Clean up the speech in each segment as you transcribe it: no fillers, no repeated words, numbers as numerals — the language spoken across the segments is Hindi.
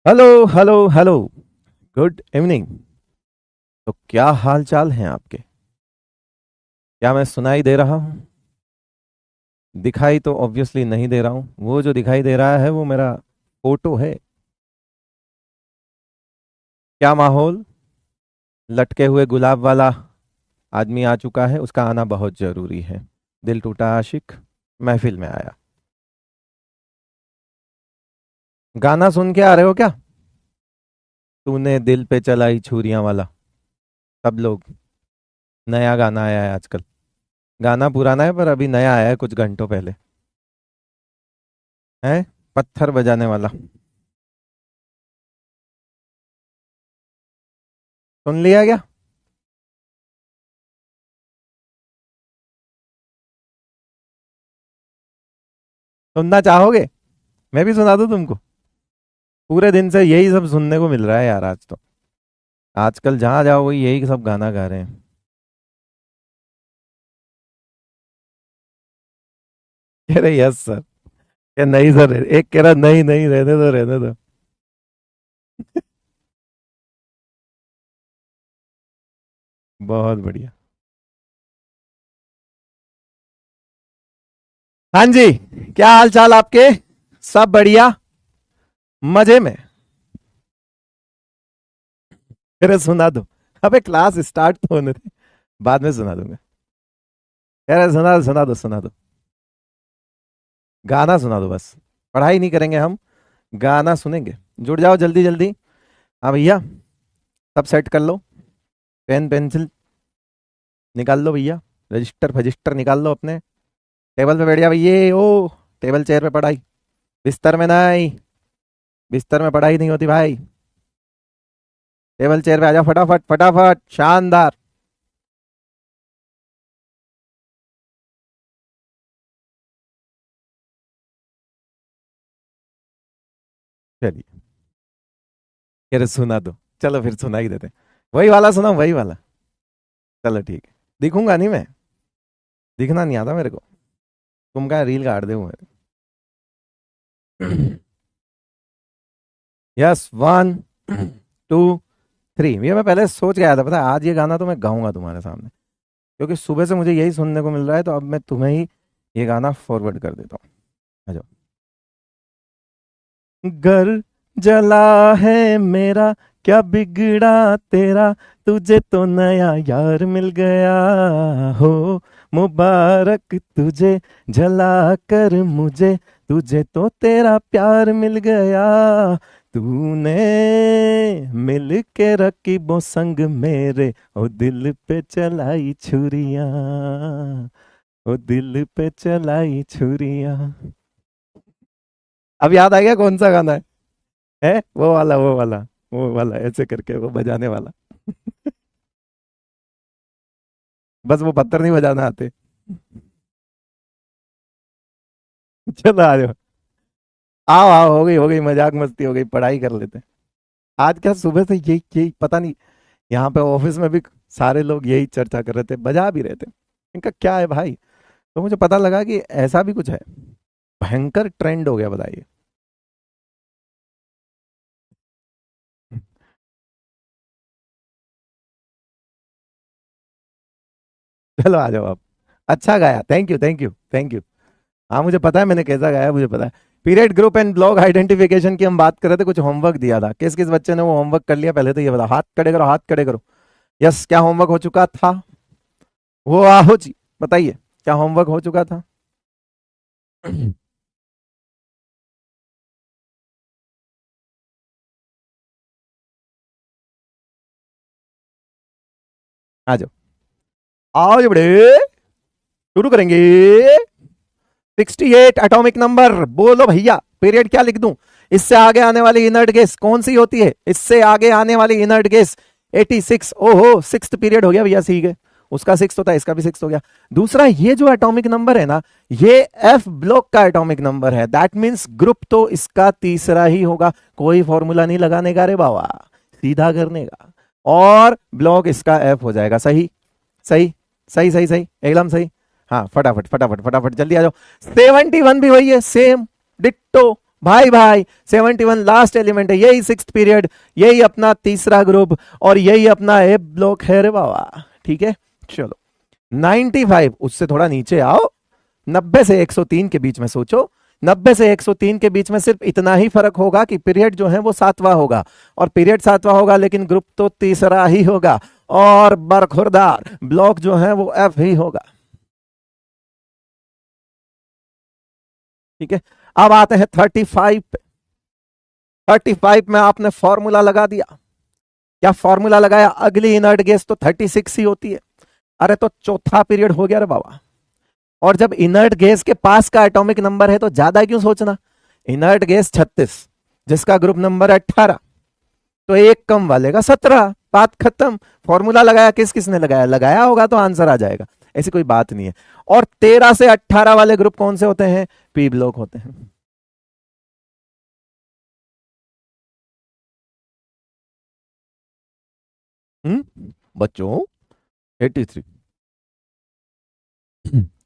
Hello hello hello. Good evening. तो क्या हाल चाल है आपके? क्या मैं सुनाई दे रहा हूँ? दिखाई तो ऑब्वियसली नहीं दे रहा हूँ। वो जो दिखाई दे रहा है वो मेरा फोटो है। क्या माहौल? लटके हुए गुलाब वाला आदमी आ चुका है, उसका आना बहुत जरूरी है। दिल टूटा आशिक महफिल में आया। गाना सुन के आ रहे हो क्या? तूने दिल पे चलाई छुरियां वाला। सब लोग। नया गाना आया है आजकल। गाना पुराना है पर अभी नया आया है कुछ घंटों पहले। है। पत्थर बजाने वाला। सुन लिया क्या? सुनना चाहोगे? मैं भी सुना दूं तुमको? पूरे दिन से यही सब सुनने को मिल रहा है यार आज तो। आजकल जहां जाओ वही यही सब गाना गा रहे हैं। कह रहे यस सर। क्या नहीं सर, एक कह रहा नहीं नहीं रहने दो रहने दो। बहुत बढ़िया। हाँ जी। क्या हाल चाल आपके? सब बढ़िया। मजे में। अरे सुना दो। अबे क्लास स्टार्ट तो होने दे। बाद में सुना दूंगा। कह रहे सुना दो सुना दो। गाना सुना दो बस। पढ़ाई नहीं करेंगे हम। गाना सुनेंगे। जुड़ जाओ जल्दी जल्दी। हाँ भैया। सब सेट कर लो। पेन पेंसिल निकाल लो भैया। रजिस्टर फजिस्टर निकाल लो अपने। टेबल पे बैठ जा भैया ओ। टेबल चेयर पे पढ़ाई। बिस्तर में नहीं। बिस्तर में पढ़ाई नहीं होती भाई। टेबल चेयर पे आ जाओ फटाफट फटाफट शानदार। चलिए। फिर सुना दो। चलो फिर सुना ही देते। वही वाला सुना वही वाला। चलो ठीक है। दिखूंगा नहीं मैं। दिखना नहीं आता मेरे को। तुम क्या रील काट दे मेरे। Yes one two three. ये मैं पहले सोच के आया था, पता है आज ये गाना तो मैं गाऊंगा तुम्हारे सामने। क्योंकि सुबह से मुझे यही सुनने को मिल रहा है, तो अब मैं तुम्हें ही ये गाना फॉरवर्ड कर देता हूँ। आ जाओ। घर जला है मेरा, क्या बिगड़ा तेरा, तुझे तो नया यार मिल गया हो। मुबारक तुझे जला कर मुझे, तुझे तो तेरा प्यार मिल गया। तूने मिल के रकीबों संग मेरे, ओ दिल पे चलाई छुरियां, ओ दिल पे चलाई छुरियां। अब याद आ गया कौन सा गाना है? वो वाला वो वाला। वो वाला ऐसे करके वो बजाने वाला। बस वो पत्थर नहीं बजाना आते। चलो आ जाओ। आओ आओ, हो गई मजाक मस्ती हो गई, पढ़ाई कर लेते हैं। आज क्या सुबह से यही यही पता नहीं। यहाँ पे ऑफिस में भी सारे लोग यही चर्चा कर रहे थे, बजा भी रहे थे। इनका क्या है भाई? तो मुझे पता लगा कि ऐसा भी कुछ है। भयंकर ट्रेंड हो गया बताइए। चलो आ जाओ आप। अच्छा गाया, thank you thank you thank you. हाँ मुझे पता है मैंने कैसा गाया, मुझे पता है। Period group and block identification की हम बात कर रहे थे, कुछ होमवर्क दिया था। किस किस बच्चे ने वो होमवर्क कर लिया पहले तो ये बता, हाथ खड़े करो हाथ खड़े करो। यस, क्या होमवर्क हो चुका था? वो आहो जी। बताइए। क्या होमवर्क हो चुका था? आ जाओ। आओ जी बड़े। शुरू करेंगे। 68 एटॉमिक नंबर। बोलो भैया पीरियड क्या लिख दूं? इससे आगे आने वाली इनर्ट गैस कौन सी होती है? इससे आगे आने वाली इनर्ट गैस 86। ओहो, सिक्स्थ पीरियड हो गया भैया, सीख गए। उसका सिक्स होता है, इसका भी सिक्स हो गया। दूसरा, ये जो एटॉमिक नंबर है ना, ये एफ ब्लॉक का एटॉमिक नंबर है। दैट मीन्स ग्रुप तो इसका तीसरा ही होगा। कोई फॉर्मूला नहीं लगाने का रे बाबा, सीधा करने का। और ब्लॉक इसका एफ हो जाएगा। सही सही सही सही सही एकदम सही। हाँ फटाफट फटाफट फटाफट जल्दी आ जाओ। 71 भी वही है, सेम डिट्टो। भाई भाई 71 लास्ट एलिमेंट है, यही सिक्स्थ पीरियड, यही अपना तीसरा ग्रुप और यही अपना ए ब्लॉक है रे बाबा। ठीक है चलो 95, उससे थोड़ा नीचे आओ, 90 से 103 के बीच में सोचो। 90 से 103 के बीच में सिर्फ इतना ही फर्क होगा कि पीरियड जो है वो सातवां होगा, और पीरियड सातवां होगा लेकिन ग्रुप तो तीसरा ही होगा, और बरखुरदार ब्लॉक जो है वो एफ ही होगा। ठीक है अब आते हैं 35 पे। 35 में आपने फॉर्मूला लगा दिया, क्या फॉर्मूला लगाया? अगली इनर्ट गैस तो 36 ही होती है। अरे तो चौथा पीरियड हो गया रे बाबा, और जब इनर्ट गैस के पास का एटॉमिक नंबर है तो ज्यादा क्यों सोचना। इनर्ट गैस 36 जिसका ग्रुप नंबर है 18, तो एक कम वाले का 17, बात खत्म। फॉर्मूला लगाया, किस किसने लगाया? लगाया होगा तो आंसर आ जाएगा, ऐसी कोई बात नहीं है। और 13 से 18 वाले ग्रुप कौन से होते हैं? पी ब्लॉक होते हैं। बच्चों 83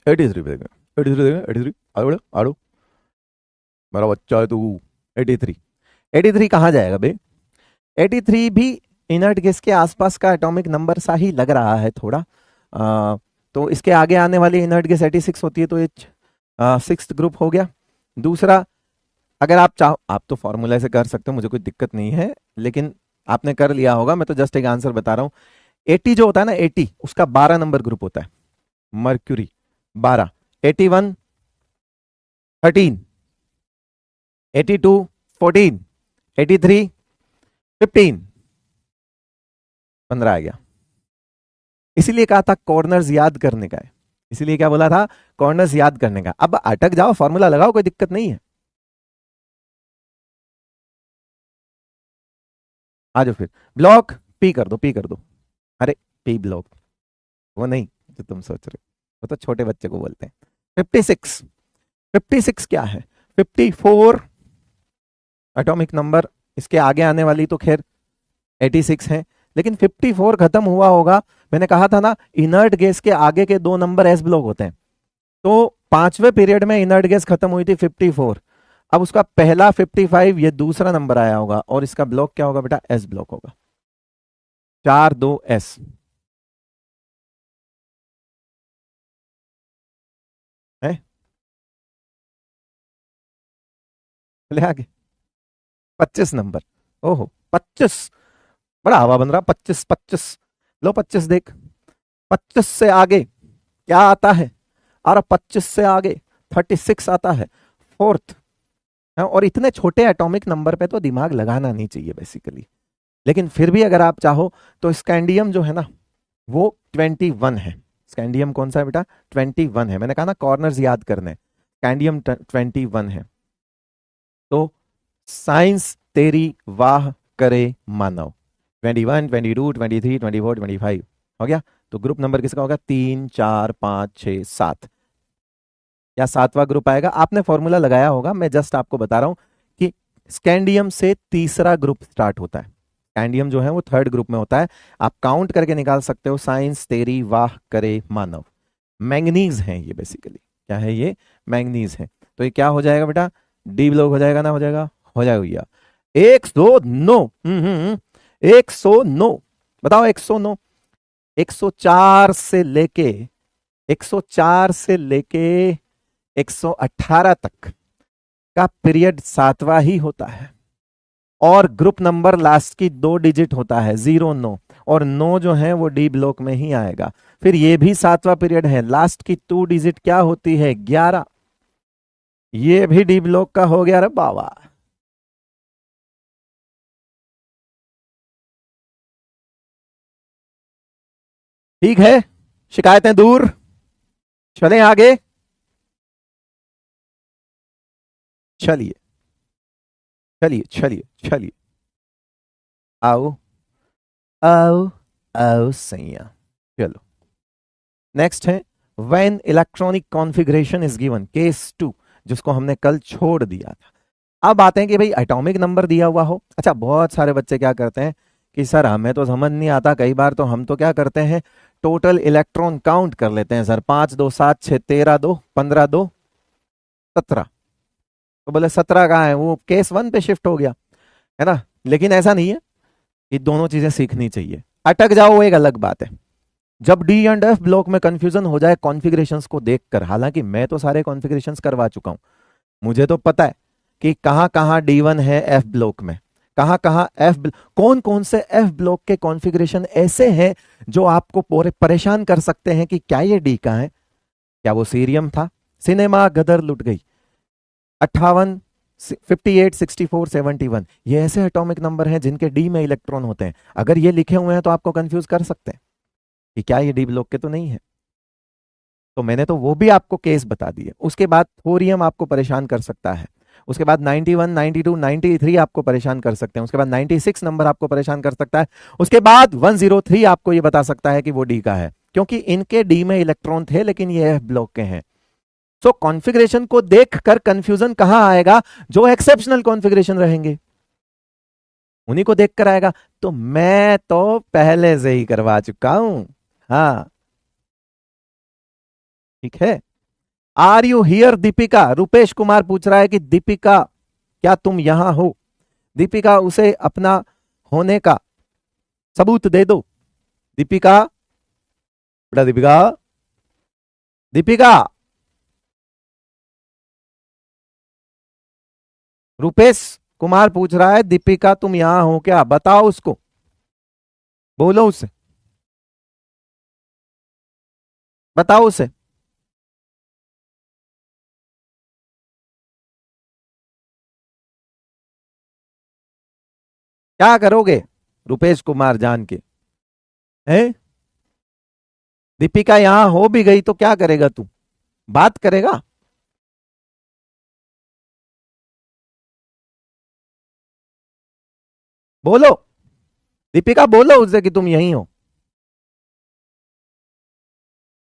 83 पे 83 83 आड़ो आड़ो, मेरा बच्चा है तू। 83 83 कहाँ जाएगा बे? 83 भी इनर्ट गैस के आसपास का एटॉमिक नंबर सा ही लग रहा है थोड़ा। तो इसके आगे आने वाली इनर्ट गैस 86 होती है, तो ये सिक्स्थ ग्रुप हो गया। दूसरा, अगर आप चाहो आप तो फॉर्मूला से कर सकते हो, मुझे कोई दिक्कत नहीं है, लेकिन आपने कर लिया होगा, मैं तो जस्ट एक आंसर बता रहा हूँ। 80 जो होता है ना, 80 उसका 12 नंबर ग्रुप होता है। मर्क्यूरी 12, 81 13, 82 14, 83 15, 15 आ गया। इसीलिए कहा था कॉर्नर्स याद करने का है, इसीलिए क्या बोला था? कॉर्नर्स याद करने का। अब अटक जाओ, फॉर्मूला लगाओ, कोई दिक्कत नहीं है। आ जाओ फिर, ब्लॉक पी कर दो, पी कर दो। अरे पी ब्लॉक वो नहीं जो तुम सोच रहे हो, वो तो छोटे बच्चे को बोलते हैं। 56, 56 क्या है? 54 एटॉमिक नंबर, इसके आगे आने वाली तो खैर 86 है, लेकिन 54 खत्म हुआ होगा। मैंने कहा था ना इनर्ट गैस के आगे के दो नंबर एस ब्लॉक होते हैं, तो पांचवें पीरियड में इनर्ट गैस खत्म हुई थी 54। अब उसका पहला 55 ये दूसरा नंबर आया होगा, और इसका ब्लॉक क्या होगा बेटा? एस ब्लॉक होगा। 4 2 एस है। चले आगे 25 नंबर। ओहो 25, बड़ा हवा बन रहा। 25 25 लो 25 देख, 25 से आगे क्या आता है? और 25 से आगे 36 आता है, फोर्थ। और इतने छोटे एटॉमिक नंबर पे तो दिमाग लगाना नहीं चाहिए बेसिकली, लेकिन फिर भी अगर आप चाहो तो स्कैंडियम जो है ना वो 21 है। स्कैंडियम कौन सा है बेटा? 21 है। मैंने कहा ना कॉर्नर्स याद करने, स्कैंडियम 21 है। तो साइंस तेरी वाह करे मानव, 21 22 23 24 25 हो गया। तो ग्रुप नंबर किसका होगा? 3 4 5 6 7, या सातवां ग्रुप आएगा। आपने फॉर्मूला लगाया होगा, मैं जस्ट आपको बता रहा हूं कि स्कैंडियम से तीसरा ग्रुप स्टार्ट होता है। स्कैंडियम जो है वो थर्ड ग्रुप में होता है, आप काउंट करके निकाल सकते हो। साइंस तेरी वाह करे मानव, मैंगनीज है ये बेसिकली। क्या है ये? मैंगनीज है। तो ये क्या हो जाएगा बेटा? डी ब्लॉक हो जाएगा ना? हो जाएगा, हो जाएगा भैया। 109, 109 बताओ। 109, 104 से लेके 104 से लेके 118 तक का पीरियड सातवां ही होता है, और ग्रुप नंबर लास्ट की 2 डिजिट होता है, 0 9, और 9 जो है वो डी ब्लॉक में ही आएगा। फिर ये भी सातवां पीरियड है, लास्ट की 2 डिजिट क्या होती है? 11, ये भी डी ब्लॉक का हो गया रे बाबा। ठीक है, शिकायतें दूर, चलें आगे। चलिए चलिए चलिए चलिए, आओ आओ आओ सैया। चलो नेक्स्ट है when electronic configuration is given, case 2, जिसको हमने कल छोड़ दिया था। अब आते हैं कि भाई एटॉमिक नंबर दिया हुआ हो। अच्छा, बहुत सारे बच्चे क्या करते हैं कि सर हमें तो समझ नहीं आता, कई बार तो हम तो क्या करते हैं टोटल इलेक्ट्रॉन काउंट कर लेते हैं। सर 5 2 7 6 13 2 15 2 17, तो बोले 17 कहाँ है, वो केस 1 पे शिफ्ट हो गया, है ना। लेकिन ऐसा नहीं है, ये दोनों चीजें सीखनी चाहिए। अटक जाओ वो एक अलग बात है। जब डी एंड एफ ब्लॉक में कंफ्यूजन हो जाए कॉन्फ़िगरेशंस को देखकर, हालांकि मैं तो सारे कॉन्फ़िगरेशंस करवा चुका हूं, मुझे तो पता है कि कहां कहां D1 है एफ ब्लॉक में, कहां कहां कौन कौन से एफ ब्लॉक के कॉन्फ़िगरेशन ऐसे हैं जो आपको परेशान कर सकते हैं कि क्या ये डी का है, क्या वो सीरियम था। सिनेमा गदर लुट गई 58 58 64 71, ये ऐसे एटॉमिक नंबर हैं जिनके डी में इलेक्ट्रॉन होते हैं। अगर ये लिखे हुए हैं तो आपको कंफ्यूज कर सकते हैं कि क्या ये डी ब्लॉक के तो नहीं है। तो मैंने तो वो भी आपको केस बता दिए। उसके बाद थोरियम आपको परेशान कर सकता है, उसके बाद 91 92 93 आपको परेशान कर सकते हैं, उसके बाद 96 नंबर आपको परेशान कर सकता है, उसके बाद 103 आपको ये बता सकता है कि वो डी का है, क्योंकि इनके डी में इलेक्ट्रॉन थे लेकिन ये एफ ब्लॉक के हैं। सो कॉन्फ़िगरेशन को देखकर कंफ्यूजन कहां आएगा, जो एक्सेप्शनल कॉन्फ़िगरेशन रहेंगे उन्हीं को देखकर आएगा। तो मैं तो पहले से ही करवा चुका हूं। हाँ ठीक है। Are you here Deepika, Rupesh Kumar पूछ रहा है कि दीपिका क्या तुम यहां हो। दीपिका, उसे अपना होने का सबूत दे दो। दीपिका, बेटा दीपिका, दीपिका। रुपेश कुमार पूछ रहा है दीपिका तुम यहां हो क्या, बताओ उसको, बोलो उसे, बताओ उसे। क्या करोगे रुपेश कुमार जान के, हैं? दीपिका यहां हो भी गई तो क्या करेगा तू, बात करेगा? बोलो दीपिका, बोलो उससे कि तुम यहीं हो।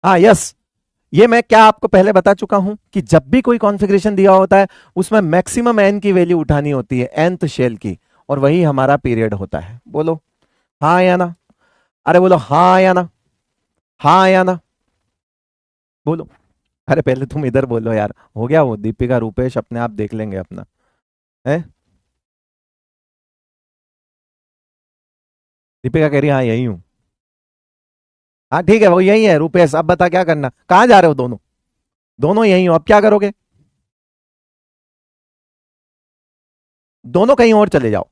हाँ यस, ये मैं क्या आपको पहले बता चुका हूं कि जब भी कोई कॉन्फ़िगरेशन दिया होता है उसमें मैक्सिमम एन की वैल्यू उठानी होती है, nth शेल की, और वही हमारा पीरियड होता है। बोलो हाँ या ना, अरे बोलो हाँ या ना, हाँ या ना, बोलो। अरे पहले तुम इधर बोलो यार, हो गया वो दीपिका रूपेश अपने आप देख लेंगे अपना, है। दीपिका कह रही हाँ यही हूँ। हाँ ठीक है वो यही है रूपेश, अब बता क्या करना, कहाँ जा रहे हो दोनों, दोनों यही हो, अब क्या करोगे? दोनों कहीं और चले जाओ,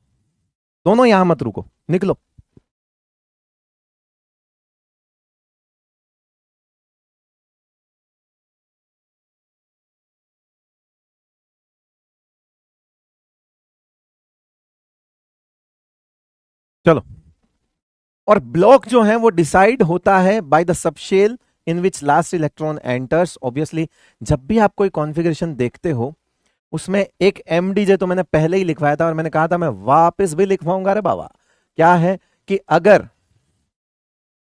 दोनों यहां मत रुको, निकलो। चलो। और ब्लॉक जो है वो डिसाइड होता है by the subshell in which last electron enters. Obviously जब भी आप कोई कॉन्फ़िगरेशन देखते हो उसमें एक एमडीजे तो मैंने पहले ही लिखवाया था, और मैंने कहा था मैं वापस भी लिखवाऊंगा रे बाबा। क्या है कि अगर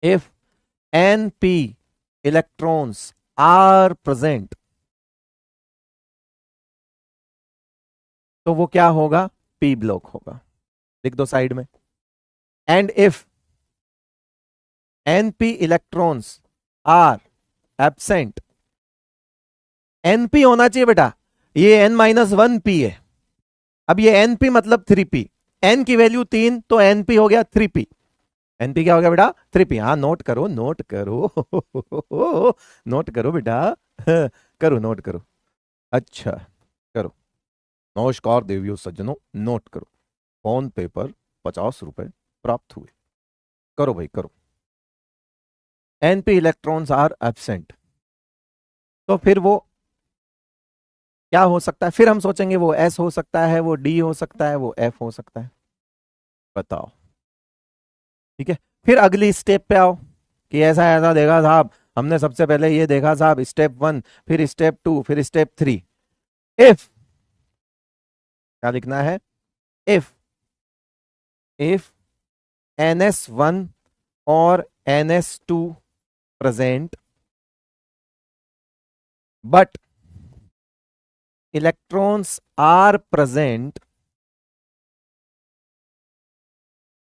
if N P electrons are present तो वो क्या होगा, पी ब्लॉक होगा। लिख दो साइड में। And if NP electrons are absent, NP होना चाहिए बेटा, ये n-1 p है। अब ये एनपी मतलब 3p, एन की वैल्यू 3 तो एनपी हो गया 3p। एनपी क्या हो गया बेटा, 3p। हाँ नोट करो नोट करो नोट करो बेटा करो नोट करो। अच्छा करो। नमस्कार देवियों सज्जनों, नोट करो, फोन पे पर 50 रुपए प्राप्त हुए। करो भाई करो। एनपी इलेक्ट्रॉन्स आर एब्सेंट, तो फिर वो क्या हो सकता है, फिर हम सोचेंगे वो एस हो सकता है, वो डी हो सकता है, वो एफ हो सकता है। बताओ। ठीक है, फिर अगली स्टेप पे आओ कि ऐसा ऐसा देखा साहब, हमने सबसे पहले ये देखा साहब, स्टेप 1, फिर स्टेप 2, फिर स्टेप 3। इफ, क्या लिखना है, इफ इफ NS1 और NS2 present but electrons are present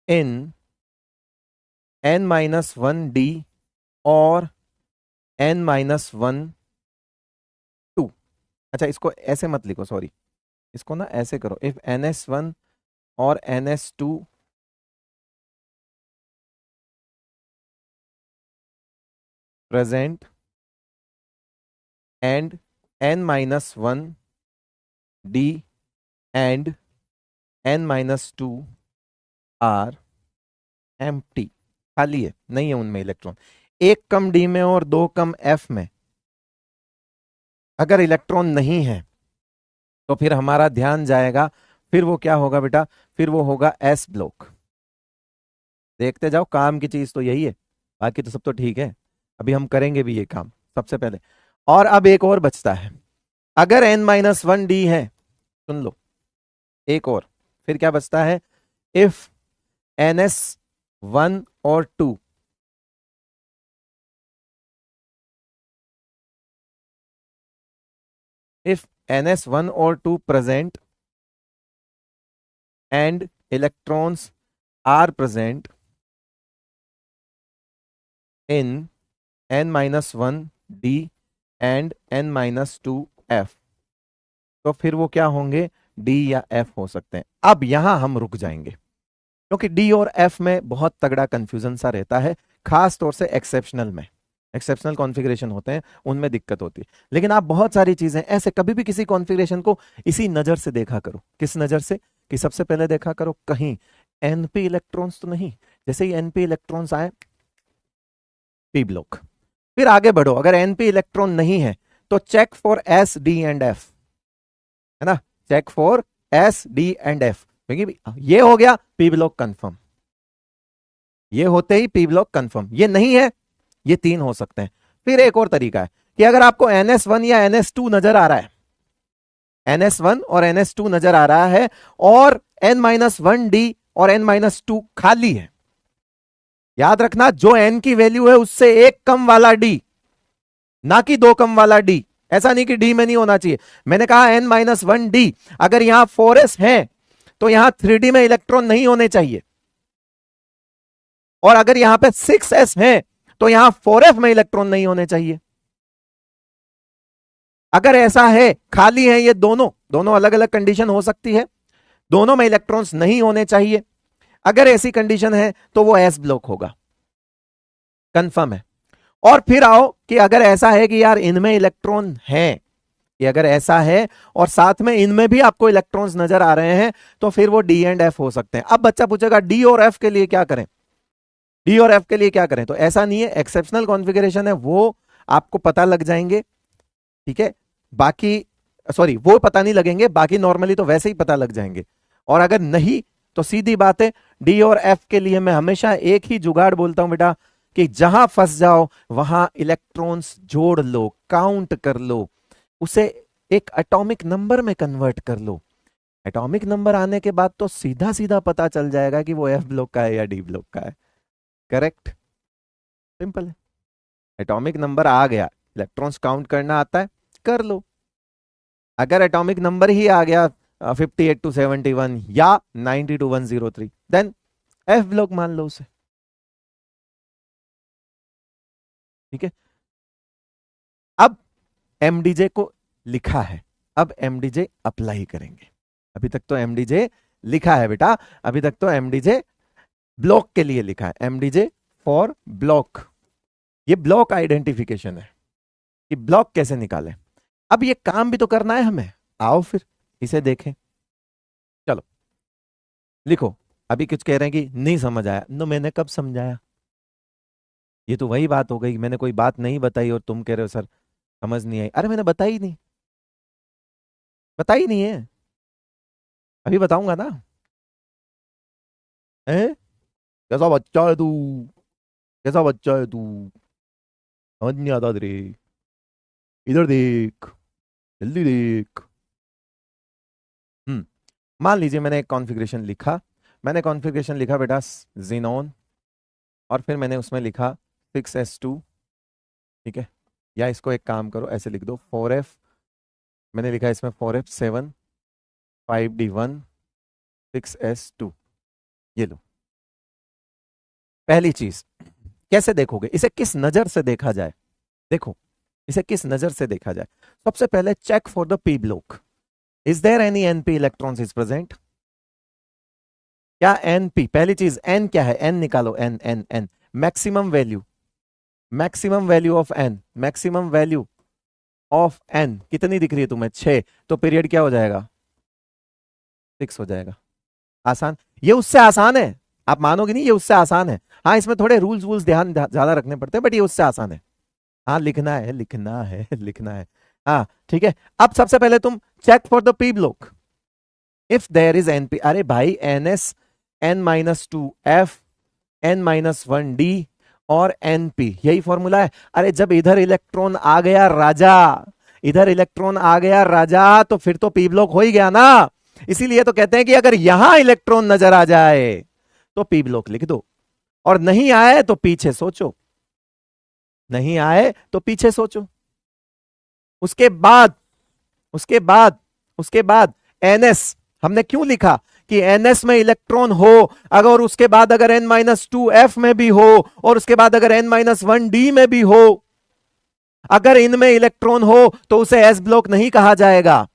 in n-1d और n-1 2। अच्छा इसको ऐसे मत लिखो, सॉरी, इसको ना ऐसे करो, इफ NS1 और NS2 present and N-1 D and N-2 are empty, खाली है, नहीं है उनमें इलेक्ट्रॉन। एक कम डी में और दो कम एफ में अगर इलेक्ट्रॉन नहीं है तो फिर हमारा ध्यान जाएगा, फिर वो क्या होगा बेटा, फिर वो होगा एस ब्लॉक। देखते जाओ, काम की चीज तो यही है, बाकी तो सब तो ठीक है, अभी हम करेंगे भी ये काम सबसे पहले। और अब एक और बचता है, अगर N-1 D है, सुन लो, एक और, फिर क्या बचता है, इफ NS1 और 2 if NS1 or 2 present and electrons are present in N-1 D and N-2 F, तो फिर वो क्या होंगे, D या F हो सकते हैं। अब यहां हम रुक जाएंगे क्योंकि D और F में बहुत तगड़ा कंफ्यूजन सा रहता है, खास तौर से एक्सेप्शनल में, एक्सेप्शनल कॉन्फ़िगरेशन होते हैं उनमें दिक्कत होती है। लेकिन आप बहुत सारी चीजें ऐसे कभी भी किसी कॉन्फ़िगरेशन को इसी नजर से देखा करो। किस नजर से, कि सबसे पहले देखा करो कहीं एनपी इलेक्ट्रॉन्स तो नहीं, जैसे ही एनपी इलेक्ट्रॉन्स आए पी ब्लॉक, फिर आगे बढ़ो, अगर एनपी इलेक्ट्रॉन नहीं है तो check for S D and F, है ना, check for S D and F, क्योंकि ये हो गया पी ब्लॉक कंफर्म, ये होते ही पी ब्लॉक कंफर्म, ये नहीं है, ये तीन हो सकते हैं। फिर एक और तरीका है कि अगर आपको NS1 या NS2 नजर आ रहा है, NS1 और NS2 नजर आ रहा है और N-1D और N-2 खाली है, याद रखना जो N की वैल्यू है उससे एक कम वाला D, ना कि दो कम वाला D, ऐसा नहीं कि D में नहीं होना चाहिए। मैंने कहा N-1D, अगर यहां 4s है तो यहां 3D में इलेक्ट्रॉन नहीं होने चाहिए, और अगर यहां पे 6s है तो यहां 4f में इलेक्ट्रॉन नहीं होने चाहिए। अगर ऐसा है, खाली है ये दोनों, दोनों अलग अलग कंडीशन हो सकती है, दोनों में इलेक्ट्रॉन्स नहीं होने चाहिए, अगर ऐसी कंडीशन है तो वो एस ब्लॉक होगा, कंफर्म है। और फिर आओ कि अगर ऐसा है कि यार इनमें इलेक्ट्रॉन है, कि अगर ऐसा है और साथ में इनमें भी आपको इलेक्ट्रॉन्स नजर आ रहे हैं, तो फिर वो डी एंड एफ हो सकते हैं। अब बच्चा पूछेगा डी और एफ के लिए क्या करें, डी और एफ के लिए क्या करें, तो ऐसा नहीं है, एक्सेप्शनल कॉन्फ़िगरेशन है वो आपको पता लग जाएंगे, ठीक है, बाकी सॉरी वो पता नहीं लगेंगे, बाकी नॉर्मली तो वैसे ही पता लग जाएंगे। और अगर नहीं तो सीधी बात है, डी और एफ के लिए मैं हमेशा एक ही जुगाड़ बोलता हूं बेटा, कि जहां फंस जाओ वहां इलेक्ट्रॉन्स जोड़ लो, काउंट कर लो, उसे एक एटॉमिक नंबर में कन्वर्ट कर लो। एटॉमिक नंबर आने के बाद तो सीधा सीधा पता चल जाएगा कि वो एफ ब्लॉक का है या डी ब्लॉक का है। करेक्ट, सिंपल है, एटॉमिक नंबर आ गया, इलेक्ट्रॉन्स काउंट करना आता है, कर लो। अगर एटॉमिक नंबर ही आ गया 58 to 71 या 90 to 103, देन एफ ब्लॉक मान लो उसे, ठीक है। अब एमडीजे को लिखा है, अब एमडीजे अप्लाई करेंगे। अभी तक तो एमडीजे लिखा है बेटा, अभी तक तो एमडीजे ब्लॉक के लिए लिखा है, एमडीजे फॉर ब्लॉक, ये ब्लॉक आइडेंटिफिकेशन है कि ब्लॉक कैसे निकालें। अब ये काम भी तो करना है हमें, आओ फिर इसे देखें, चलो लिखो। अभी कुछ कह रहे हैं कि नहीं समझ आया, नो मैंने कब समझाया, ये तो वही बात हो गई, मैंने कोई बात नहीं बताई और तुम कह रहे हो सर समझ नहीं आई। अरे मैंने बताई नहीं, बताई नहीं है, अभी बताऊंगा ना। हैं, कैसा बच्चा है तू, कैसा बच्चा है तू, समझ नहीं आता तेरे, इधर देख, जल्दी देख। मान लीजिए मैंने एक कॉन्फ़िगरेशन लिखा, मैंने कॉन्फ़िगरेशन लिखा बेटा जीनोन, और फिर मैंने उसमें लिखा 6s2, ठीक है, या इसको एक काम करो ऐसे लिख दो 4f, मैंने लिखा इसमें 4f7 5d1 6s2, ये लो। पहली चीज कैसे देखोगे, इसे किस नजर से देखा जाए, देखो इसे किस नजर से देखा जाए। सबसे पहले check for the P block, is there any NP electrons is present? क्या एनपी, पहली चीज एन क्या है, एन निकालो, N N N, maximum value, maximum value of N, maximum value of N कितनी दिख रही है तुम्हें? 6। तो पीरियड क्या हो जाएगा? 6 हो जाएगा। आसान, ये उससे आसान है, आप मानोगे नहीं, ये उससे आसान है। हाँ इसमें थोड़े रूल्स वूल्स ध्यान ज्यादा रखने पड़ते हैं, बट ये उससे आसान है। हाँ लिखना है, लिखना है, लिखना है। हाँ ठीक है। अब सबसे पहले तुम check for the P block, if there is NP, अरे भाई N S N minus two F N minus one D और एनपी, यही फॉर्मूला है। अरे जब इधर इलेक्ट्रॉन आ गया राजा, इधर इलेक्ट्रॉन आ गया राजा, तो फिर तो पी ब्लॉक हो ही गया ना। इसीलिए तो कहते हैं कि अगर यहां इलेक्ट्रॉन नजर आ जाए तो पी ब्लॉक लिख दो, और नहीं आए तो पीछे सोचो, नहीं आए तो पीछे सोचो। उसके बाद, उसके बाद, उसके बाद एनएस हमने क्यों लिखा कि एनएस में इलेक्ट्रॉन हो, अगर उसके बाद अगर एन माइनस टू एफ में भी हो, और उसके बाद अगर एन माइनस वन डी में भी हो, अगर इनमें इलेक्ट्रॉन हो तो उसे एस ब्लॉक नहीं कहा जाएगा।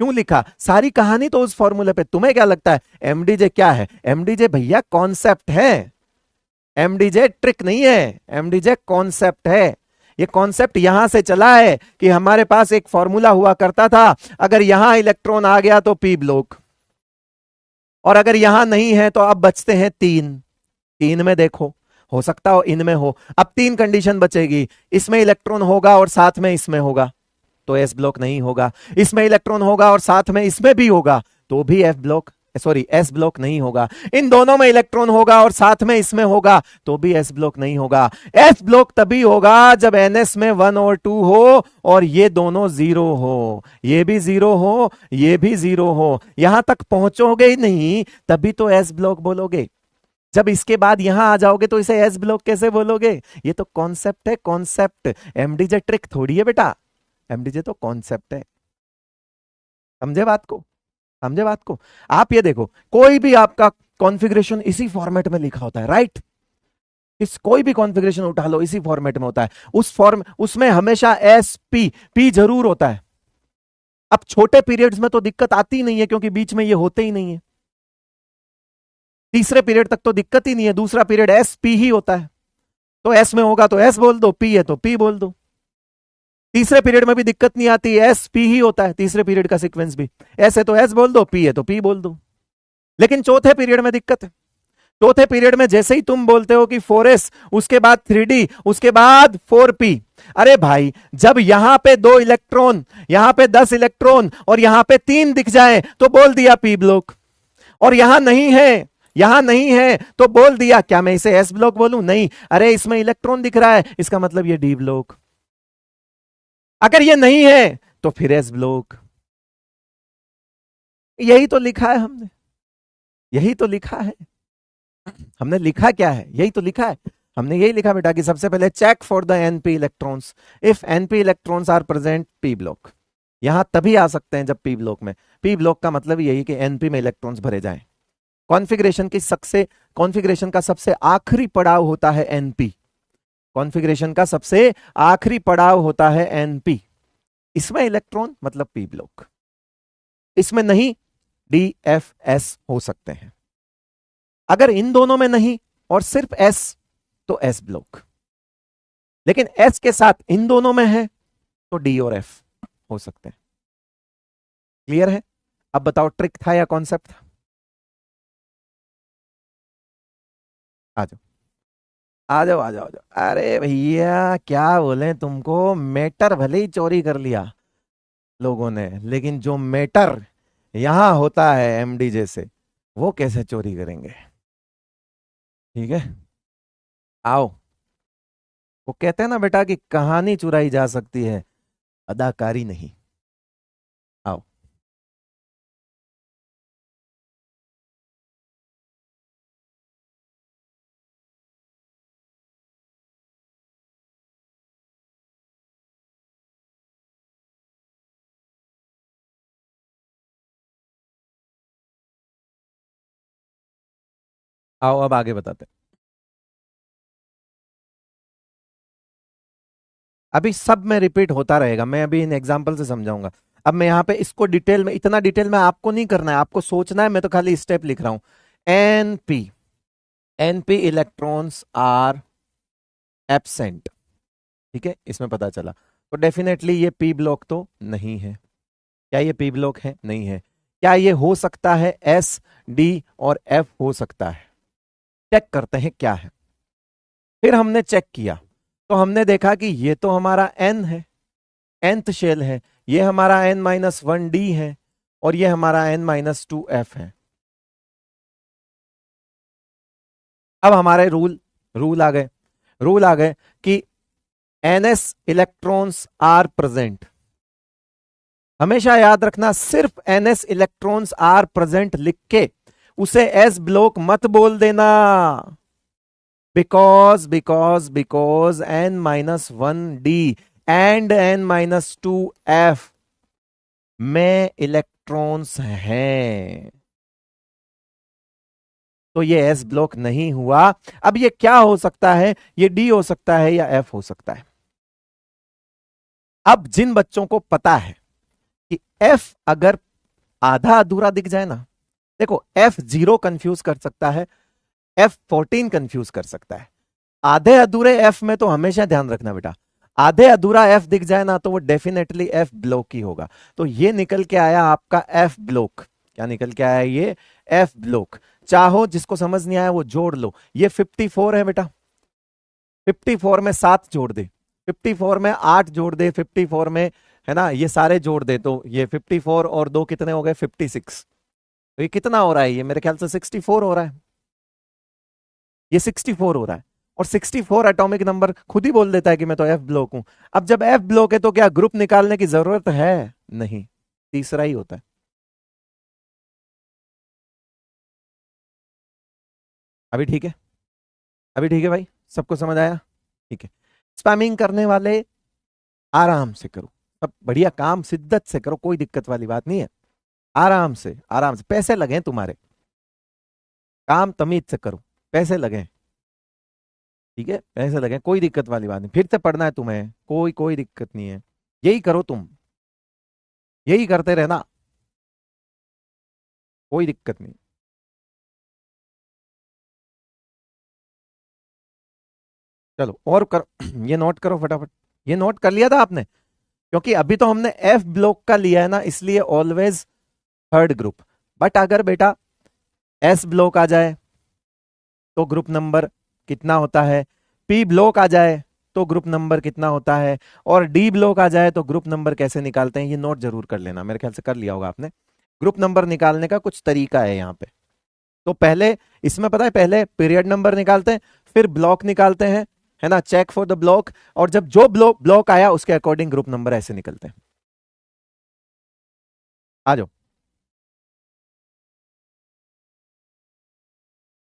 क्यों लिखा? सारी कहानी तो उस फॉर्मूले पे। तुम्हें क्या लगता है एमडीजे क्या है? एमडीजे भैया कॉन्सेप्ट है, एमडीजे ट्रिक नहीं है, एमडीजे कॉन्सेप्ट है। ये कॉन्सेप्ट यहां से चला है कि हमारे पास एक फॉर्मूला हुआ करता था, अगर यहां इलेक्ट्रॉन आ गया तो पी ब्लॉक, और अगर यहां नहीं है तो अब बचते हैं तीन। तीन में देखो, हो सकता हो इनमें हो। अब तीन कंडीशन बचेगी, इसमें इलेक्ट्रॉन होगा और साथ में इसमें होगा तो एस ब्लॉक नहीं होगा, इसमें इलेक्ट्रॉन होगा और साथ में इसमें भी होगा तो भी F block, sorry S block नहीं होगा। इन दोनों में इलेक्ट्रॉन होगा और साथ में इसमें होगा तो भी एस ब्लॉक नहीं होगा। एस ब्लॉक तभी होगा जब एनएस में 1 और 2 हो और ये दोनों जीरो हो, ये भी जीरो हो, ये भी जीरो हो। यहां तक पहुंचोगे ही नहीं तभी तो एस ब्लॉक बोलोगे। जब इसके बाद यहां आ जाओगे तो इसे एस ब्लॉक कैसे बोलोगे? ये तो कॉन्सेप्ट है, कॉन्सेप्ट। एमडीजे ट्रिक थोड़ी है बेटा, एमडीजे तो कॉन्सेप्ट है। समझे बात को? समझे बात को? आप ये देखो, कोई भी आपका कॉन्फ़िगरेशन इसी फॉर्मेट में लिखा होता है, राइट? इस कोई भी कॉन्फ़िगरेशन उठा लो इसी फॉर्मेट में होता है। उस फॉर्म उसमें हमेशा एस पी पी जरूर होता है। अब छोटे पीरियड्स में तो दिक्कत आती ही नहीं है क्योंकि बीच में ये होते ही नहीं है। तीसरे पीरियड तक तो दिक्कत ही नहीं है, दूसरा पीरियड एस पी ही होता है। तो एस में होगा तो एस बोल दो, पी है तो पी बोल दो। तीसरे पीरियड में भी दिक्कत नहीं आती, एस पी ही होता है तीसरे पीरियड का सीक्वेंस भी। एस है तो एस बोल दो, पी है तो पी बोल दो। लेकिन चौथे पीरियड में दिक्कत है। चौथे पीरियड में जैसे ही तुम बोलते हो कि 4s, उसके बाद 3d, उसके बाद 4p, अरे भाई जब यहां पे 2 इलेक्ट्रॉन, यहां पे 10 इलेक्ट्रॉन और यहां पे 3 दिख जाए तो बोल दिया पी ब्लॉक, और यहां नहीं है, यहां नहीं है तो बोल दिया, क्या मैं इसे एस ब्लॉक बोलूं? नहीं, अरे इसमें इलेक्ट्रॉन दिख रहा है इसका मतलब ये डी ब्लॉक, अगर ये नहीं है तो फिर एस ब्लॉक। यही तो लिखा है हमने, यही तो लिखा है। हमने लिखा क्या है? यही तो लिखा है। हमने यही लिखा बेटा कि सबसे पहले check for the NP electrons, if NP electrons are present P block. यहां तभी आ सकते हैं जब पी ब्लॉक में, पी ब्लॉक का मतलब यही कि एनपी में इलेक्ट्रॉन्स भरे जाएं। कॉन्फ़िगरेशन की सबसे, कॉन्फ़िगरेशन का सबसे आखिरी पड़ाव होता है एनपी। कॉन्फ़िगरेशन का सबसे आखिरी पड़ाव होता है एनपी। इसमें इलेक्ट्रॉन मतलब पी ब्लॉक, इसमें नहीं डी एफ एस हो सकते हैं। अगर इन दोनों में नहीं और सिर्फ एस तो एस ब्लॉक, लेकिन एस के साथ इन दोनों में है तो डी और एफ हो सकते हैं। क्लियर है? अब बताओ ट्रिक था या कॉन्सेप्ट था? आ जाओ, आ जाओ, आ जाओ, आ जाओ। अरे भैया क्या बोले तुमको, मैटर भले ही चोरी कर लिया लोगों ने, लेकिन जो मैटर यहां होता है एमडी जैसे, वो कैसे चोरी करेंगे? ठीक है, आओ। वो कहते हैं ना बेटा कि कहानी चुराई जा सकती है, अदाकारी नहीं। आओ, आओ अब आगे बताते हैं। अभी सब में रिपीट होता रहेगा, मैं अभी इन एग्जाम्पल से समझाऊंगा। अब मैं यहां पे इसको डिटेल में, इतना डिटेल में आपको नहीं करना है, आपको सोचना है, मैं तो खाली स्टेप लिख रहा हूं। NP, NP electrons are absent, ठीक है, इसमें पता चला। तो डेफिनेटली ये पी ब्लॉक तो नहीं है। क्या ये पी ब्लॉक है? नहीं है। क्या ये हो सकता है? एस, डी और एफ हो सकता है। चेक करते हैं क्या है। फिर हमने चेक किया तो हमने देखा कि ये तो हमारा एन है, nth शेल है, ये हमारा n-1d है और ये हमारा n-2f है। अब हमारे रूल आ गए, रूल आ गए कि ns इलेक्ट्रॉन्स आर प्रेजेंट। हमेशा याद रखना, सिर्फ ns इलेक्ट्रॉन्स आर प्रेजेंट लिख के उसे एस ब्लॉक मत बोल देना। बिकॉज n-1d एंड n-2f में इलेक्ट्रॉन्स हैं, तो ये एस ब्लॉक नहीं हुआ। अब ये क्या हो सकता है? ये डी हो सकता है या एफ हो सकता है। अब जिन बच्चों को पता है कि एफ अगर आधा अधूरा दिख जाए ना, देखो F0 कंफ्यूज कर सकता है, F14 कंफ्यूज कर सकता है। आधे अधूरे एफ में तो हमेशा ध्यान रखना बेटा, आधे अधूरा एफ दिख जाए ना तो वो डेफिनेटली एफ ब्लॉक ही होगा। तो ये निकल के आया आपका एफ ब्लॉक। क्या निकल के आया? ये एफ ब्लॉक। चाहो जिसको समझ नहीं आया वो जोड़ लो। ये 54 है बेटा, 54 में 7 जोड़ दे, 54 में 8 जोड़ दे, 54 में, है ना, ये सारे जोड़ दे तो ये 54 और 2 कितने हो गए? 56। तो ये कितना हो रहा है? ये मेरे ख्याल से 64 हो रहा है, ये 64 हो रहा है। और 64 एटॉमिक नंबर खुद ही बोल देता है कि मैं तो एफ ब्लॉक हूं। अब जब एफ ब्लॉक है तो क्या ग्रुप निकालने की जरूरत है? नहीं, तीसरा ही होता है। अभी ठीक है? अभी ठीक है भाई, सबको समझ आया? ठीक है। स्पैमिंग करने वाले आराम से करो, सब बढ़िया काम शिद्दत से करो, कोई दिक्कत वाली बात नहीं है। आराम से, आराम से, पैसे लगे तुम्हारे, काम तमीज से करो, पैसे लगे, ठीक है, पैसे लगे, कोई दिक्कत वाली बात नहीं। फिर से पढ़ना है तुम्हें, कोई कोई दिक्कत नहीं है, यही करो तुम, यही करते रहना, कोई दिक्कत नहीं। चलो और कर ये नोट करो फटाफट। ये नोट कर लिया था आपने? क्योंकि अभी तो हमने एफ ब्लॉक का लिया है ना, इसलिए ऑलवेज थर्ड ग्रुप। बट अगर बेटा एस ब्लॉक आ जाए तो ग्रुप नंबर कितना होता है, पी ब्लॉक आ जाए तो ग्रुप नंबर कितना होता है, और डी ब्लॉक आ जाए तो ग्रुप नंबर कैसे निकालते हैं, ये नोट जरूर कर लेना। मेरे ख्याल से कर लिया होगा आपने। ग्रुप नंबर निकालने का कुछ तरीका है यहाँ पे। तो पहले इसमें पता है, पहले पीरियड नंबर निकालते हैं, फिर ब्लॉक निकालते हैं, है ना, चेक फॉर द ब्लॉक, और जब जो ब्लॉक आया उसके अकॉर्डिंग ग्रुप नंबर ऐसे निकलते हैं। आ जाओ।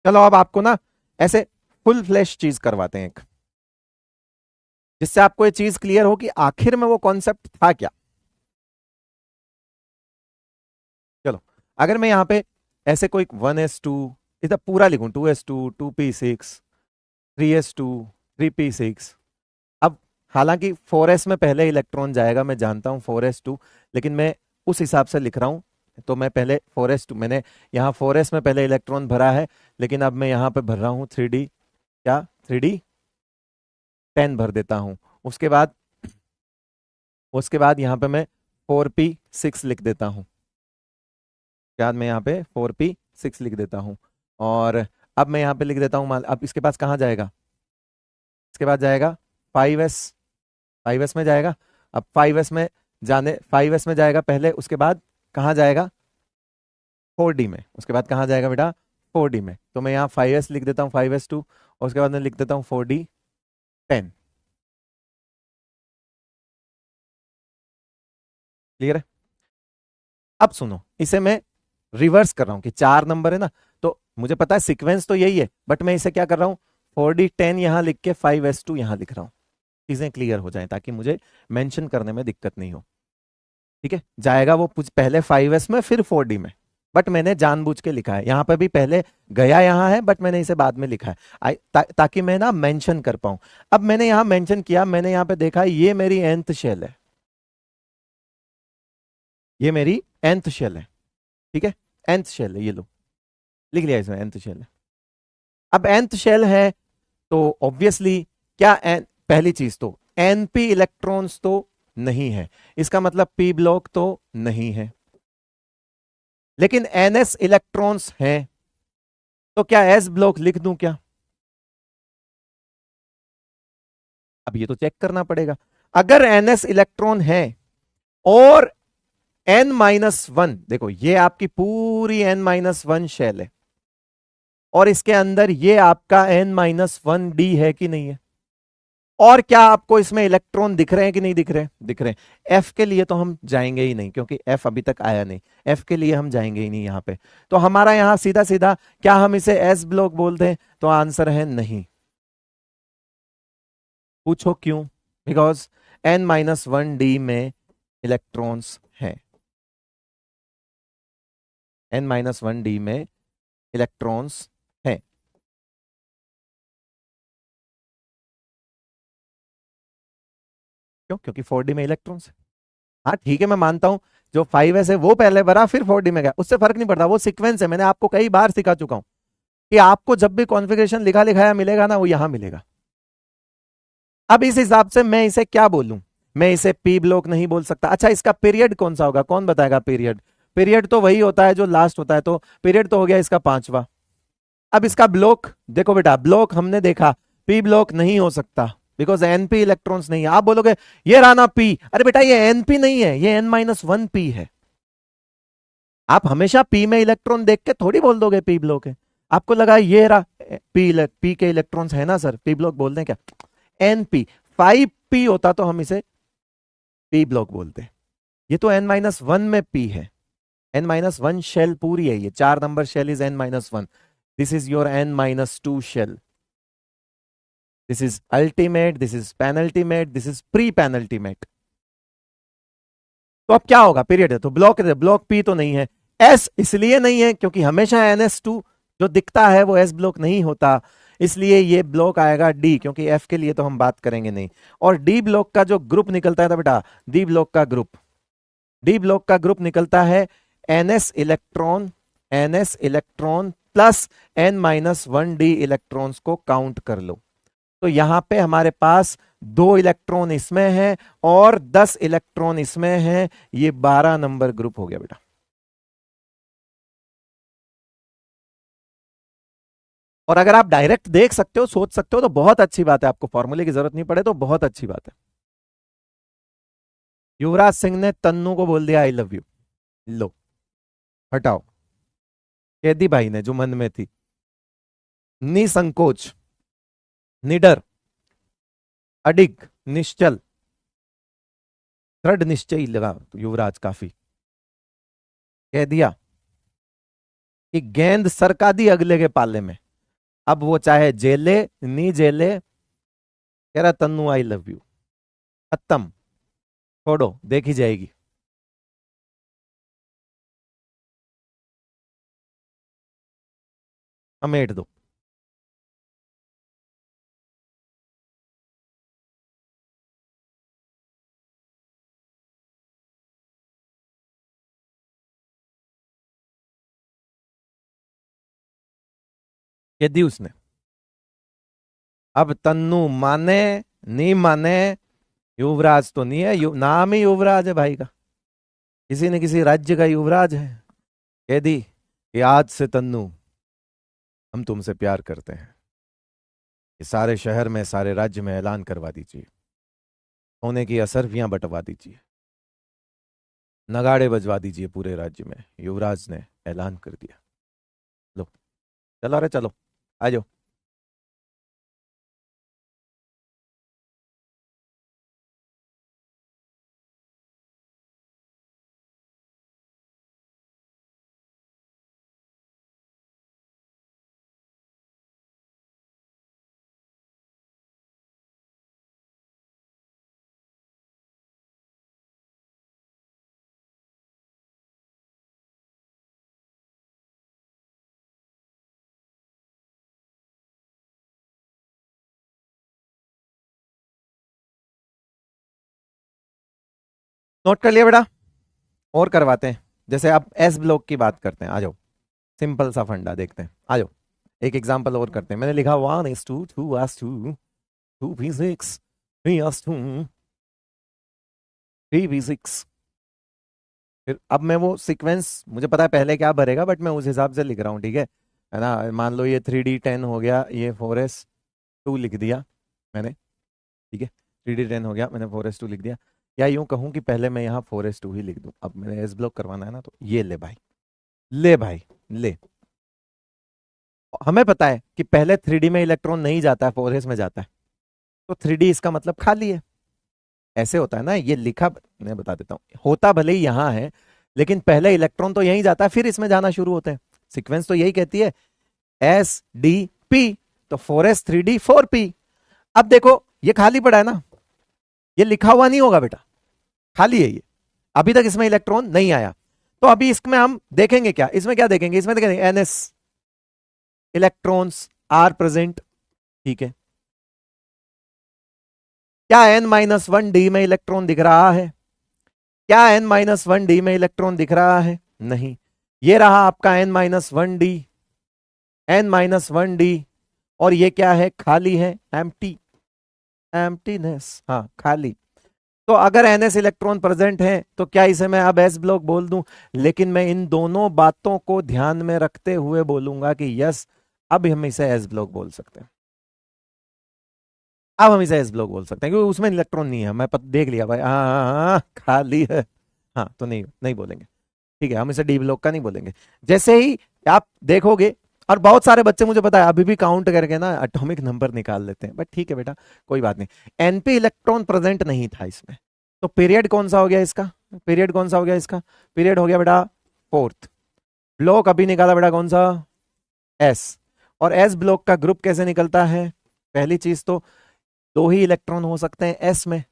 चलो अब आपको ना ऐसे फुल फ्लैश चीज करवाते हैं एक, जिससे आपको ये चीज क्लियर हो कि आखिर में वो कॉन्सेप्ट था क्या। चलो, अगर मैं यहां पे ऐसे कोई 1s2 इधर पूरा लिखूं, 2s2 2p6 3s2 3p6। अब हालांकि 4s में पहले इलेक्ट्रॉन जाएगा, मैं जानता हूं 4s2, लेकिन मैं उस हिसाब से लिख रहा हूं। तो मैं पहले 4s2, मैंने यहाँ 4s में पहले इलेक्ट्रॉन भरा है, लेकिन अब मैं यहाँ पे भर रहा हूँ 3d, क्या 3d10 भर देता हूँ। उसके बाद यहाँ पे मैं 4p6 लिख देता हूँ। बाद मैं यहाँ पे 4p6 लिख देता हूँ। और अब मैं यहाँ पे लिख देता हूँ, अब इसके पास कहाँ जाएगा? इसके बाद जाएगा 5s, 5s में जाएगा। अब 5s में जाएगा पहले, उसके बाद कहाँ जाएगा? 4d में। उसके बाद कहाँ जाएगा बेटा? 4d में। तो मैं यहाँ 5s लिख देता हूँ, 5s2, और उसके बाद मैं लिख देता हूँ 4d10। क्लियर है? अब सुनो, इसे मैं रिवर्स कर रहा हूं कि 4 नंबर है ना, तो मुझे पता है सीक्वेंस तो यही है, बट मैं इसे क्या कर रहा हूं, 4d10 यहां लिख के 5s2 यहां लिख रहा हूं, चीजें क्लियर हो जाएं ताकि मुझे मेंशन करने में दिक्कत नहीं हो। ठीक है, जाएगा वो पहले 5s में फिर 4d में, बट मैंने जानबूझ के लिखा है, यहां पे भी पहले गया यहां है, बट मैंने इसे बाद में लिखा है ताकि मैं ना मेंशन कर पाऊं। अब मैंने यहां मेंशन किया, मैंने यहां पे देखा ये मेरी nth शेल है, ये मेरी nth शेल है, ठीक है, nth शेल है, ये लो लिख लिया इसमें nth शेल है। अब nth शेल है तो ऑब्वियसली क्या पहली चीज तो np इलेक्ट्रॉन्स तो नहीं है, इसका मतलब p ब्लॉक तो नहीं है, लेकिन ns इलेक्ट्रॉन्स हैं, तो क्या s ब्लॉक लिख दूं क्या? अब ये तो चेक करना पड़ेगा। अगर ns इलेक्ट्रॉन है और n-1, देखो ये आपकी पूरी n-1 शेल है और इसके अंदर ये आपका n-1d है कि नहीं है, और क्या आपको इसमें इलेक्ट्रॉन दिख रहे हैं कि नहीं दिख रहे हैं? दिख रहे हैं। एफ के लिए तो हम जाएंगे ही नहीं क्योंकि एफ अभी तक आया नहीं, एफ के लिए हम जाएंगे ही नहीं यहां पे। तो हमारा यहां सीधा सीधा क्या हम इसे एस ब्लॉक बोल दें? तो आंसर है नहीं। पूछो क्यों? बिकॉज n-1d में इलेक्ट्रॉन्स हैं, n-1d में इलेक्ट्रॉन्स हैं। क्यों? क्योंकि 4d में इलेक्ट्रॉन्स है। हाँ ठीक है, मैं मानता हूं जो 5s है वो पहले भरा फिर 4d में गया, उससे फर्क नहीं पड़ता, वो सीक्वेंस है, मैंने आपको कई बार सिखा चुका हूं कि आपको जब भी कॉन्फ़िगरेशन लिखा लिखाया मिलेगा ना वो यहां मिलेगा। अब इस हिसाब से मैं इसे क्या बोलूं? मैं इसे पी ब्लॉक नहीं बोल सकता। अच्छा, इसका पीरियड कौन सा होगा? कौन बताएगा पीरियड? पीरियड तो वही होता है जो लास्ट होता है, तो पीरियड तो हो गया इसका 5वां। अब इसका ब्लॉक देखो बेटा, ब्लॉक हमने देखा पी ब्लॉक नहीं हो सकता बिकॉज एनपी इलेक्ट्रॉन्स नहीं है। आप बोलोगे ये रहा ना पी, अरे बेटा ये एनपी नहीं है, ये n-1p है। आप हमेशा पी में इलेक्ट्रॉन देख के थोड़ी बोल दोगे पी ब्लॉक है। आपको लगा ये रहा पी के इलेक्ट्रॉन्स है ना सर, पी ब्लॉक बोल दें क्या? एनपी 5p होता तो हम इसे पी ब्लॉक बोलते। ये तो n-1 में p है, n-1 शेल पूरी है, ये 4 number shell is n-1, this is your n-2 shell, this is ultimate, this is penultimate, this is pre penultimate. तो अब क्या होगा? पीरियड है तो ब्लॉक, ब्लॉक पी तो नहीं है। एस इसलिए नहीं है क्योंकि हमेशा NS2 जो दिखता है वो एस ब्लॉक नहीं होता, इसलिए ये ब्लॉक आएगा डी, क्योंकि एफ के लिए तो हम बात करेंगे नहीं। और डी ब्लॉक का जो ग्रुप निकलता है था बेटा, डी ब्लॉक का ग्रुप, डी ब्लॉक का ग्रुप निकलता है NS electron, NS electron plus n-1d electrons को काउंट कर लो। तो यहां पे हमारे पास 2 इलेक्ट्रॉन इसमें है और 10 इलेक्ट्रॉन इसमें है, ये 12 नंबर ग्रुप हो गया बेटा। और अगर आप डायरेक्ट देख सकते हो, सोच सकते हो तो बहुत अच्छी बात है, आपको फॉर्मूले की जरूरत नहीं पड़े तो बहुत अच्छी बात है। युवराज सिंह ने तन्नू को बोल दिया आई लव यू, लो हटाओ। कैदी भाई ने जो मन में थी, निसंकोच, निडर, अडिग, निश्चल, दृढ़ निश्चयी लगा तो युवराज काफी, कह दिया कि गेंद सरका दी अगले के पाले में, अब वो चाहे जेले नी जेले, कह रहा तन्नू आई लव यू, खत्म, छोड़ो देखी जाएगी। समेट दो। कह दी उसने। अब तन्नू माने नहीं माने, युवराज तो नहीं है, नाम ही युवराज है भाई का, किसी न किसी राज्य का युवराज है। कह दी कि आज से तन्नू हम तुमसे प्यार करते हैं, ये सारे शहर में सारे राज्य में ऐलान करवा दीजिए, सोने की असरफियां बंटवा दीजिए, नगाड़े बजवा दीजिए पूरे राज्य में। युवराज ने ऐलान कर दिया। लो चलो, अरे चलो आ जाओ। नोट कर लिया बेटा? और करवाते हैं, जैसे आप एस ब्लॉक की बात करते हैं, आ जाओ, सिंपल सा फंडा देखते हैं, आ जाओ एक एग्जांपल और करते हैं। मैंने लिखा 1:2, 2:2, 2p6, 3:2, 3p6। फिर अब मैं वो सीक्वेंस, मुझे पता है पहले क्या भरेगा, बट मैं उस हिसाब से लिख रहा हूँ, ठीक है ना। मान लो ये 3D10 हो गया, ये 4s2 लिख दिया मैंने, ठीक है, 3D10 हो गया, मैंने 4s2 लिख दिया। या यूं कहूं कि पहले मैं यहाँ 4s2 ही लिख दूं, अब मैंने एस ब्लॉक करवाना है ना, तो ये ले भाई, ले भाई, ले। हमें पता है कि पहले 3D में इलेक्ट्रॉन नहीं जाता है, 4s में जाता है, तो 3D इसका मतलब खाली है। ऐसे होता है ना, ये लिखा, मैं बता देता हूँ, होता भले ही यहाँ है, लेकिन पहले इलेक्ट्रॉन तो यहीं जाता है, फिर इसमें जाना शुरू होते हैं। सीक्वेंस तो यही कहती है, एस डी पी, तो 4s3d 4p। अब देखो ये खाली पड़ा है ना, ये लिखा हुआ नहीं होगा बेटा, खाली है ये, अभी तक इसमें इलेक्ट्रॉन नहीं आया। तो अभी इसमें हम देखेंगे क्या, इसमें क्या देखेंगे, इसमें देखेंगे एनएस इलेक्ट्रॉन्स आर प्रेजेंट, ठीक है। क्या n-1d में इलेक्ट्रॉन दिख रहा है? क्या n-1d में इलेक्ट्रॉन दिख रहा है? नहीं। ये रहा आपका n-1d, n-1d, और ये क्या है, खाली है, एम्प्टी, एम्प्टीनेस, हाँ खाली। तो अगर ns इलेक्ट्रॉन प्रेजेंट है तो क्या इसे मैं अब s ब्लॉक बोल दूं, लेकिन मैं इन दोनों बातों को ध्यान में रखते हुए बोलूंगा कि यस, अब हम इसे s ब्लॉक बोल सकते हैं, अब हम इसे एस ब्लॉक बोल सकते हैं, क्योंकि उसमें इलेक्ट्रॉन नहीं है, मैं देख लिया भाई, हाँ खाली है, हाँ तो नहीं नहीं बोलेंगे, ठीक है, हम इसे डी ब्लॉक का नहीं बोलेंगे। जैसे ही आप देखोगे, और बहुत सारे बच्चे मुझे पता है अभी भी काउंट करके ना एटॉमिक नंबर निकाल लेते हैं, बट ठीक है बेटा, कोई बात नहीं। एनपी इलेक्ट्रॉन प्रेजेंट नहीं था इसमें, तो पीरियड कौन सा हो गया इसका, पीरियड कौन सा हो गया इसका, पीरियड हो गया बेटा फोर्थ। ब्लॉक अभी निकाला बेटा कौन सा, एस। और एस ब्लॉक का ग्रुप कैसे निकलता है, पहली चीज तो दो ही इलेक्ट्रॉन हो सकते हैं एस में,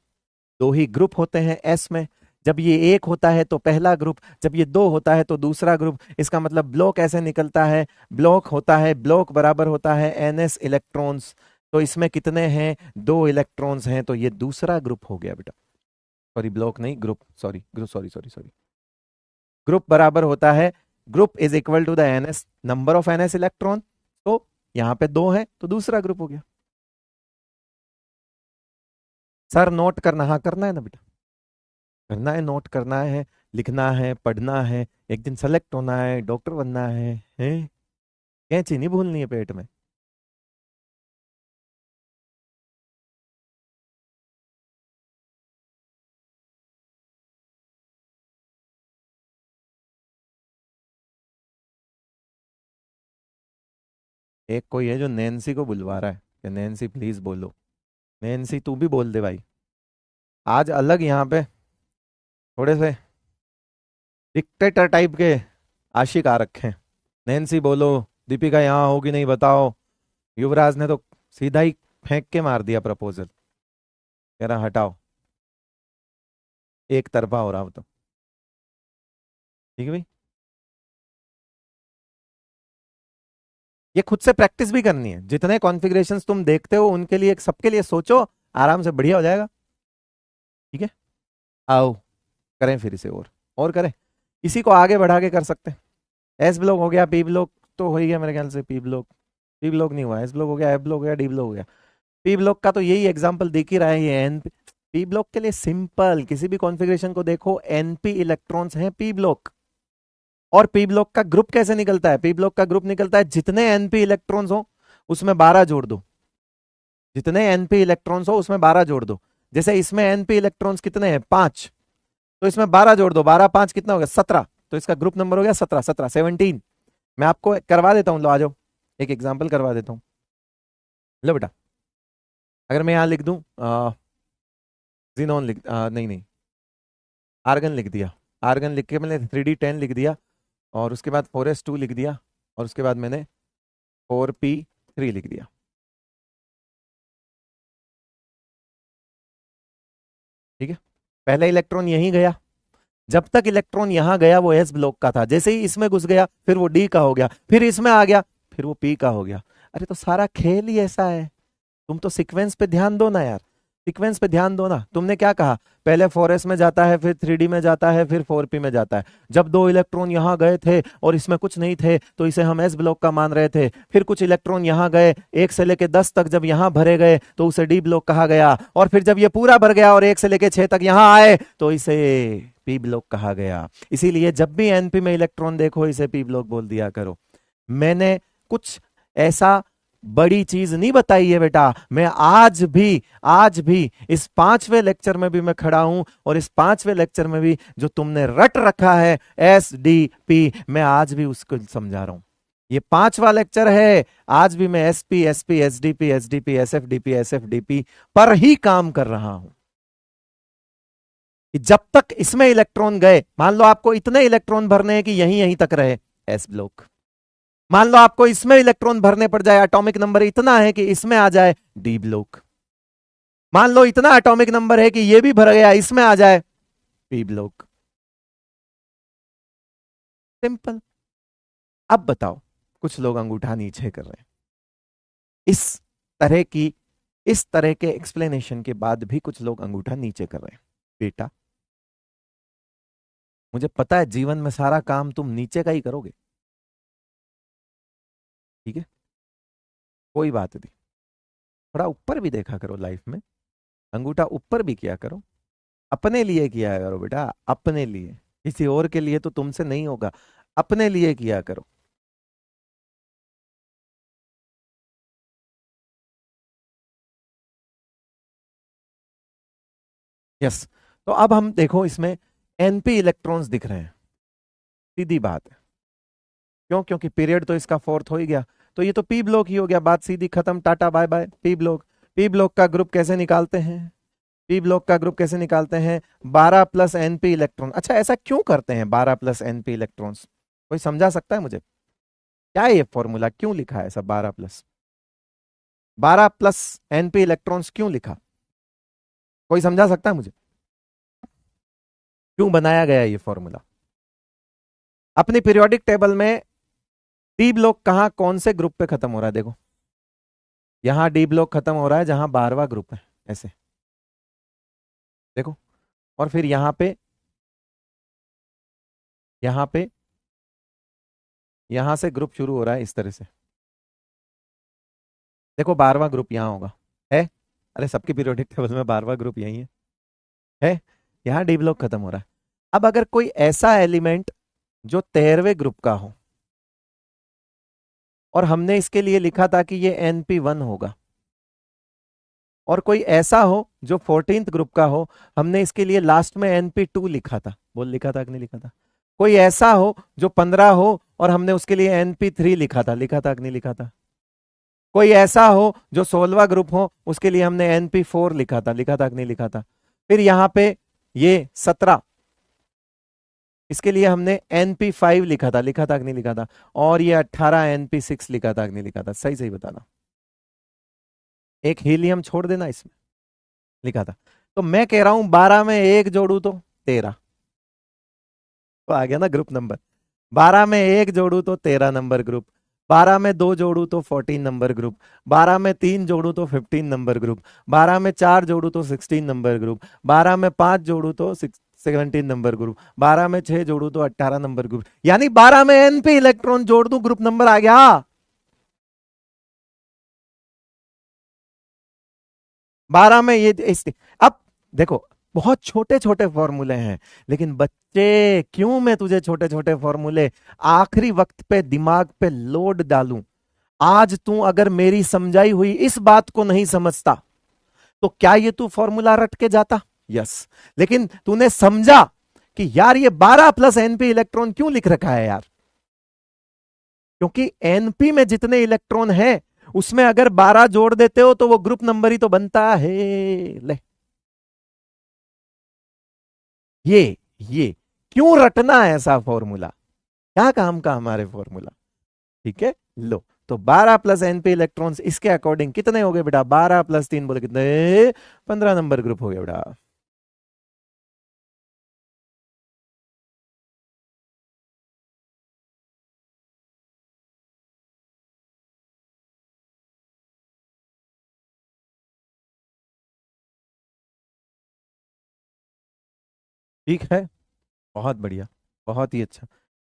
दो ही ग्रुप होते हैं एस में। जब ये एक होता है तो पहला ग्रुप, जब ये दो होता है तो दूसरा ग्रुप। इसका मतलब ब्लॉक ऐसे निकलता है, ब्लॉक होता है, ब्लॉक बराबर होता है एनएस इलेक्ट्रॉन्स। तो इसमें कितने हैं, दो इलेक्ट्रॉन्स हैं, तो ये दूसरा ग्रुप हो गया बेटा, सॉरी ब्लॉक नहीं, group, sorry group, sorry sorry sorry, group बराबर होता है, group is equal to the NS, number of NS electron. तो यहाँ पे दो है तो दूसरा ग्रुप हो गया। सर नोट करना, हाँ करना है ना बेटा, करना है, नोट करना है, लिखना है, पढ़ना है, एक दिन सेलेक्ट होना है, डॉक्टर बनना है, हैं? कैंची नहीं भूलनी है पेट में। एक कोई है जो नैन्सी को बुलवा रहा है कि नैन्सी प्लीज बोलो, नैन्सी तू भी बोल दे भाई, आज अलग यहाँ पे थोड़े से डिक्टेटर टाइप के आशिक आ रखे हैं। नैन्सी बोलो, दीपिका यहाँ होगी नहीं बताओ। युवराज ने तो सीधा ही फेंक के मार दिया प्रपोजल, कह रहा हटाओ, एक तरफा हो रहा हो तो, ठीक है भाई। ये खुद से प्रैक्टिस भी करनी है, जितने कॉन्फ़िगरेशंस तुम देखते हो उनके लिए, सबके लिए सोचो, आराम से बढ़िया हो जाएगा, ठीक है। आओ करें फिर इसे और करें, इसी को आगे बढ़ा के कर सकते हैं। एस ब्लॉक हो गया, पी ब्लॉक तो हो ही गया मेरे ख्याल से, पी ब्लॉक, पी ब्लॉक नहीं हुआ, एस ब्लॉक हो गया, एफ ब्लॉक हो गया, डी ब्लॉक हो गया। पी ब्लॉक का तो यही एग्जांपल दिख ही रहा है, ये एन पी ब्लॉक के लिए सिंपल, किसी भी कॉन्फ़िगरेशन को देखो, एनपी इलेक्ट्रॉन्स हैं पी ब्लॉक। और पी ब्लॉक का ग्रुप कैसे निकलता है, पी ब्लॉक का ग्रुप निकलता है जितने एनपी इलेक्ट्रॉन्स हो उसमें 12 जोड़ दो, जितने एनपी इलेक्ट्रॉन्स हो उसमें 12 जोड़ दो। जैसे इसमें एनपी इलेक्ट्रॉन्स कितने हैं, 5, तो इसमें 12 जोड़ दो, 12 5 कितना हो गया, 17, तो इसका ग्रुप नंबर हो गया 17, 17 17। मैं आपको करवा देता हूँ, लो आ जाओ, एक एग्जाम्पल करवा देता हूँ। लो बेटा, अगर मैं यहाँ लिख दूं जीनोन लिख, नहीं नहीं, आर्गन लिख दिया, आर्गन लिख के मैंने 3D10 लिख दिया, और उसके बाद 4s2 लिख दिया, और उसके बाद मैंने 4p3 लिख दिया, ठीक है। पहला इलेक्ट्रॉन यहीं गया, जब तक इलेक्ट्रॉन यहां गया वो एस ब्लॉक का था, जैसे ही इसमें घुस गया फिर वो डी का हो गया, फिर इसमें आ गया फिर वो पी का हो गया। अरे तो सारा खेल ही ऐसा है, तुम तो सीक्वेंस पे ध्यान दो ना यार। सीक्वेंस पे ध्यान दो ना, तुमने क्या कहा, पहले 4s में जाता है, फिर 3d में जाता है, फिर 4p में जाता है। जब 2 इलेक्ट्रॉन यहां गए थे और इसमें कुछ नहीं थे तो इसे हम s ब्लॉक का मान रहे थे। फिर कुछ इलेक्ट्रॉन यहां गए, 1 से लेके 10 तक जब यहां भरे गए तो उसे d ब्लॉक कहा गया। और फिर जब ये पूरा भर गया और 1 से लेके 6 तक यहां आए तो इसे p ब्लॉक कहा गया। इसीलिए जब भी np में इलेक्ट्रॉन देखो इसे p ब्लॉक बोल दिया करो। मैंने कुछ ऐसा बड़ी चीज नहीं बताई है बेटा। मैं आज भी इस 5वें लेक्चर में भी मैं खड़ा हूं और इस 5वें लेक्चर में भी जो तुमने रट रखा है SDP, मैं आज भी उसको समझा रहा हूं। ये 5वां लेक्चर है, आज भी मैं SP SP SDP SDP SFDP SFDP पर ही काम कर रहा हूं। कि जब तक इसमें इलेक्ट्रॉन गए, मान लो आपको इतने इलेक्ट्रॉन भरने हैं कि यहीं यहीं तक रहे s ब्लॉक। मान लो आपको इसमें इलेक्ट्रॉन भरने पड़ जाए, एटॉमिक नंबर इतना है कि इसमें आ जाए डी ब्लॉक। मान लो इतना एटॉमिक नंबर है कि ये भी भर गया, इसमें आ जाए पी ब्लॉक। सिंपल। अब बताओ, कुछ लोग अंगूठा नीचे कर रहे हैं। इस तरह की इस तरह के एक्सप्लेनेशन के बाद भी कुछ लोग अंगूठा नीचे कर रहे हैं। बेटा, मुझे पता है जीवन में सारा काम तुम नीचे का ही करोगे, ठीक है, कोई बात नहीं। थोड़ा ऊपर भी देखा करो लाइफ में, अंगूठा ऊपर भी किया करो। अपने लिए किया करो बेटा, अपने लिए। किसी और के लिए तो तुमसे नहीं होगा, अपने लिए किया करो। यस। तो अब हम देखो, इसमें एनपी इलेक्ट्रॉन्स दिख रहे हैं, सीधी बात है। क्यों? क्योंकि पीरियड तो इसका फोर्थ हो ही गया, तो ये तो पी ब्लॉक ही हो गया, बात सीधी खत्म, tata bye bye. P block. P block का ग्रुप कैसे निकालते हैं? पी ब्लॉक का ग्रुप कैसे निकालते हैं? 12 प्लस एनपी इलेक्ट्रॉन। अच्छा, ऐसा क्यों करते हैं 12 प्लस एनपी इलेक्ट्रॉन्स? कोई समझा सकता है मुझे? क्या है ये फॉर्मूला, क्यों लिखा है ऐसा 12 प्लस एनपी इलेक्ट्रॉन्स क्यों लिखा? कोई समझा सकता है मुझे क्यों बनाया गया ये फॉर्मूला? अपनी पीरियोडिक टेबल में डी ब्लॉक कहां, कौन से ग्रुप पे खत्म हो रहा है? देखो, यहां डी ब्लॉक खत्म हो रहा है जहां 12वां ग्रुप है, ऐसे देखो। और फिर यहां पे यहां से ग्रुप शुरू हो रहा है इस तरह से। देखो, 12वां ग्रुप यहां होगा, है? अरे सबके पीरियोडिक टेबल में 12वां ग्रुप यही है। यहां डी ब्लॉक खत्म हो रहा है। अब अगर कोई ऐसा एलिमेंट जो 13वें ग्रुप का हो, और हमने इसके लिए लिखा था कि ये NP1 होगा, और कोई ऐसा हो जो 14th ग्रुप का हो, हमने इसके लिए लास्ट में NP2 लिखा था। बोल, लिखा था कि नहीं लिखा था? कोई ऐसा हो जो 15 हो और हमने उसके लिए NP3 लिखा था कि नहीं लिखा था? कोई ऐसा हो जो 16वां ग्रुप हो, उसके लिए हमने NP4 लिखा था कि नहीं लिखा था? फिर यहां पे ये 17, इसके लिए हमने NP5 लिखा था कि नहीं लिखा था? और ये 18 NP6 लिखा था कि नहीं लिखा था? सही सही बताना। एक हीलियम छोड़ देना इसमें, लिखा था। तो मैं कह रहा हूं 12 में एक जोड़ू तो 13, तो आ गया ना ग्रुप नंबर। 12 में एक जोड़ू तो 13 नंबर ग्रुप, 12 में दो जोड़ू तो 14 नंबर ग्रुप, 12 में तीन जोड़ू तो 15 नंबर ग्रुप, 12 में चार जोड़ू तो 16 नंबर ग्रुप, 12 में पांच जोड़ू तो 17 नंबर ग्रुप, 12 में छह जोड़ू तो 18 नंबर ग्रुप। यानी 12 में एन पे इलेक्ट्रॉन जोड़ दूं, ग्रुप नंबर आ गया। 12 में ये अब देखो, बहुत छोटे छोटे फॉर्मूले हैं, लेकिन बच्चे, क्यों मैं तुझे छोटे छोटे फॉर्मूले आखिरी वक्त पे दिमाग पे लोड डालूं? आज तू अगर मेरी समझाई हुई इस बात को नहीं समझता तो क्या ये तू फॉर्मूला रट के जाता? यस। लेकिन तूने समझा कि यार ये 12 प्लस एनपी इलेक्ट्रॉन क्यों लिख रखा है यार? क्योंकि एनपी में जितने इलेक्ट्रॉन हैं उसमें अगर 12 जोड़ देते हो तो वो ग्रुप नंबर ही तो बनता है। ले, ये क्यों रटना है ऐसा फॉर्मूला? क्या काम का हमारे फॉर्मूला? ठीक है, लो। तो 12 प्लस एनपी इलेक्ट्रॉन्स इसके अकॉर्डिंग कितने हो गए बेटा? 12 प्लस 3 बोले कितने? 15 नंबर ग्रुप हो गया बेटा। ठीक है, बहुत बढ़िया, बहुत ही अच्छा।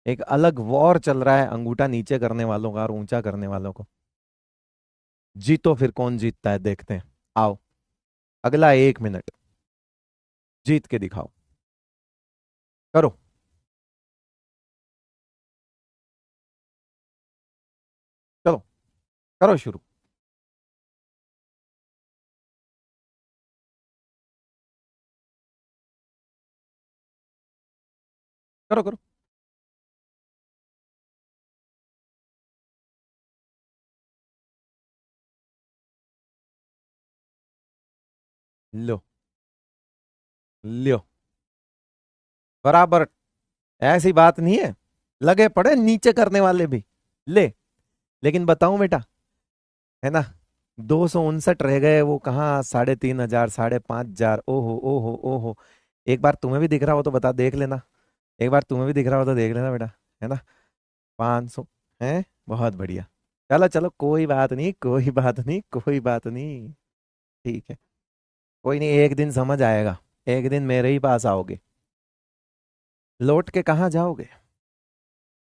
एक अलग वॉर चल रहा है अंगूठा नीचे करने वालों का और ऊंचा करने वालों को। जीतो फिर, कौन जीतता है देखते हैं। आओ, अगला 1 मिनट जीत के दिखाओ। करो, चलो, करो शुरू। करो करो। लो, लो, बराबर। ऐसी बात नहीं है, लगे पड़े नीचे करने वाले भी। ले, लेकिन बताऊं बेटा, है ना, 259 रह गए, वो कहाँ 3,500, 5,500। ओहो ओहो ओहो। एक बार तुम्हें भी दिख रहा हो तो बता, देख लेना। एक बार तुम्हें भी दिख रहा हो तो देख लेना बेटा, है ना। 500 है, बहुत बढ़िया। चलो चलो, कोई बात नहीं, कोई बात नहीं, कोई बात नहीं। ठीक है, कोई नहीं, एक दिन समझ आएगा। एक दिन मेरे ही पास आओगे, लौट के कहाँ जाओगे।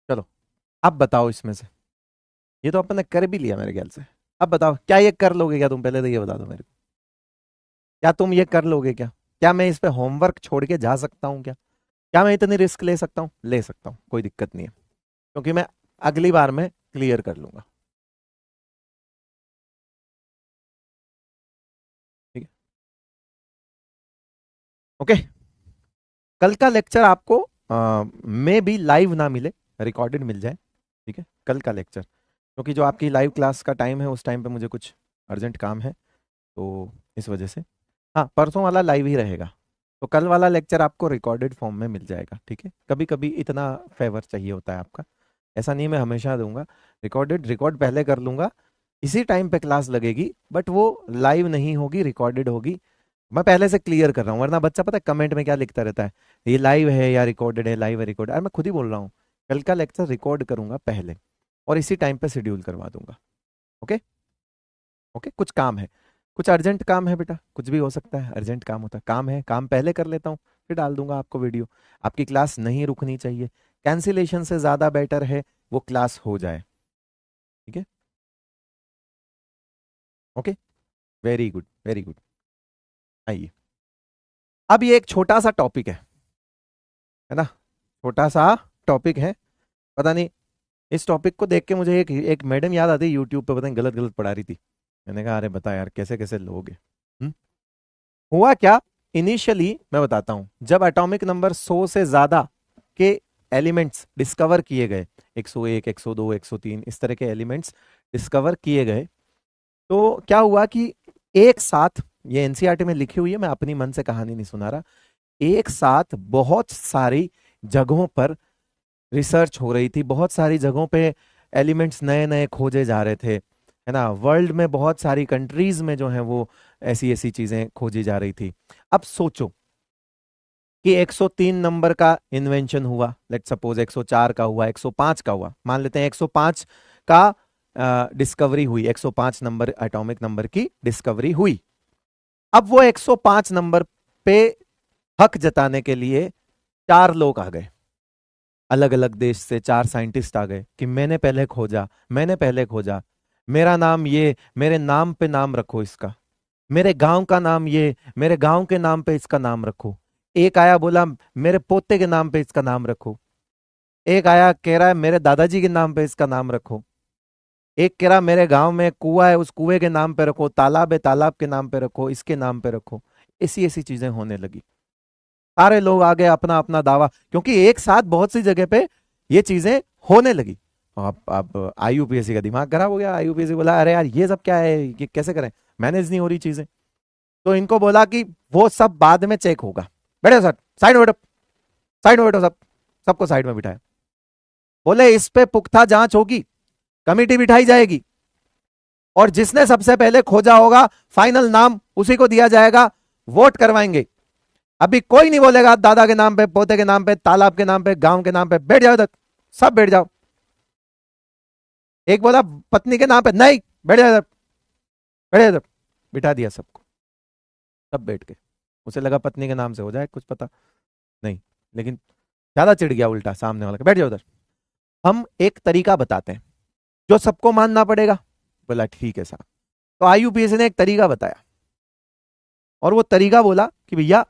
चलो, अब बताओ इसमें से, ये तो अपन ने कर भी लिया मेरे ख्याल से। अब बताओ, क्या ये कर लोगे क्या तुम, पहले तो ये बता दो मेरे को। क्या तुम ये कर लोगे क्या? क्या मैं इस पे होमवर्क छोड़ के जा सकता हूँ क्या? क्या मैं इतनी रिस्क ले सकता हूँ? ले सकता हूँ, कोई दिक्कत नहीं है, क्योंकि मैं अगली बार में क्लियर कर लूंगा। ठीक है, ओके। कल का लेक्चर आपको मे भी लाइव ना मिले, रिकॉर्डेड मिल जाए। ठीक है, कल का लेक्चर, क्योंकि जो आपकी लाइव क्लास का टाइम है उस टाइम पे मुझे कुछ अर्जेंट काम है, तो इस वजह से। हाँ, परसों वाला लाइव ही रहेगा, तो कल वाला लेक्चर आपको रिकॉर्डेड फॉर्म में मिल जाएगा। ठीक है, कभी कभी इतना फेवर चाहिए होता है आपका, ऐसा नहीं मैं हमेशा दूंगा। रिकॉर्डेड, रिकॉर्ड पहले कर लूंगा, इसी टाइम पे क्लास लगेगी, बट वो लाइव नहीं होगी, रिकॉर्डेड होगी। मैं पहले से क्लियर कर रहा हूँ, वरना बच्चा पता है कमेंट में क्या लिखता रहता है, ये लाइव है या रिकॉर्डेड है, लाइव है रिकॉर्ड। अरे मैं खुद ही बोल रहा हूँ, कल का लेक्चर रिकॉर्ड करूंगा पहले, और इसी टाइम पे शेड्यूल करवा दूंगा। Okay, okay. कुछ काम है, कुछ अर्जेंट काम है बेटा, कुछ भी हो सकता है, अर्जेंट काम होता है, काम है, काम पहले कर लेता हूँ, फिर डाल दूंगा आपको वीडियो। आपकी क्लास नहीं रुकनी चाहिए, कैंसिलेशन से ज्यादा बेटर है वो क्लास हो जाए। ठीक है, okay, very good, very good. आइए, अब ये एक छोटा सा टॉपिक है ना, छोटा सा टॉपिक है। पता नहीं, इस टॉपिक को देख के मुझे एक एक मैडम याद आती है यूट्यूब पे, पता नहीं गलत गलत पढ़ा रही थी। मैंने कहा अरे बता यार, कैसे कैसे लोग हैं। हुआ क्या, इनिशियली मैं बताता हूं, जब एटॉमिक नंबर 100 से ज्यादा के एलिमेंट्स डिस्कवर किए गए, 101, 102, 103, इस तरह के एलिमेंट्स डिस्कवर किए गए, तो क्या हुआ कि एक साथ, ये एनसीईआरटी में लिखी हुई है, मैं अपनी मन से कहानी नहीं सुना रहा, एक साथ बहुत सारी जगहों पर रिसर्च हो रही थी, बहुत सारी जगहों पे एलिमेंट्स नए नए खोजे जा रहे थे, है ना। वर्ल्ड में बहुत सारी कंट्रीज में जो है वो ऐसी ऐसी चीजें खोजी जा रही थी। अब सोचो कि 103 नंबर का इन्वेंशन हुआ, लेट सपोज 104 का हुआ, 105 का हुआ, मान लेते हैं 105 का डिस्कवरी हुई, 105 नंबर एटॉमिक नंबर की डिस्कवरी हुई। अब वो 105 नंबर पे हक जताने के लिए चार लोग आ गए, अलग अलग देश से चार साइंटिस्ट आ गए कि मैंने पहले खोजा, मैंने पहले खोजा, मेरा नाम ये, मेरे नाम पे नाम रखो इसका, मेरे गांव का नाम ये, मेरे गांव के नाम पे इसका नाम रखो। एक आया बोला मेरे पोते के नाम पे इसका नाम रखो। एक आया कह रहा है मेरे दादाजी के नाम पे इसका नाम रखो। एक कह रहा मेरे गांव में कुआं है, उस कुएं के नाम पे रखो, तालाब है, तालाब के नाम पे रखो, इसके नाम पे रखो। ऐसी ऐसी चीजें होने लगी, सारे लोग आ गए अपना अपना दावा, क्योंकि एक साथ बहुत सी जगह पे ये चीजें होने लगी। अब आईयूपीएससी का दिमाग खराब हो गया, आईयूपीएससी बोला अरे यार ये सब क्या है, ये कैसे करें, मैनेज नहीं हो रही चीजें। तो इनको बोला कि वो सब बाद में चेक होगा, बैठो सर, साइड में बैठो, साइड में बैठो सब, सबको साइड में बिठाया। बोले इस पे पुख्ता जांच होगी, कमेटी बिठाई जाएगी, और जिसने सबसे पहले खोजा होगा फाइनल नाम उसी को दिया जाएगा, वोट करवाएंगे। अभी कोई नहीं बोलेगा दादा के नाम पे, पोते के नाम पे, तालाब के नाम पे, गांव के नाम पे, बैठ जाओ इधर, सब बैठ जाओ। एक बोला पत्नी के नाम पे, नहीं बैठ जाओ इधर, बैठ जाओ इधर, बिठा दिया सबको, सब बैठ के। उसे लगा पत्नी के नाम से हो जाए कुछ पता, नहीं, लेकिन ज्यादा चिढ़ गया उल्टा सामने वाला, बैठ जाओ उधर। हम एक तरीका बताते हैं जो सबको मानना पड़ेगा। बोला ठीक है साहब। तो आईयूपीएसी ने एक तरीका बताया, और वो तरीका बोला कि भैया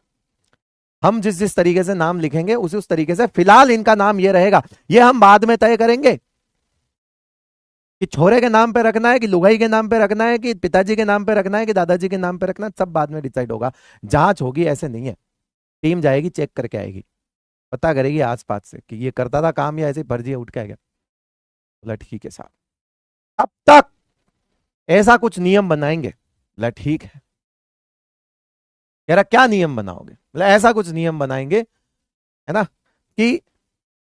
हम जिस जिस तरीके से नाम लिखेंगे उस तरीके से, फिलहाल इनका नाम ये रहेगा, ये हम बाद में तय करेंगे कि छोरे के नाम पे रखना है, कि लुगाई के नाम पे रखना है, कि पिताजी के नाम पे रखना है, कि दादाजी के नाम पे रखना है, सब बाद में डिसाइड होगा। जांच होगी, ऐसे नहीं है। टीम जाएगी, चेक करके आएगी, पता करेगी आसपास से कि ये करता था काम या ऐसे फर्जी उठ के आ गया। बोला ठीक है साहब। अब तक ऐसा कुछ नियम बनाएंगे। बोला ठीक है। कह रहा क्या नियम बनाओगे? बोला ऐसा कुछ नियम बनाएंगे, है ना, कि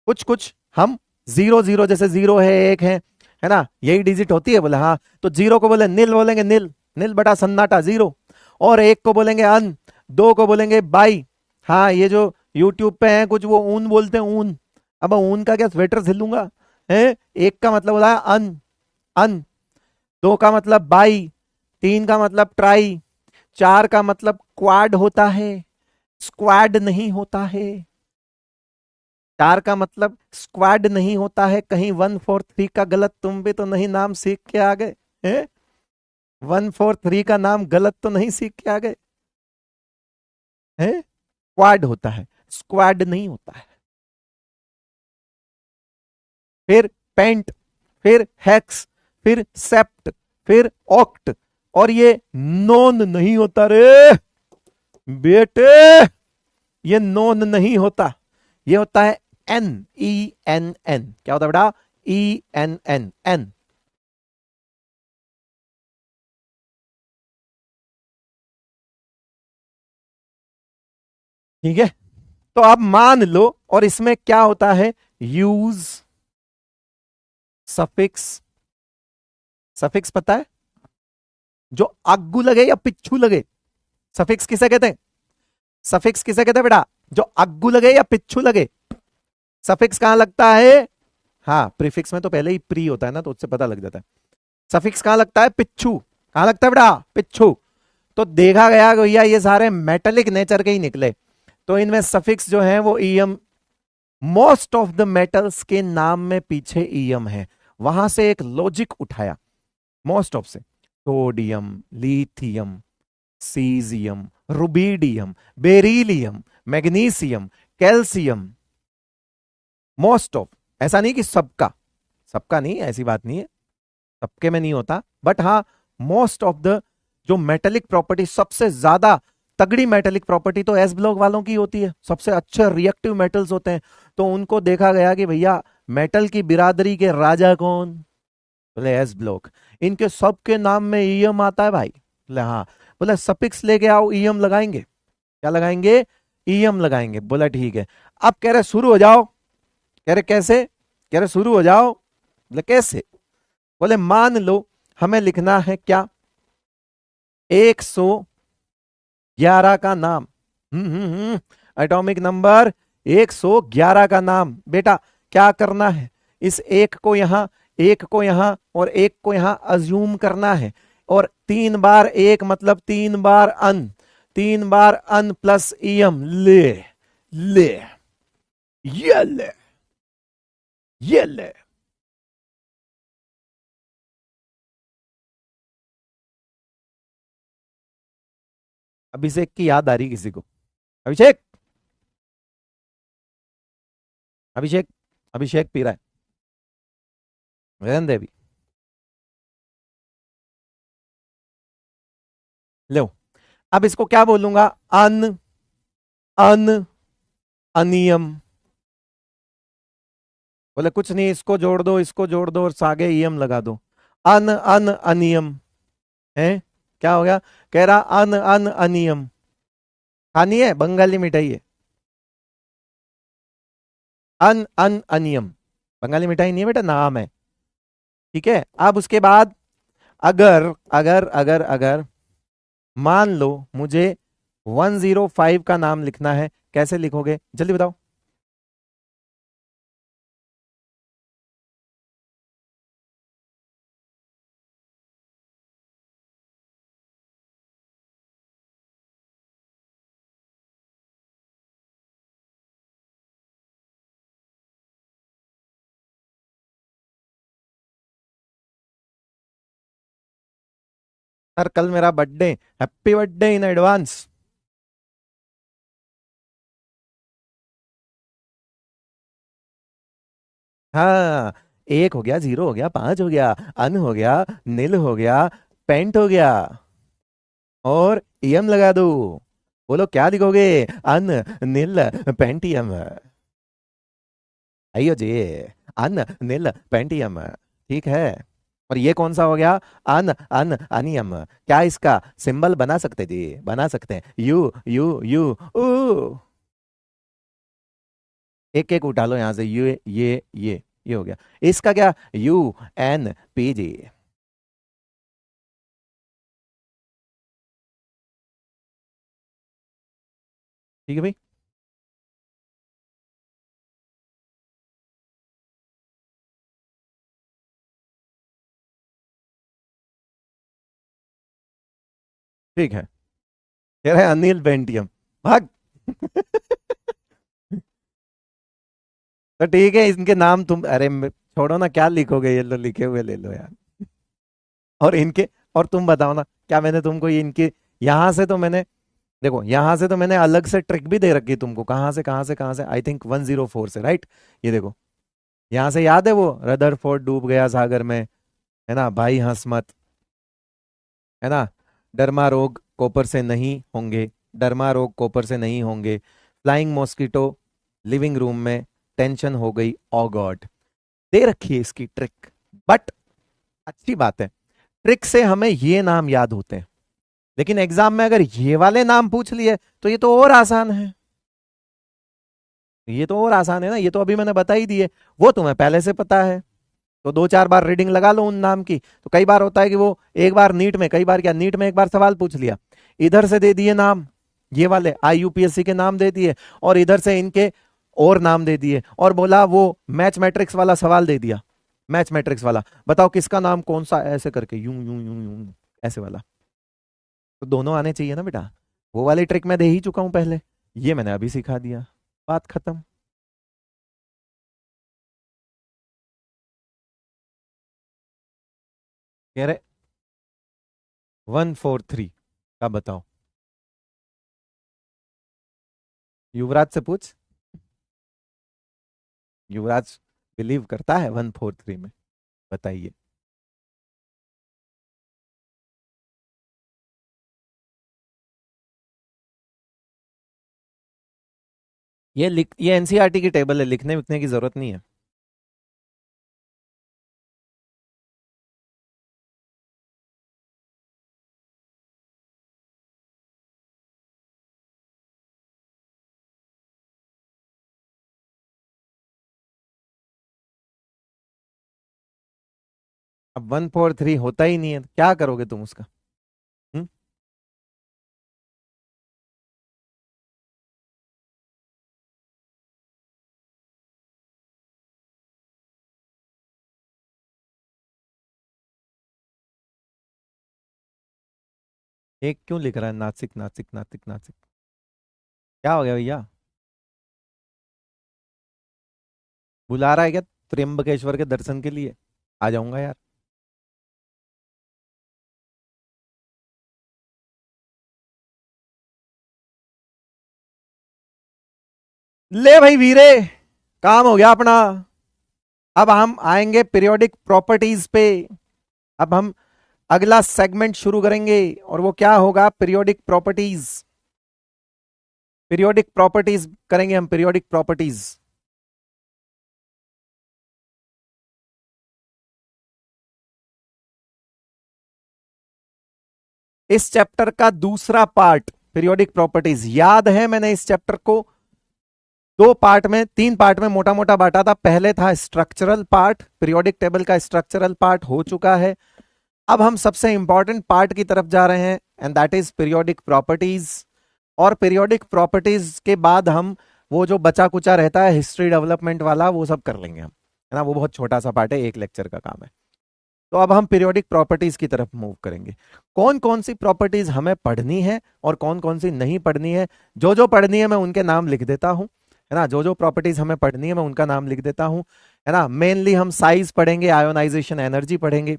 कुछ कुछ हम जीरो जीरो, जैसे जीरो है, एक है ना, यही डिजिट होती है। बोले हाँ। तो जीरो को बोले नील, बोलेंगे नील, नील बटा सन्नाटा जीरो। और एक को बोलेंगे अन, दो को बोलेंगे बाई। हाँ, ये जो यूट्यूब पे है कुछ, वो ऊन बोलते हैं, ऊन। अब ऊन का क्या स्वेटर सिलूंगा है? एक का मतलब होता है अन, अन। दो का मतलब बाई। तीन का मतलब ट्राई। चार का मतलब क्वाड होता है, स्क्वाड नहीं होता है। चार का मतलब स्क्वाड नहीं होता है। कहीं 143 का गलत तुम भी तो नहीं नाम सीख के आ गए हैं? 143 का नाम गलत तो नहीं सीख के आ गए हैं? क्वाड होता है, स्क्वाड नहीं होता है। फिर पेंट, फिर हेक्स, फिर सेप्ट, फिर ऑक्ट। और ये नोन नहीं होता रे बेटे, ये नोन नहीं होता, ये होता है एन, ई एन एन। क्या होता है बेटा? E N N, N. ठीक है। तो आप मान लो, और इसमें क्या होता है? Use suffix. सफिक्स पता है? जो अग्गू लगे या पिच्छू लगे, सफिक्स किसे कहते हैं? सफिक्स किसे कहते हैं बेटा? जो अग्गू लगे या पिच्छू लगे। सफिक्स कहां लगता है? हाँ, प्रीफिक्स में तो पहले ही प्री होता है ना, तो उससे पता लग जाता है। सफिक्स कहां लगता है? पिच्छू। कहां लगता है बेटा? पिच्छू। तो देखा गया कि भैया ये सारे मेटेलिक नेचर के ही निकले, तो इनमें सफिक्स जो है वो EM, most of the metals के नाम में पीछे ईएम है। वहां से एक लॉजिक उठाया, मोस्ट ऑफ से, sodium, lithium, caesium, rubidium, beryllium, magnesium, calcium, most of. ऐसा नहीं कि सबका, सबका नहीं, ऐसी बात नहीं है, सबके में नहीं होता, बट हाँ, मोस्ट ऑफ द जो मेटेलिक प्रॉपर्टी, सबसे ज्यादा तगड़ी मेटेलिक प्रॉपर्टी तो एस ब्लॉक वालों की होती है, सबसे अच्छे रिएक्टिव मेटल्स होते हैं। तो उनको देखा गया कि भैया मेटल की बिरादरी के राजा कौन? बोले एस ब्लॉक। इनके सबके नाम में ईएम आता है भाई। बोले हाँ। बोले सपिक्स लेके आओ, ईएम लगाएंगे। क्या लगाएंगे? ईएम लगाएंगे। बोला ठीक है। अब कह रहे शुरू हो जाओ। कह रहे कैसे? कह रहे शुरू हो जाओ। बोले कैसे? बोले मान लो हमें लिखना है क्या, 111 का नाम। एटॉमिक नंबर 111 का नाम। बेटा क्या करना है? इस एक को यहां, एक को यहां, और एक को यहां अज्यूम करना है। और 3 बार एक मतलब 3 बार अन, 3 बार अन प्लस ईएम। ले, ले, ये ले, ये ले। अभिषेक की याद आ रही किसी को? अभिषेक, अभिषेक, अभिषेक पी रहा है, रहने दे अभी। लो, अब इसको क्या बोलूंगा? अन, अन, अनियम। बोले कुछ नहीं, इसको जोड़ दो, इसको जोड़ दो, और आगे ईएम लगा दो। अन, अन, अनियम है। क्या हो गया? कह रहा अन, अन, अनियम। खानी है, बंगाली मिठाई है। अन, अन, अनियम बंगाली मिठाई नहीं है बेटा, नाम है। ठीक है। अब उसके बाद अगर अगर अगर अगर मान लो मुझे 105 का नाम लिखना है, कैसे लिखोगे जल्दी बताओ? सर कल मेरा birthday, happy birthday in advance. हाँ, एक हो गया, जीरो हो गया, पांच हो गया, अन हो गया, नील हो गया, पेंट हो गया, और ईएम लगा दो। बोलो क्या लिखोगे? अन, नील, पेंटियम। आइयो जी, अन, नील, पेंटियम। ठीक है। और ये कौन सा हो गया? अन, अन, अनियम। क्या इसका सिंबल बना सकते जी? बना सकते हैं, यू यू यू। ऊ, एक एक उठा लो यहां से, ये हो गया। इसका क्या? U N P G. ठीक है भाई। ठीक है, कह रहे हैं अनिल पेंटियम। भाग। तो ठीक है, इनके नाम तुम, अरे छोड़ो ना, क्या लिखोगे? ये लो लिखे हुए ले लो यार। और इनके, और तुम बताओ ना, क्या मैंने तुमको ये इनके, यहां से तो मैंने, देखो यहां से तो मैंने अलग से ट्रिक भी दे रखी है तुमको, कहां से कहां से कहां से, आई थिंक 104 से, राइट? ये देखो, यहां से याद है वो रदरफोर्ड डूब गया सागर में, है ना? भाई हंस मत, है ना? डर्मा रोग कोपर से नहीं होंगे, डर्मा रोग कोपर से नहीं होंगे, फ्लाइंग मॉस्किटो लिविंग रूम में, टेंशन हो गई, ओ गॉड। दे रखी है इसकी ट्रिक। बट अच्छी बात है, ट्रिक से हमें ये नाम याद होते हैं, लेकिन एग्जाम में अगर ये वाले नाम पूछ लिए तो ये तो और आसान है। ये तो और आसान है ना, ये तो अभी मैंने बता ही दिए, वो तुम्हें पहले से पता है। तो दो चार बार रीडिंग लगा लो उन नाम की, तो कई बार होता है कि वो एक बार नीट में, कई बार क्या, नीट में एक बार सवाल पूछ लिया, इधर से दे दिए नाम, ये वाले IUPSC के नाम दे दिए, और इधर से इनके और नाम दे दिए, और बोला वो मैच मैट्रिक्स वाला सवाल दे दिया, मैच मैट्रिक्स वाला, बताओ किसका नाम कौन सा, ऐसे करके यूं यूं यूं यूं, ऐसे वाला। तो दोनों आने चाहिए ना बेटा। वो वाली ट्रिक मैं दे ही चुका हूं पहले, ये मैंने अभी सिखा दिया, बात खत्म। कह रहे 143 का बताओ। युवराज से पूछ, युवराज बिलीव करता है 143 में, बताइए। ये एनसीईआरटी की टेबल है, लिखने विखने की जरूरत नहीं है। अब 143 होता ही नहीं है, तो क्या करोगे तुम उसका? हम्म? एक क्यों लिख रहा है नासिक नासिक नासिक नासिक? क्या हो गया भैया? बुला रहा है क्या त्र्यंबकेश्वर के दर्शन के लिए? आ जाऊंगा यार। ले भाई वीरे, काम हो गया अपना। अब हम आएंगे पीरियोडिक प्रॉपर्टीज पे। अब हम अगला सेगमेंट शुरू करेंगे, और वो क्या होगा? Periodic properties. पीरियोडिक प्रॉपर्टीज करेंगे हम, पीरियोडिक प्रॉपर्टीज। इस चैप्टर का दूसरा पार्ट पीरियोडिक प्रॉपर्टीज, याद है मैंने इस चैप्टर को दो पार्ट में, तीन पार्ट में मोटा मोटा बांटा था। पहले था स्ट्रक्चरल पार्ट, पीरियोडिक टेबल का स्ट्रक्चरल पार्ट हो चुका है। अब हम सबसे इंपॉर्टेंट पार्ट की तरफ जा रहे हैं, and that is periodic properties. और पीरियोडिक प्रॉपर्टीज के बाद हम वो जो बचा कुचा रहता है हिस्ट्री डेवलपमेंट वाला, वो सब कर लेंगे हम, है ना? वो बहुत छोटा सा पार्ट है, एक लेक्चर का काम है। तो अब हम पीरियोडिक प्रॉपर्टीज की तरफ मूव करेंगे। कौन कौन सी प्रॉपर्टीज हमें पढ़नी है और कौन कौन सी नहीं पढ़नी है, जो जो पढ़नी है मैं उनके नाम लिख देता हूं, है ना? जो जो प्रॉपर्टीज हमें पढ़नी है मैं उनका नाम लिख देता हूं, है ना? मेनली हम साइज पढ़ेंगे, आयोनाइजेशन एनर्जी पढ़ेंगे,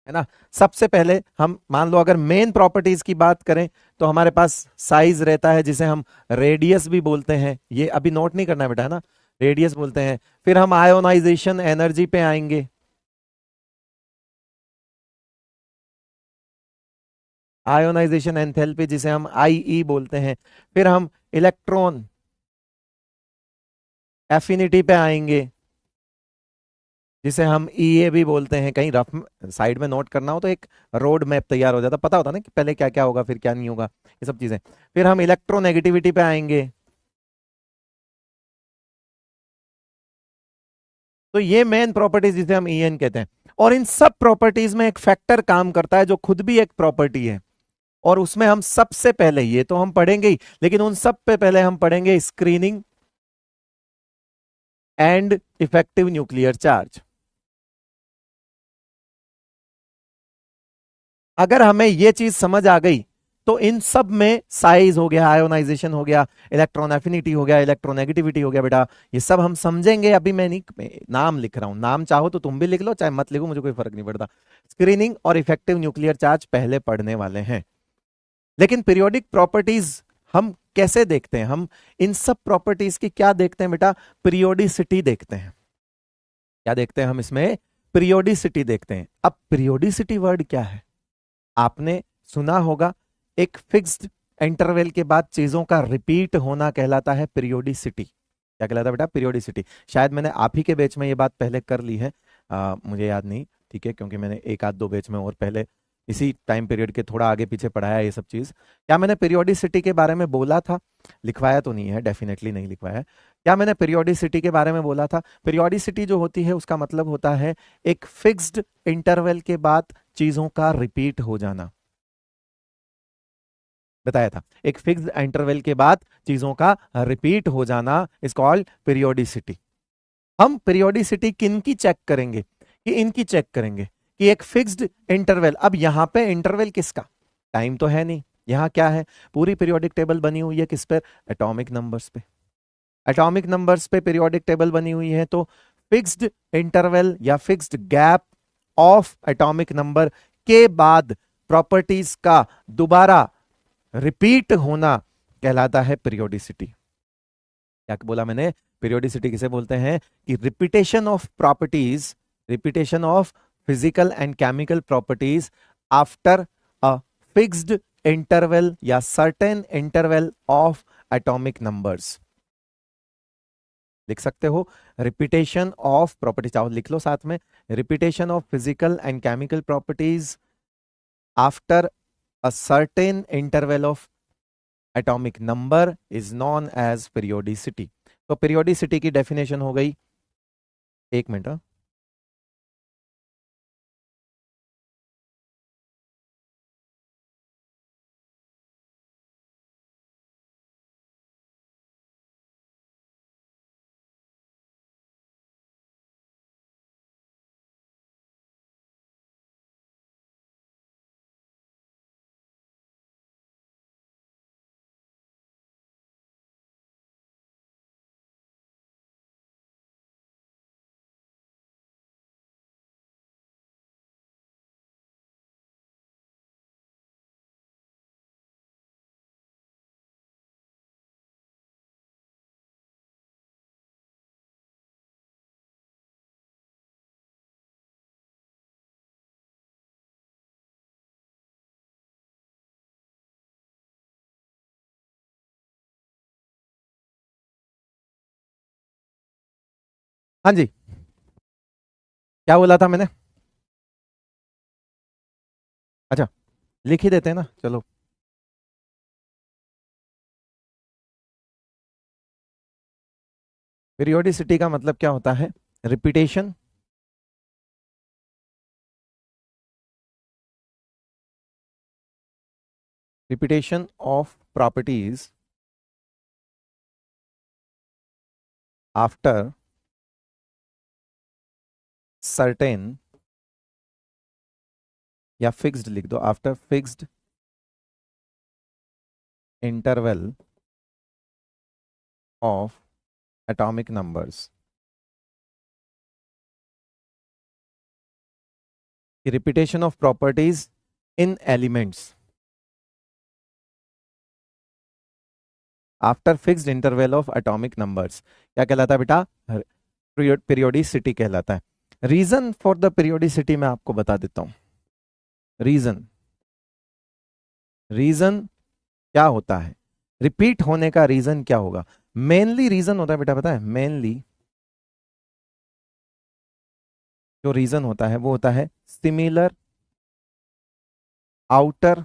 है ना। सबसे पहले हम मान लो अगर मेन प्रॉपर्टीज की बात करें तो हमारे पास साइज रहता है जिसे हम रेडियस भी बोलते हैं, ये अभी नोट नहीं करना है बेटा, है ना, रेडियस बोलते हैं। फिर हम आयोनाइजेशन एनर्जी पे आएंगे, आयोनाइजेशन एंथैल्पी जिसे हम आईई बोलते हैं। फिर हम इलेक्ट्रॉन एफिनिटी पे आएंगे जिसे हम ईए भी बोलते हैं। कहीं रफ साइड में नोट करना हो तो एक रोड मैप तैयार हो जाता, पता होता ना कि पहले क्या क्या होगा फिर क्या नहीं होगा, ये सब चीजें। फिर हम इलेक्ट्रोनेगेटिविटी पे आएंगे। तो ये मेन प्रॉपर्टीज जिसे हम ईएन कहते हैं। और इन सब प्रॉपर्टीज में एक फैक्टर काम करता है जो खुद भी एक प्रॉपर्टी है, और उसमें हम सबसे पहले, ये तो हम पढ़ेंगे ही, लेकिन उन सब पे पहले हम पढ़ेंगे screening and effective nuclear charge. अगर हमें ये चीज समझ आ गई तो इन सब में साइज हो गया, आयोनाइजेशन हो गया, इलेक्ट्रॉन एफिनिटी हो गया, इलेक्ट्रोनेगेटिविटी हो गया बेटा, ये सब हम समझेंगे। अभी मैं नहीं, मैं नाम लिख रहा हूं, नाम चाहो तो तुम भी लिख लो चाहे मत लिखो, मुझे कोई फर्क नहीं पड़ता। स्क्रीनिंग और इफेक्टिव न्यूक्लियर चार्ज पहले पढ़ने वाले हैं। लेकिन पीरियोडिक प्रॉपर्टीज हम कैसे देखते हैं? हम इन सब प्रॉपर्टीज की क्या देखते हैं बेटा? पीरियोडिसिटी देखते हैं। क्या देखते हैं हम इसमें? पीरियोडिसिटी देखते हैं। अब पीरियोडिसिटी वर्ड क्या है? आपने सुना होगा, एक फिक्स्ड इंटरवल के बाद चीजों का रिपीट होना कहलाता है पीरियोडिसिटी। क्या कहलाता है बेटा? पीरियोडिसिटी। शायद मैंने आप ही के बैच में ये बात पहले कर ली है, मुझे याद नहीं, ठीक है, क्योंकि मैंने एक आध दो बैच में और पहले इसी टाइम पीरियड के थोड़ा आगे पीछे पढ़ाया ये सब चीज। क्या मैंने पीरियोडिसिटी के बारे में बोला था? लिखवाया तो नहीं है, डेफिनेटली नहीं लिखवाया है। क्या मैंने पीरियोडिसिटी के बारे में बोला था? पीरियोडिसिटी जो होती है उसका मतलब होता है एक फिक्स्ड इंटरवल के बाद चीजों का रिपीट हो जाना। बताया था, एक फिक्स्ड इंटरवल के बाद चीजों का रिपीट हो जाना इज कॉल्ड पीरियोडिसिटी। हम पीरियोडिसिटी किन की चेक करेंगे? कि इनकी चेक करेंगे कि एक फिक्स्ड इंटरवल, अब यहां पे इंटरवल किसका? टाइम तो है नहीं, यहां क्या है? पूरी पीरियोडिक टेबल बनी हुई है किस पर? एटॉमिक नंबर्स पे। एटॉमिक नंबर्स पे पीरियोडिक टेबल बनी हुई है, तो फिक्स्ड इंटरवल या fixed gap of atomic number के बाद प्रॉपर्टीज का दोबारा रिपीट होना कहलाता है पीरियोडिसिटी। क्या बोला मैंने? पीरियोडिसिटी किसे बोलते हैं? कि repetition of properties, repetition of physical and chemical properties after a fixed interval या certain interval of atomic numbers. लिख सकते हो, रिपीटेशन ऑफ प्रॉपर्टी, चाहो लिख लो साथ में, repetition of physical and chemical properties after a certain interval of atomic number is known as periodicity. तो पीरियोडिसिटी की डेफिनेशन हो गई, एक मिनट, हाँ जी, क्या बोला था मैंने? अच्छा, लिख ही देते हैं ना, चलो। पीरियोडिसिटी का मतलब क्या होता है? Repetition, repetition of properties after certain, या फिक्स्ड लिख दो, after fixed interval of atomic numbers. Repetition of properties in elements after fixed interval of atomic numbers क्या कहलाता है बेटा? पीरियोडिसिटी कहलाता है। रीजन फॉर द पीरियोडिसिटी मैं आपको बता देता हूं। रीजन रीजन क्या होता है? रिपीट होने का रीजन क्या होगा? मेनली रीजन होता है बेटा, पता है? मेनली जो रीजन होता है वो होता है similar outer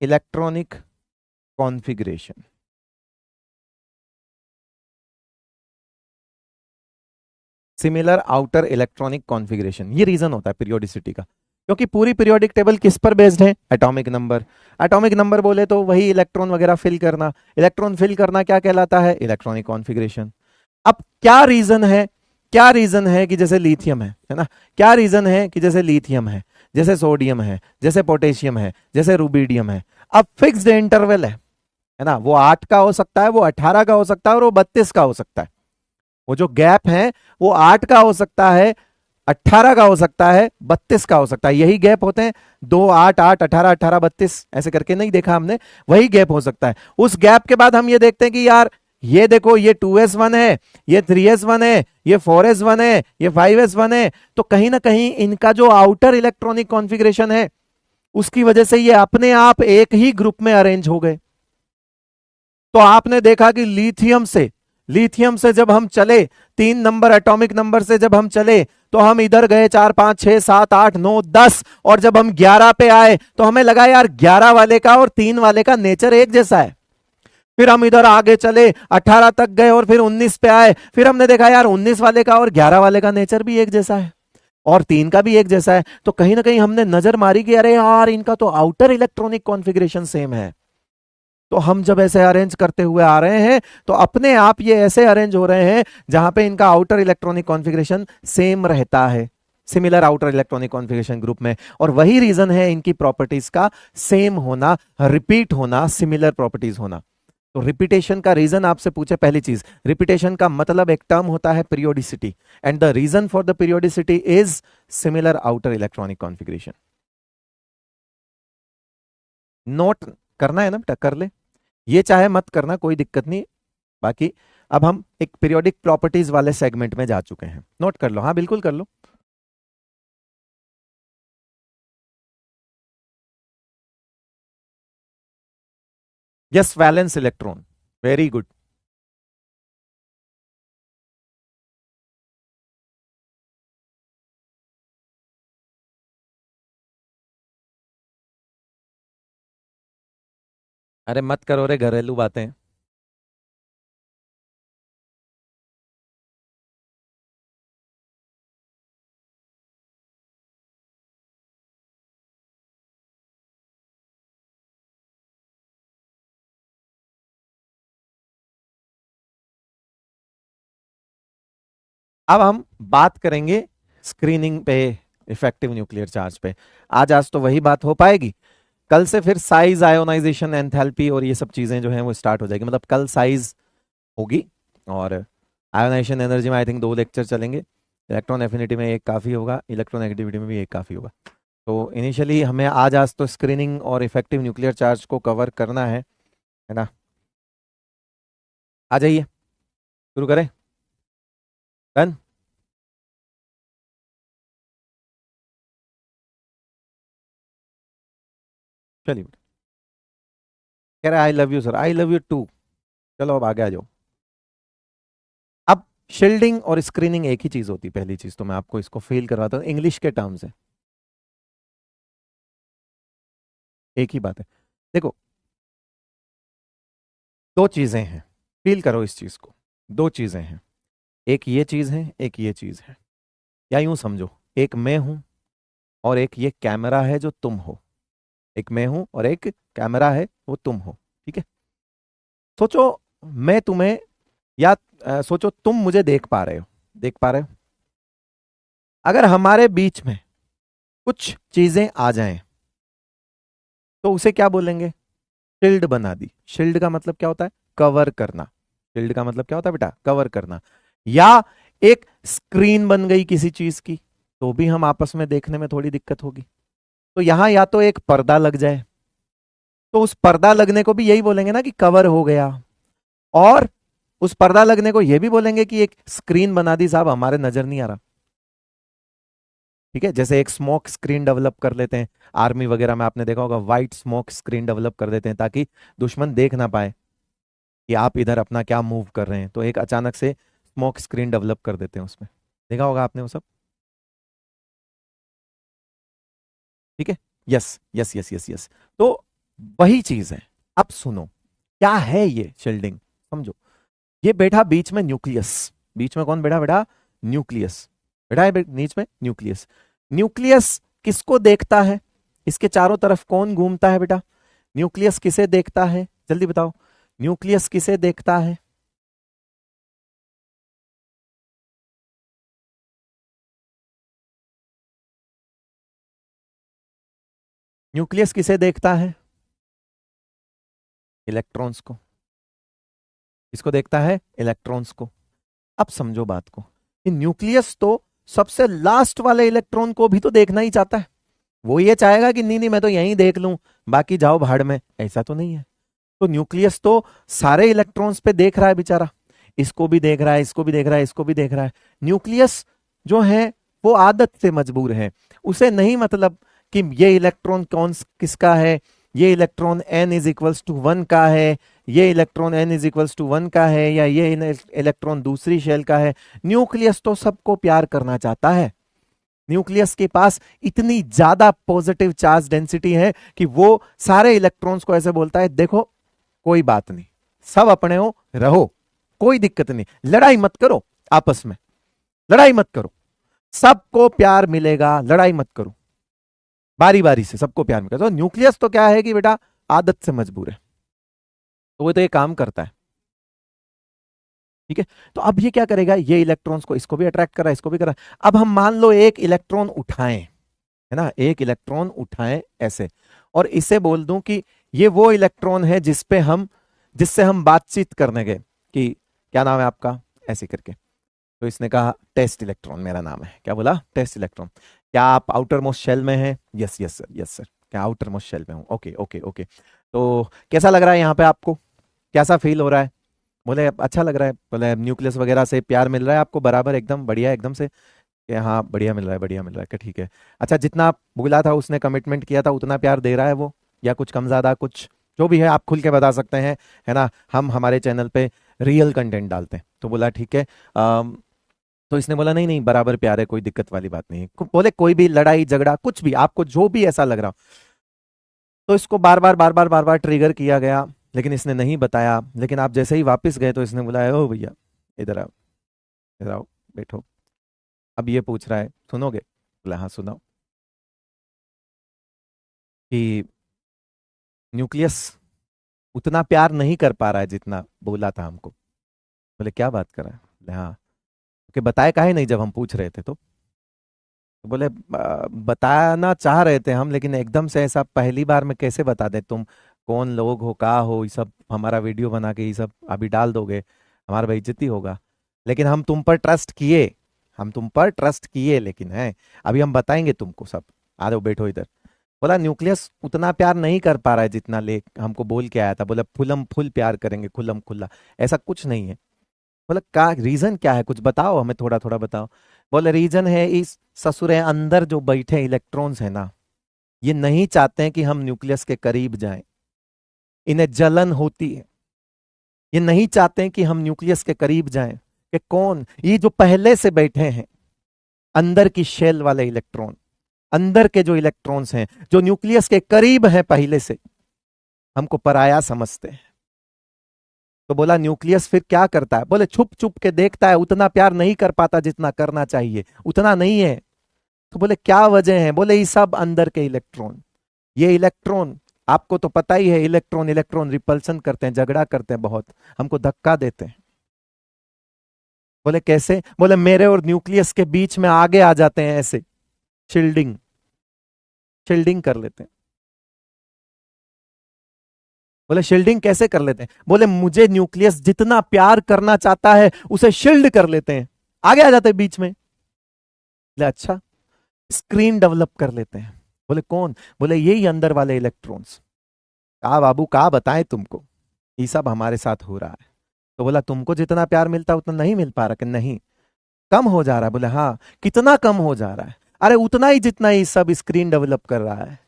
electronic configuration. Similar outer electronic configuration, ये रीजन होता है पीरियोडिसिटी का। क्योंकि पूरी पीरियोडिक टेबल किस पर बेस्ड है? Atomic number. एटॉमिक नंबर बोले तो वही इलेक्ट्रॉन वगैरह फिल करना। इलेक्ट्रॉन फिल करना क्या कहलाता है? Electronic configuration. अब क्या रीजन है? क्या रीजन है कि जैसे लिथियम है ना? क्या रीजन है कि जैसे लिथियम है, जैसे सोडियम है, जैसे पोटेशियम है, जैसे रुबिडियम है, अब फिक्स्ड इंटरवल है ना? वो 8 का हो सकता है, वो 18 का हो सकता है और वो 32 का हो सकता है। वो जो गैप है वो 8 का हो सकता है, 18 का हो सकता है, 32 का हो सकता है। यही गैप होते हैं, 2 8 8 18 18 32 ऐसे करके नहीं देखा हमने, वही गैप हो सकता है। उस गैप के बाद हम ये देखते हैं कि यार ये देखो, ये 2s1 है, ये 3s1 है, ये 4s1 है, ये 5s1 है, तो कहीं ना कहीं इनका जो आउटर इलेक्ट्रॉनिक कॉन्फ़िगरेशन है उसकी वजह से ये अपने आप एक ही ग्रुप में अरेंज हो गए। तो आपने देखा कि लिथियम से जब हम चले, 3 नंबर एटॉमिक नंबर से जब हम चले तो हम इधर गए 4 5 6 7 8 9 10, और जब हम 11 पे आए तो हमें लगा यार 11 वाले का और 3 वाले का नेचर एक जैसा है। फिर हम इधर आगे चले, 18 तक गए और फिर 19 पे आए, फिर हमने देखा यार 19 वाले का और 11 वाले का नेचर भी एक जैसा है और 3 का भी एक जैसा है। तो कहीं ना कहीं हमने नजर मारी कि अरे यार इनका तो आउटर इलेक्ट्रॉनिक कॉन्फ़िगरेशन सेम है। तो हम जब ऐसे अरेंज करते हुए आ रहे हैं तो अपने आप ये ऐसे अरेंज हो रहे हैं जहां पे इनका आउटर इलेक्ट्रॉनिक कॉन्फ़िगरेशन सेम रहता है, similar outer electronic configuration group में। और वही रीजन है इनकी प्रॉपर्टीज का सेम होना, रिपीट होना, सिमिलर प्रॉपर्टीज होना। तो रिपीटेशन का रीजन आपसे पूछे, पहली चीज, रिपीटेशन का मतलब एक टर्म होता है periodicity, and the reason for the periodicity is similar outer electronic configuration. Note करना है ना बेटा? कर ले, ये चाहे मत करना, कोई दिक्कत नहीं। बाकी अब हम एक पीरियोडिक प्रॉपर्टीज वाले सेगमेंट में जा चुके हैं, नोट कर लो। हाँ बिल्कुल कर लो। Yes, valence electron, very good. अरे मत करो रे घरेलू बातें। अब हम बात करेंगे स्क्रीनिंग पे, इफेक्टिव न्यूक्लियर चार्ज पे। आज आज तो वही बात हो पाएगी, कल से फिर साइज, आयोनाइजेशन, एंथैल्पी और ये सब चीजें जो हैं वो स्टार्ट हो जाएगी। मतलब कल साइज होगी और आयोनाइजेशन एनर्जी में आई थिंक 2 लेक्चर चलेंगे। इलेक्ट्रॉन एफिनिटी में एक काफ़ी होगा, इलेक्ट्रॉन एक्टिविटी में भी एक काफ़ी होगा। तो इनिशियली हमें आज आज तो स्क्रीनिंग और इफेक्टिव न्यूक्लियर चार्ज को कवर करना है ना? आ जाइए, शुरू करें। डन। चलिए, कह रहे I love you sir, I love you too. चलो अब आगे आ जाओ। अब शील्डिंग और स्क्रीनिंग एक ही चीज होती है। पहली चीज तो मैं आपको इसको फेल करवाता हूँ, इंग्लिश के टर्म से एक ही बात है। देखो, 2 चीजें हैं, फील करो इस चीज को। 2 चीजें हैं, एक ये चीज है, एक ये चीज है। या यूं समझो, एक मैं हूं और एक ये कैमरा है जो तुम हो। एक मैं हूं और एक कैमरा है, वो तुम हो। ठीक है? सोचो मैं तुम्हें, या सोचो तुम मुझे देख पा रहे हो, देख पा रहे हो। अगर हमारे बीच में कुछ चीजें आ जाएं तो उसे क्या बोलेंगे? शील्ड बना दी। शील्ड का मतलब क्या होता है? कवर करना। शील्ड का मतलब क्या होता है बेटा? कवर करना। या एक स्क्रीन बन गई किसी चीज की, तो भी हम आपस में देखने में थोड़ी दिक्कत होगी। तो यहां या तो एक पर्दा लग जाए, तो उस पर्दा लगने को भी यही बोलेंगे ना कि कवर हो गया, और उस पर्दा लगने को यह भी बोलेंगे कि एक स्क्रीन बना दी साहब, हमारे नजर नहीं आ रहा। ठीक है, जैसे एक स्मोक स्क्रीन डेवलप कर लेते हैं आर्मी वगैरह में, आपने देखा होगा व्हाइट स्मोक स्क्रीन डेवलप कर देते हैं ताकि दुश्मन देख ना पाए कि आप इधर अपना क्या मूव कर रहे हैं, तो एक अचानक से स्मोक स्क्रीन डेवलप कर देते हैं उसमें, देखा होगा आपने वो सब। ठीक है, yes yes yes yes yes. तो वही चीज है। अब सुनो, क्या है ये शील्डिंग, समझो। ये बैठा बीच में न्यूक्लियस, बीच में कौन बैठा बेटा, न्यूक्लियस बैठा है बीच में, न्यूक्लियस। न्यूक्लियस किसको देखता है, इसके चारों तरफ कौन घूमता है बेटा, न्यूक्लियस किसे देखता है, जल्दी बताओ, न्यूक्लियस किसे देखता है। न्यूक्लियस किसे देखता है, इलेक्ट्रॉन्स को। किसको देखता है, इलेक्ट्रॉन्स को। अब समझो बात को, कि न्यूक्लियस तो सबसे लास्ट वाले इलेक्ट्रॉन को भी तो देखना ही चाहता है। वो ये चाहेगा कि नहीं नहीं मैं तो यहीं देख लूं, बाकी जाओ भाड़ में, ऐसा तो नहीं है। तो न्यूक्लियस तो सारे इलेक्ट्रॉन्स पे देख रहा है बेचारा, इसको भी देख रहा है, इसको भी देख रहा है, इसको भी देख रहा है। न्यूक्लियस जो है वो आदत से मजबूर है, उसे नहीं मतलब कि ये इलेक्ट्रॉन कौन किसका है, ये electron n is equals to 1 का है, ये electron n is equals to 1 का है, या ये इलेक्ट्रॉन दूसरी शेल का है। न्यूक्लियस तो सबको प्यार करना चाहता है। न्यूक्लियस के पास इतनी ज्यादा पॉजिटिव चार्ज डेंसिटी है कि वो सारे इलेक्ट्रॉन्स को ऐसे बोलता है, देखो कोई बात नहीं, सब अपने हो, रहो, कोई दिक्कत नहीं, लड़ाई मत करो आपस में, लड़ाई मत करो, सबको प्यार मिलेगा, लड़ाई मत करो, बारी बारी से सबको प्यार मिलेगा। तो न्यूक्लियस तो क्या है कि बेटा आदत से मजबूर है, तो वो तो ये काम करता है। ठीक है, तो अब ये क्या करेगा, ये इलेक्ट्रॉन्स को, इसको भी अट्रैक्ट कर रहा है, इसको भी कर रहा है। अब हम मान लो एक इलेक्ट्रॉन उठाएं, है ना, एक इलेक्ट्रॉन उठाएं ऐसे, और इसे बोल दूं कि ये वो इलेक्ट्रॉन है जिससे हम बातचीत करने गए कि क्या नाम है आपका, ऐसे करके। तो इसने कहा टेस्ट इलेक्ट्रॉन मेरा नाम है, क्या बोला, टेस्ट इलेक्ट्रॉन। क्या आप आउटर मोस्ट शेल में हैं, yes yes sir, yes sir, क्या आउटर मोस्ट शेल में हूँ, ओके ओके ओके। तो कैसा लग रहा है यहाँ पे आपको, कैसा फील हो रहा है, बोले अच्छा लग रहा है, बोले न्यूक्लियस वगैरह से प्यार मिल रहा है आपको बराबर, एकदम बढ़िया एकदम से, कि हाँ बढ़िया मिल रहा है, बढ़िया मिल रहा है, कि ठीक है। अच्छा, जितना आप बोला था, उसने कमिटमेंट किया था, उतना प्यार दे रहा है वो, या कुछ कम ज्यादा, कुछ जो भी है आप खुल के बता सकते हैं, है ना, हम हमारे चैनल पे रियल कंटेंट डालते हैं। तो बोला ठीक है। तो इसने बोला नहीं नहीं बराबर प्यार है, कोई दिक्कत वाली बात नहीं है। बोले कोई भी लड़ाई झगड़ा कुछ भी, आपको जो भी ऐसा लग रहा हो। तो इसको बार बार बार बार बार बार ट्रिगर किया गया, लेकिन इसने नहीं बताया। लेकिन आप जैसे ही वापस गए तो इसने बुलाया, ओ भैया इधर आओ, इधर आओ, बैठो। अब ये पूछ रहा है सुनोगे, बोला हाँ सुनाओ, कि न्यूक्लियस उतना प्यार नहीं कर पा रहा है जितना बोला था हमको। बोले क्या बात कर रहा है, बोले हाँ, कि बताए काहे नहीं जब हम पूछ रहे थे। तो बोले बताना चाह रहे थे हम, लेकिन एकदम से ऐसा पहली बार में कैसे बता दे, तुम कौन लोग हो, का हो, ये सब हमारा वीडियो बना के ये सब अभी डाल दोगे, हमारा बेइज्जती होगा। लेकिन हम तुम पर ट्रस्ट किए, हम तुम पर ट्रस्ट किए, लेकिन है अभी हम बताएंगे तुमको सब। आ जाओ बैठो इधर। बोला न्यूक्लियस उतना प्यार नहीं कर पा रहा है जितना ले हमको बोल के आया था। बोला फुलम फुल प्यार करेंगे, खुलम खुल्ला, ऐसा कुछ नहीं है। बोला का रीजन क्या है, कुछ बताओ हमें, थोड़ा थोड़ा बताओ। बोले रीजन है इस ससुरे अंदर जो बैठे इलेक्ट्रॉन्स है ना, ये नहीं चाहते हैं कि हम न्यूक्लियस के करीब जाएं, इन्हें जलन होती है, ये नहीं चाहते हैं कि हम न्यूक्लियस के करीब जाएं। कि कौन, ये जो पहले से बैठे हैं अंदर की शेल वाले इलेक्ट्रॉन, अंदर के जो इलेक्ट्रॉन्स हैं जो न्यूक्लियस के करीब हैं, पहले से हमको पराया समझते हैं। तो बोला न्यूक्लियस फिर क्या करता है, बोले छुप छुप के देखता है, उतना प्यार नहीं कर पाता जितना करना चाहिए, उतना नहीं है। तो बोले क्या वजह है, बोले ये सब अंदर के इलेक्ट्रॉन, ये इलेक्ट्रॉन आपको तो पता ही है, इलेक्ट्रॉन इलेक्ट्रॉन रिपल्सन करते हैं, झगड़ा करते हैं बहुत, हमको धक्का देते हैं। बोले कैसे, बोले मेरे और न्यूक्लियस के बीच में आगे आ जाते हैं ऐसे, शील्डिंग, शील्डिंग कर लेते हैं। बोले शील्डिंग कैसे कर लेते हैं, बोले मुझे न्यूक्लियस जितना प्यार करना चाहता है उसे शील्ड कर लेते हैं, आगे आ जाते हैं बीच में। बोले अच्छा, स्क्रीन डेवलप कर लेते हैं। बोले कौन? बोले यही अंदर वाले इलेक्ट्रॉन्स। कहा बाबू कहा बताएं तुमको, ये सब हमारे साथ हो रहा है। तो बोला तुमको जितना प्यार मिलता उतना नहीं मिल पा रहा? कि नहीं, कम हो जा रहा है। बोले हाँ, कितना कम हो जा रहा है? अरे उतना ही जितना ये सब स्क्रीन डेवलप कर रहा है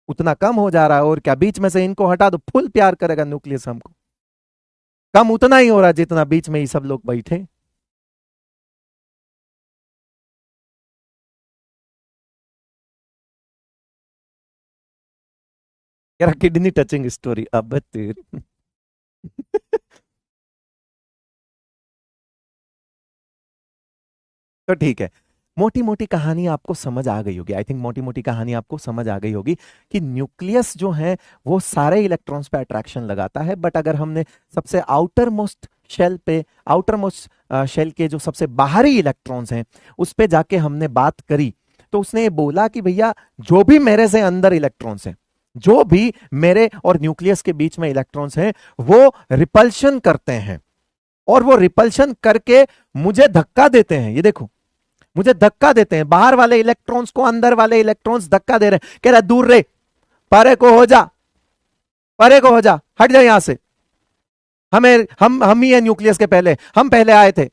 उतना कम हो जा रहा है। और क्या, बीच में से इनको हटा दो, फुल प्यार करेगा न्यूक्लियस हमको। कम उतना ही हो रहा है जितना बीच में ये सब लोग बैठे। यार किडनी टचिंग स्टोरी, अब तेरी। तो ठीक है, मोटी मोटी कहानी आपको समझ आ गई होगी। आई थिंक मोटी मोटी कहानी आपको समझ आ गई होगी कि न्यूक्लियस जो है वो सारे इलेक्ट्रॉन्स पे अट्रैक्शन लगाता है। बट अगर हमने सबसे आउटर मोस्ट शेल पे, आउटर मोस्ट शेल के जो सबसे बाहरी इलेक्ट्रॉन्स हैं उस पे जाके हमने बात करी, तो उसने ये बोला कि भैया जो भी मेरे से अंदर इलेक्ट्रॉन्स हैं, जो भी मेरे और न्यूक्लियस के बीच में इलेक्ट्रॉन्स हैं, वो रिपल्शन करते हैं और वो रिपल्शन करके मुझे धक्का देते हैं। ये देखो, मुझे धक्का देते हैं। बाहर वाले इलेक्ट्रॉन्स को अंदर वाले इलेक्ट्रॉन्स धक्का दे रहे हैं, कह रहा दूर रे, परे को हो जा, परे को हो जा, हट जा यहां से। हमें हम ही है न्यूक्लियस के पहले, हम पहले आए थे,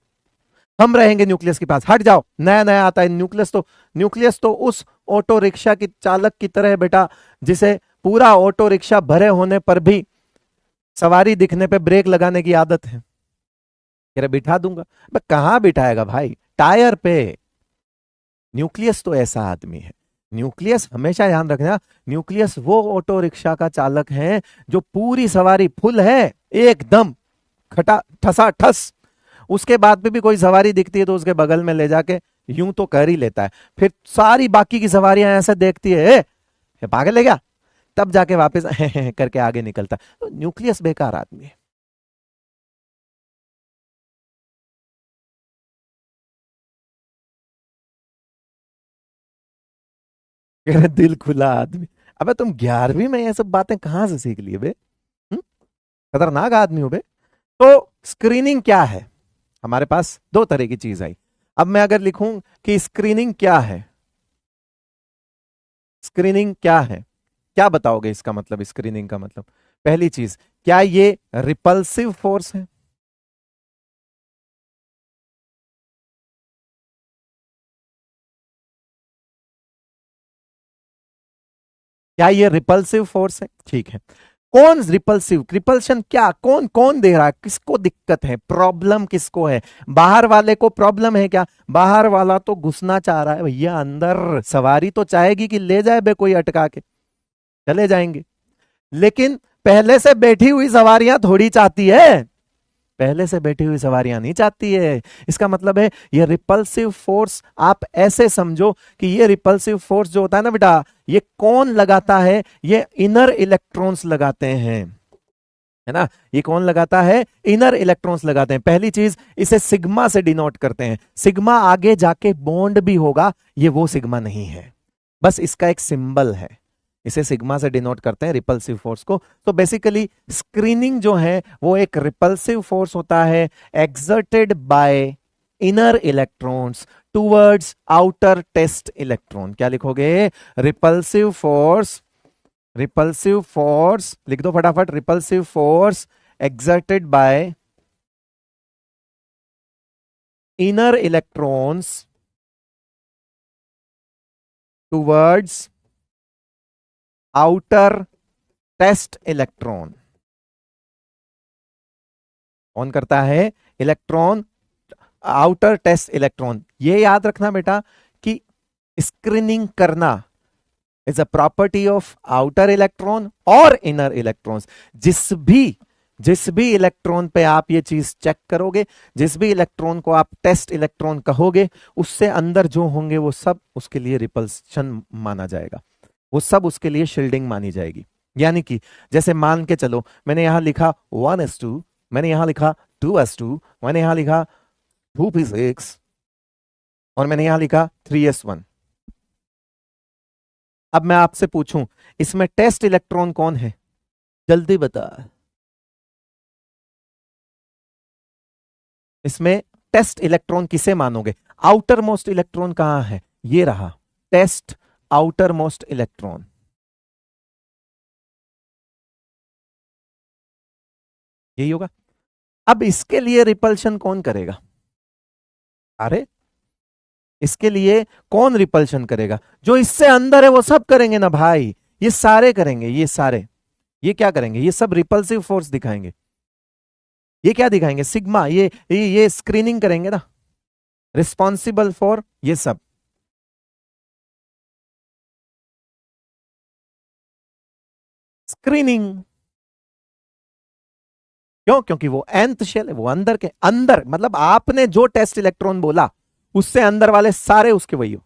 हम रहेंगे न्यूक्लियस के पास, हट जाओ। नया नया आता है न्यूक्लियस तो उस ऑटो रिक्शा की चालक की तरह है बेटा, जिसे पूरा ऑटो रिक्शा भरे होने पर भी सवारी दिखने पे ब्रेक लगाने की आदत है। कह रहे बिठा दूंगा। कहां बिठाएगा भाई, टायर पे। न्यूक्लियस तो ऐसा आदमी है। न्यूक्लियस हमेशा ध्यान रखना, न्यूक्लियस वो ऑटो रिक्शा का चालक है जो पूरी सवारी फुल है एकदम, खटा ठसा ठस, उसके बाद में भी कोई सवारी दिखती है तो उसके बगल में ले जाके यूं तो कर ही लेता है, फिर सारी बाकी की सवारियां ऐसे देखती है, ये पागल है क्या, तब जाके वापस करके आगे निकलता है। तो न्यूक्लियस बेकार आदमी है। कह रहे दिल खुला आदमी। अबे तुम 11वीं में ये सब बातें कहां से सीख लिए बे? हम्म? खतरनाक आदमी हो बे। तो स्क्रीनिंग क्या है? हमारे पास दो तरह की चीज आई। अब मैं अगर लिखूं कि स्क्रीनिंग क्या है, स्क्रीनिंग क्या है, क्या बताओगे इसका मतलब? स्क्रीनिंग का मतलब, पहली चीज, क्या ये रिपल्सिव फोर्स है? क्या ये रिपल्सिव फोर्स है? ठीक है। कौन रिपल्सिव, रिपल्शन क्या, कौन कौन दे रहा है, किसको दिक्कत है, प्रॉब्लम किसको है? बाहर वाले को प्रॉब्लम है क्या? बाहर वाला तो घुसना चाह रहा है भैया अंदर, सवारी तो चाहेगी कि ले जाए बे कोई अटका के, चले जाएंगे। लेकिन पहले से बैठी हुई सवारियां थोड़ी चाहती है, पहले से बैठी हुई सवारियां नहीं चाहती है। इसका मतलब है ये रिपल्सिव फोर्स, आप ऐसे समझो कि ये रिपल्सिव फोर्स जो होता है ना बेटा, ये कौन लगाता है? ये इनर इलेक्ट्रॉन्स लगाते हैं, है ना। ये कौन लगाता है? इनर इलेक्ट्रॉन्स लगाते हैं। पहली चीज, इसे सिग्मा से डिनोट करते हैं। सिग्मा आगे जाके बॉन्ड भी होगा, ये वो सिग्मा नहीं है, बस इसका एक सिंबल है। इसे सिग्मा से डिनोट करते हैं रिपल्सिव फोर्स को। तो बेसिकली स्क्रीनिंग जो है वो एक रिपल्सिव फोर्स होता है, exerted by inner electrons towards outer test electron. क्या लिखोगे? रिपल्सिव फोर्स, रिपल्सिव फोर्स लिख दो फटाफट, repulsive force exerted by inner electrons towards outer test electron। कौन करता है? Electron, outer test electron. ये याद रखना बेटा कि स्क्रीनिंग करना is a property of outer electron और इनर इलेक्ट्रॉन्स। जिस भी इलेक्ट्रॉन पे आप ये चीज चेक करोगे, जिस भी इलेक्ट्रॉन को आप टेस्ट इलेक्ट्रॉन कहोगे, उससे अंदर जो होंगे वो सब उसके लिए रिपल्शन माना जाएगा, वो सब उसके लिए शील्डिंग मानी जाएगी। यानी कि जैसे मान के चलो, मैंने यहां लिखा 1s2, मैंने यहां लिखा 2s2, मैंने यहां लिखा 2p6 और मैंने यहां लिखा 3s1। अब मैं आपसे पूछूं, इसमें टेस्ट इलेक्ट्रॉन कौन है? जल्दी बता। इसमें टेस्ट इलेक्ट्रॉन किसे मानोगे? आउटर मोस्ट इलेक्ट्रॉन कहां है? ये रहा टेस्ट आउटर मोस्ट इलेक्ट्रॉन, यही होगा। अब इसके लिए रिपल्शन कौन करेगा? अरे इसके लिए कौन रिपल्शन करेगा? जो इससे अंदर है वो सब करेंगे ना भाई, ये सारे करेंगे, ये सारे, ये क्या करेंगे? ये सब रिपल्सिव फोर्स दिखाएंगे। ये क्या दिखाएंगे? सिग्मा, ये स्क्रीनिंग करेंगे ना, रिस्पॉन्सिबल फॉर ये सब। स्क्रीनिंग क्यों? क्योंकि वो nth शेल है, वो अंदर के अंदर, मतलब आपने जो टेस्ट इलेक्ट्रॉन बोला उससे अंदर वाले सारे उसके वही हो।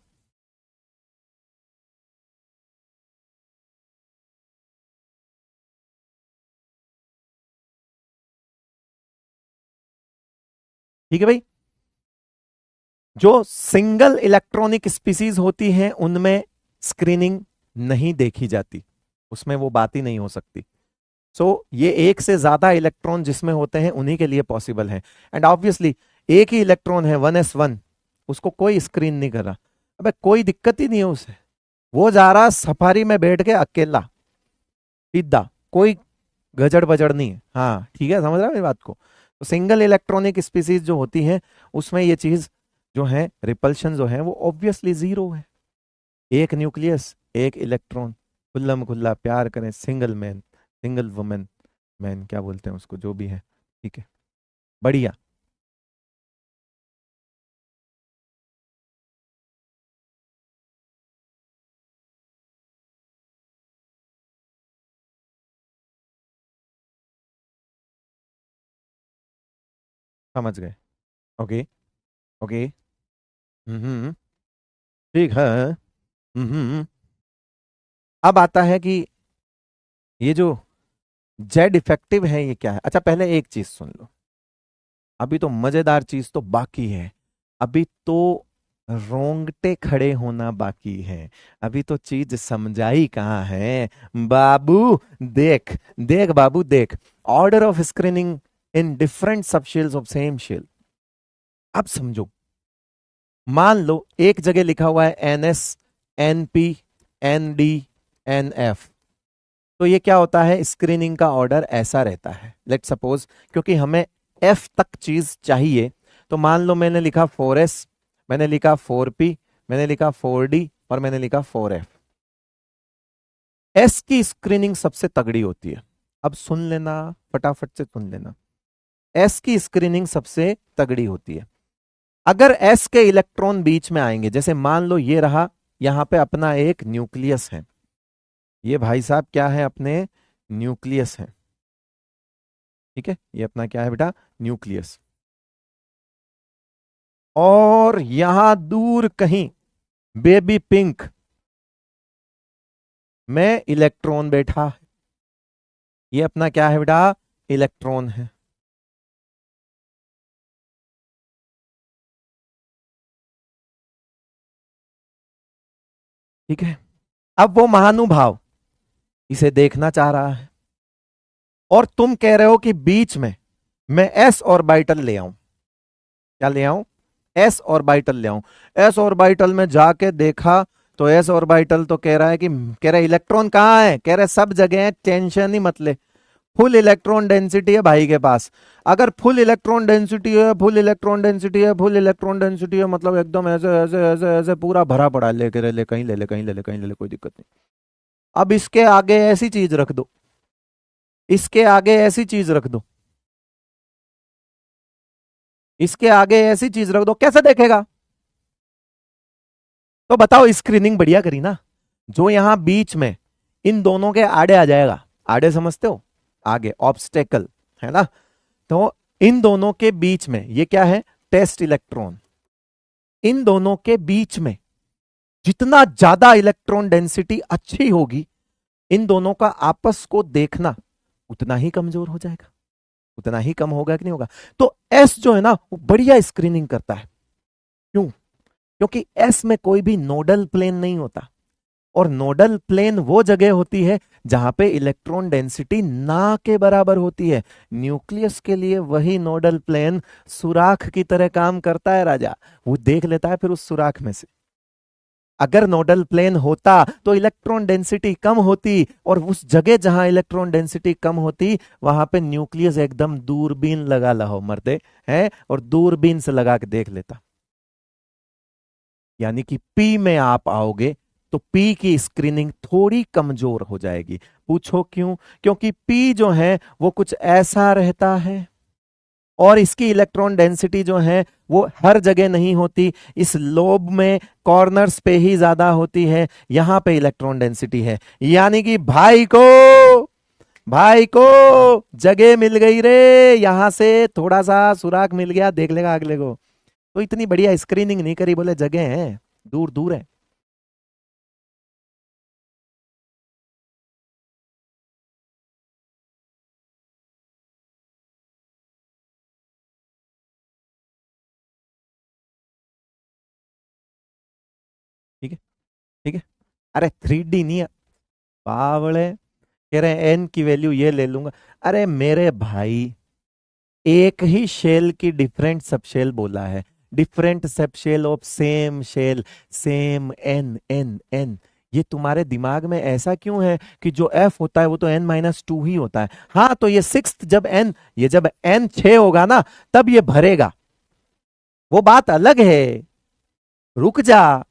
ठीक है भाई। जो सिंगल इलेक्ट्रॉनिक स्पीसीज होती हैं उनमें स्क्रीनिंग नहीं देखी जाती, उसमें वो बात ही नहीं हो सकती। ये एक से ज्यादा इलेक्ट्रॉन जिसमें होते हैं उन्हीं के लिए पॉसिबल है। एंड ऑब्वियसली एक ही इलेक्ट्रॉन है 1s1, उसको कोई स्क्रीन नहीं कर रहा, अबे कोई दिक्कत ही नहीं है उसे, वो जा रहा सफारी में बैठ के अकेला सीधा, कोई गजड़ बजड़ नहीं है। हाँ ठीक है, समझ रहा है मेरी बात को? तो सिंगल इलेक्ट्रॉनिक स्पीसीज जो होती हैं उसमें ये चीज जो है, रिपल्शन जो है वो ऑब्वियसली जीरो है। एक न्यूक्लियस, एक इलेक्ट्रॉन, खुल्लम खुल्ला प्यार करें, single man, single women, man क्या बोलते हैं उसको, जो भी है, ठीक है, बढ़िया। समझ गए? ओके। ओके। हम्म। ठीक है। हम्म। अब आता है कि ये जो जेड इफेक्टिव है ये क्या है? अच्छा पहले एक चीज सुन लो, अभी तो मजेदार चीज तो बाकी है, अभी तो रोंगटे खड़े होना बाकी है, अभी तो चीज समझाई कहाँ है बाबू। देख देख बाबू देख, order of screening in different subshells of same shell. अब समझो, मान लो एक जगह लिखा हुआ है NS, NP, ND, NF, तो ये क्या होता है? स्क्रीनिंग का ऑर्डर ऐसा रहता है, लेट सपोज, क्योंकि हमें F तक चीज चाहिए, तो मान लो मैंने लिखा 4S, मैंने लिखा 4P, मैंने लिखा 4D और मैंने लिखा 4F। S की स्क्रीनिंग सबसे तगड़ी होती है। अब सुन लेना, फटाफट से सुन लेना, S की स्क्रीनिंग सबसे तगड़ी होती है। अगर S के इलेक्ट्रॉन बीच में आएंगे, जैसे मान लो ये रहा, यहां पे अपना एक न्यूक्लियस है, ये भाई साहब क्या है? अपने न्यूक्लियस है, ठीक है, ये अपना क्या है बेटा? न्यूक्लियस। और यहां दूर कहीं बेबी पिंक में इलेक्ट्रॉन बैठा है, ये अपना क्या है बेटा? इलेक्ट्रॉन है। ठीक है, अब वो महानुभाव इसे देखना चाह रहा है, और तुम कह रहे हो कि बीच में मैं एस ऑर्बिटल ले आऊं। क्या ले आऊं? एस ऑर्बिटल ले आऊं। एस ऑर्बिटल में जाके देखा तो एस ऑर्बिटल तो कह रहा है कि, कह रहा है इलेक्ट्रॉन कहाँ है? कह रहे सब जगह है, टेंशन ही मत ले, फुल इलेक्ट्रॉन डेंसिटी है भाई के पास। अगर फुल इलेक्ट्रॉन डेंसिटी है, फुल इलेक्ट्रॉन डेंसिटी है, फुल इलेक्ट्रॉन डेंसिटी है, मतलब एकदम ऐसे ऐसे ऐसे ऐसे पूरा भरा पड़ा है, लेके ले, कहीं ले ले, कहीं ले ले, कहीं ले ले, कोई दिक्कत नहीं। अब इसके आगे ऐसी चीज रख दो, इसके आगे ऐसी चीज रख दो, इसके आगे ऐसी चीज रख दो, कैसे देखेगा? तो बताओ, स्क्रीनिंग बढ़िया करी ना? जो यहां बीच में इन दोनों के आड़े आ जाएगा, आड़े समझते हो, आगे ऑब्स्टेकल है ना, तो इन दोनों के बीच में ये क्या है? Test electron. इन दोनों के बीच में जितना ज्यादा इलेक्ट्रॉन डेंसिटी अच्छी होगी, इन दोनों का आपस को देखना उतना ही कमजोर हो जाएगा, उतना ही कम होगा कि नहीं होगा? तो एस जो है ना वो बढ़िया स्क्रीनिंग करता है। क्यों? क्योंकि एस में कोई भी नोडल प्लेन नहीं होता, और नोडल प्लेन वो जगह होती है जहां पे इलेक्ट्रॉन डेंसिटी ना के बराबर होती है। न्यूक्लियस के लिए वही नोडल प्लेन सुराख की तरह काम करता है राजा, वो देख लेता है फिर उस सुराख में से। अगर नोडल प्लेन होता तो इलेक्ट्रॉन डेंसिटी कम होती, और उस जगह जहां इलेक्ट्रॉन डेंसिटी कम होती वहां पे न्यूक्लियस एकदम दूरबीन लगा ला हो मरते है, और दूरबीन से लगा के देख लेता। यानी कि पी में आप आओगे तो पी की स्क्रीनिंग थोड़ी कमजोर हो जाएगी। पूछो क्यों? क्योंकि पी जो है वो कुछ ऐसा रहता है, और इसकी इलेक्ट्रॉन डेंसिटी जो है वो हर जगह नहीं होती, इस लोब में कॉर्नर्स पे ही ज्यादा होती है, यहां पे इलेक्ट्रॉन डेंसिटी है। यानी कि भाई को जगह मिल गई रे, यहां से थोड़ा सा सुराग मिल गया, देख लेगा अगले को। तो इतनी बढ़िया स्क्रीनिंग नहीं करी, बोले जगह है, दूर दूर है। ठीक है, ठीक है। अरे 3D नहीं है बावले, कह रहे हैं एन की वैल्यू ये ले लूंगा। अरे मेरे भाई, एक ही शेल की डिफरेंट सब शेल बोला है, different subshell of same shell, same N N N. ये तुम्हारे दिमाग में ऐसा क्यों है कि जो एफ होता है वो तो n-2 ही होता है? हाँ, तो ये सिक्स्थ जब एन, ये जब एन 6 होगा ना तब ये भरेगा, वो बात अलग है। रुक जा,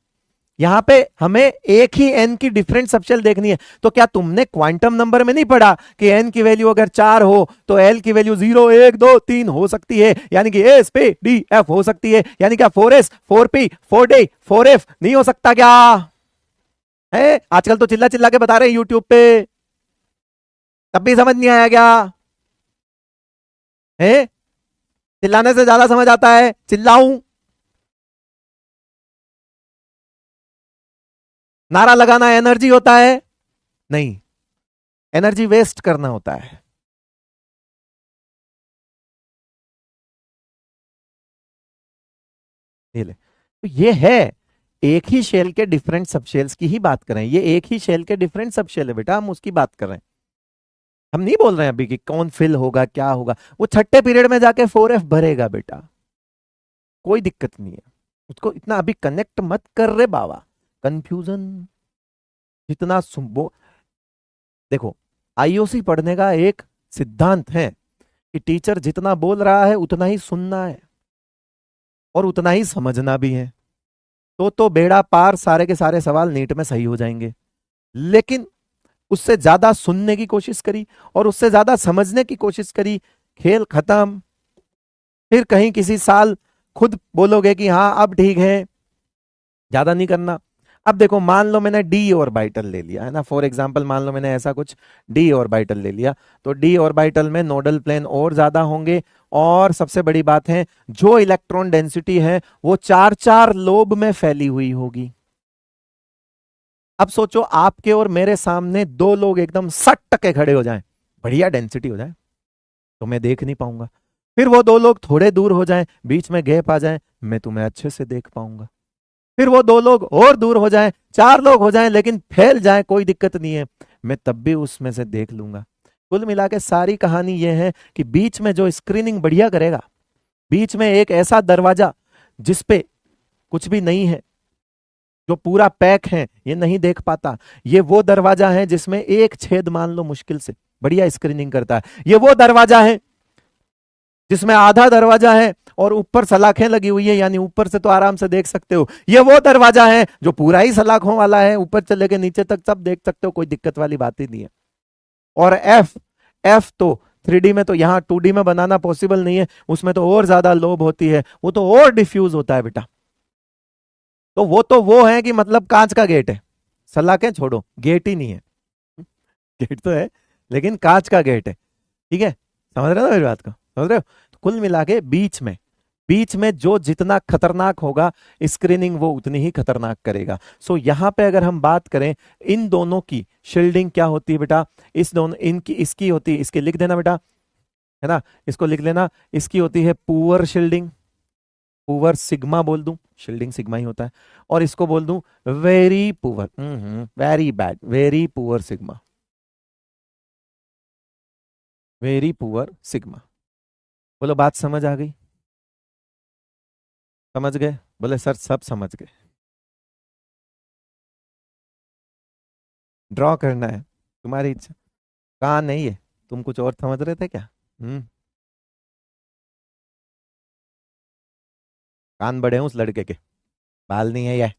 यहां पे हमें एक ही एन की डिफरेंट सबशेल देखनी है। तो क्या तुमने क्वांटम नंबर में नहीं पढ़ा कि एन की वैल्यू अगर 4 हो तो एल की वैल्यू 0 1 2 3 हो सकती है, यानी कि एस पी डी एफ हो सकती है, यानी क्या 4s 4p 4d 4f नहीं हो सकता क्या? है आजकल तो चिल्ला चिल्ला के बता रहे हैं यूट्यूब पे, तब भी समझ नहीं आया क्या? है, चिल्लाने से ज्यादा समझ आता है, चिल्लाऊं? नारा लगाना एनर्जी होता है? नहीं, एनर्जी वेस्ट करना होता है। ये ले, तो ये है, एक ही शेल के डिफरेंट सबशेल्स की ही बात कर रहे हैं, ये एक ही शेल के डिफरेंट सबशेल है बेटा, हम उसकी बात कर रहे हैं। हम नहीं बोल रहे हैं अभी कि कौन फिल होगा क्या होगा, वो छठे पीरियड में जाके 4f भरेगा बेटा, कोई दिक्कत नहीं है। उसको इतना अभी कनेक्ट मत कर रे बाबा, कंफ्यूजन जितना सुबो। देखो, आईओसी पढ़ने का एक सिद्धांत है कि टीचर जितना बोल रहा है उतना ही सुनना है और उतना ही समझना भी है, तो बेड़ा पार, सारे के सारे सवाल नीट में सही हो जाएंगे। लेकिन उससे ज्यादा सुनने की कोशिश करी और उससे ज्यादा समझने की कोशिश करी, खेल खत्म। फिर कहीं किसी साल खुद बोलोगे कि हाँ अब ठीक है, ज्यादा नहीं करना। अब देखो, मान लो मैंने डी ऑर्बिटल ले लिया है ना, फॉर एग्जांपल मान लो मैंने ऐसा कुछ डी ऑर्बिटल ले लिया, तो डी ऑर्बिटल में नोडल प्लेन और ज्यादा होंगे, और सबसे बड़ी बात है जो इलेक्ट्रॉन डेंसिटी है वो चार चार लोब में फैली हुई होगी। अब सोचो आपके और मेरे सामने दो लोग एकदम सट टके खड़े हो जाएं, बढ़िया डेंसिटी हो जाए, तो मैं देख नहीं पाऊंगा। फिर वो दो लोग थोड़े दूर हो जाएं, बीच में गैप आ जाए, मैं तुम्हें अच्छे से देख पाऊंगा। फिर वो दो लोग और दूर हो जाएं, चार लोग हो जाएं लेकिन फैल जाएं, कोई दिक्कत नहीं है, मैं तब भी उसमें से देख लूंगा। कुल मिला के सारी कहानी यह है कि बीच में जो स्क्रीनिंग बढ़िया करेगा, बीच में एक ऐसा दरवाजा जिसपे कुछ भी नहीं है, जो पूरा पैक है, ये नहीं देख पाता, ये वो दरवाजा है जिसमें एक छेद मान लो मुश्किल से, बढ़िया स्क्रीनिंग करता है। ये वो दरवाजा है जिसमें आधा दरवाजा है और ऊपर सलाखें लगी हुई है, यानी ऊपर से तो आराम से देख सकते हो। ये वो दरवाजा है जो पूरा ही सलाखों वाला है, ऊपर से लेके नीचे तक सब देख सकते हो, कोई दिक्कत वाली बात ही नहीं है। और एफ, एफ तो 3D में, तो यहाँ 2D में बनाना पॉसिबल नहीं है, उसमें तो और ज्यादा लोब होती है, वो तो और डिफ्यूज होता है बेटा। तो वो है कि मतलब कांच का गेट है, सलाखें छोड़ो, गेट ही नहीं है। गेट तो है लेकिन कांच का गेट है, ठीक है? समझ रहे हो मेरी बात को? समझ रहे हो? तो कुल मिला के बीच में जो जितना खतरनाक होगा स्क्रीनिंग वो उतनी ही खतरनाक करेगा। सो यहां पे अगर हम बात करें इन दोनों की शील्डिंग क्या होती है बेटा, इस दोनों इनकी इसकी होती है, इसके लिख देना बेटा, है ना, इसको लिख लेना, इसकी होती है पुअर शील्डिंग, पुअर सिग्मा बोल दूं, शील्डिंग सिग्मा ही होता है, और इसको बोल दूं very poor, very bad, very poor sigma, very poor sigma. बोलो बात समझ आ गई? समझ गए? बोले सर सब समझ गए। ड्रॉ करना है, तुम्हारी इच्छा। कहाँ नहीं है, तुम कुछ और समझ रहे थे क्या? कान बड़े हैं उस लड़के के, बाल नहीं है ये।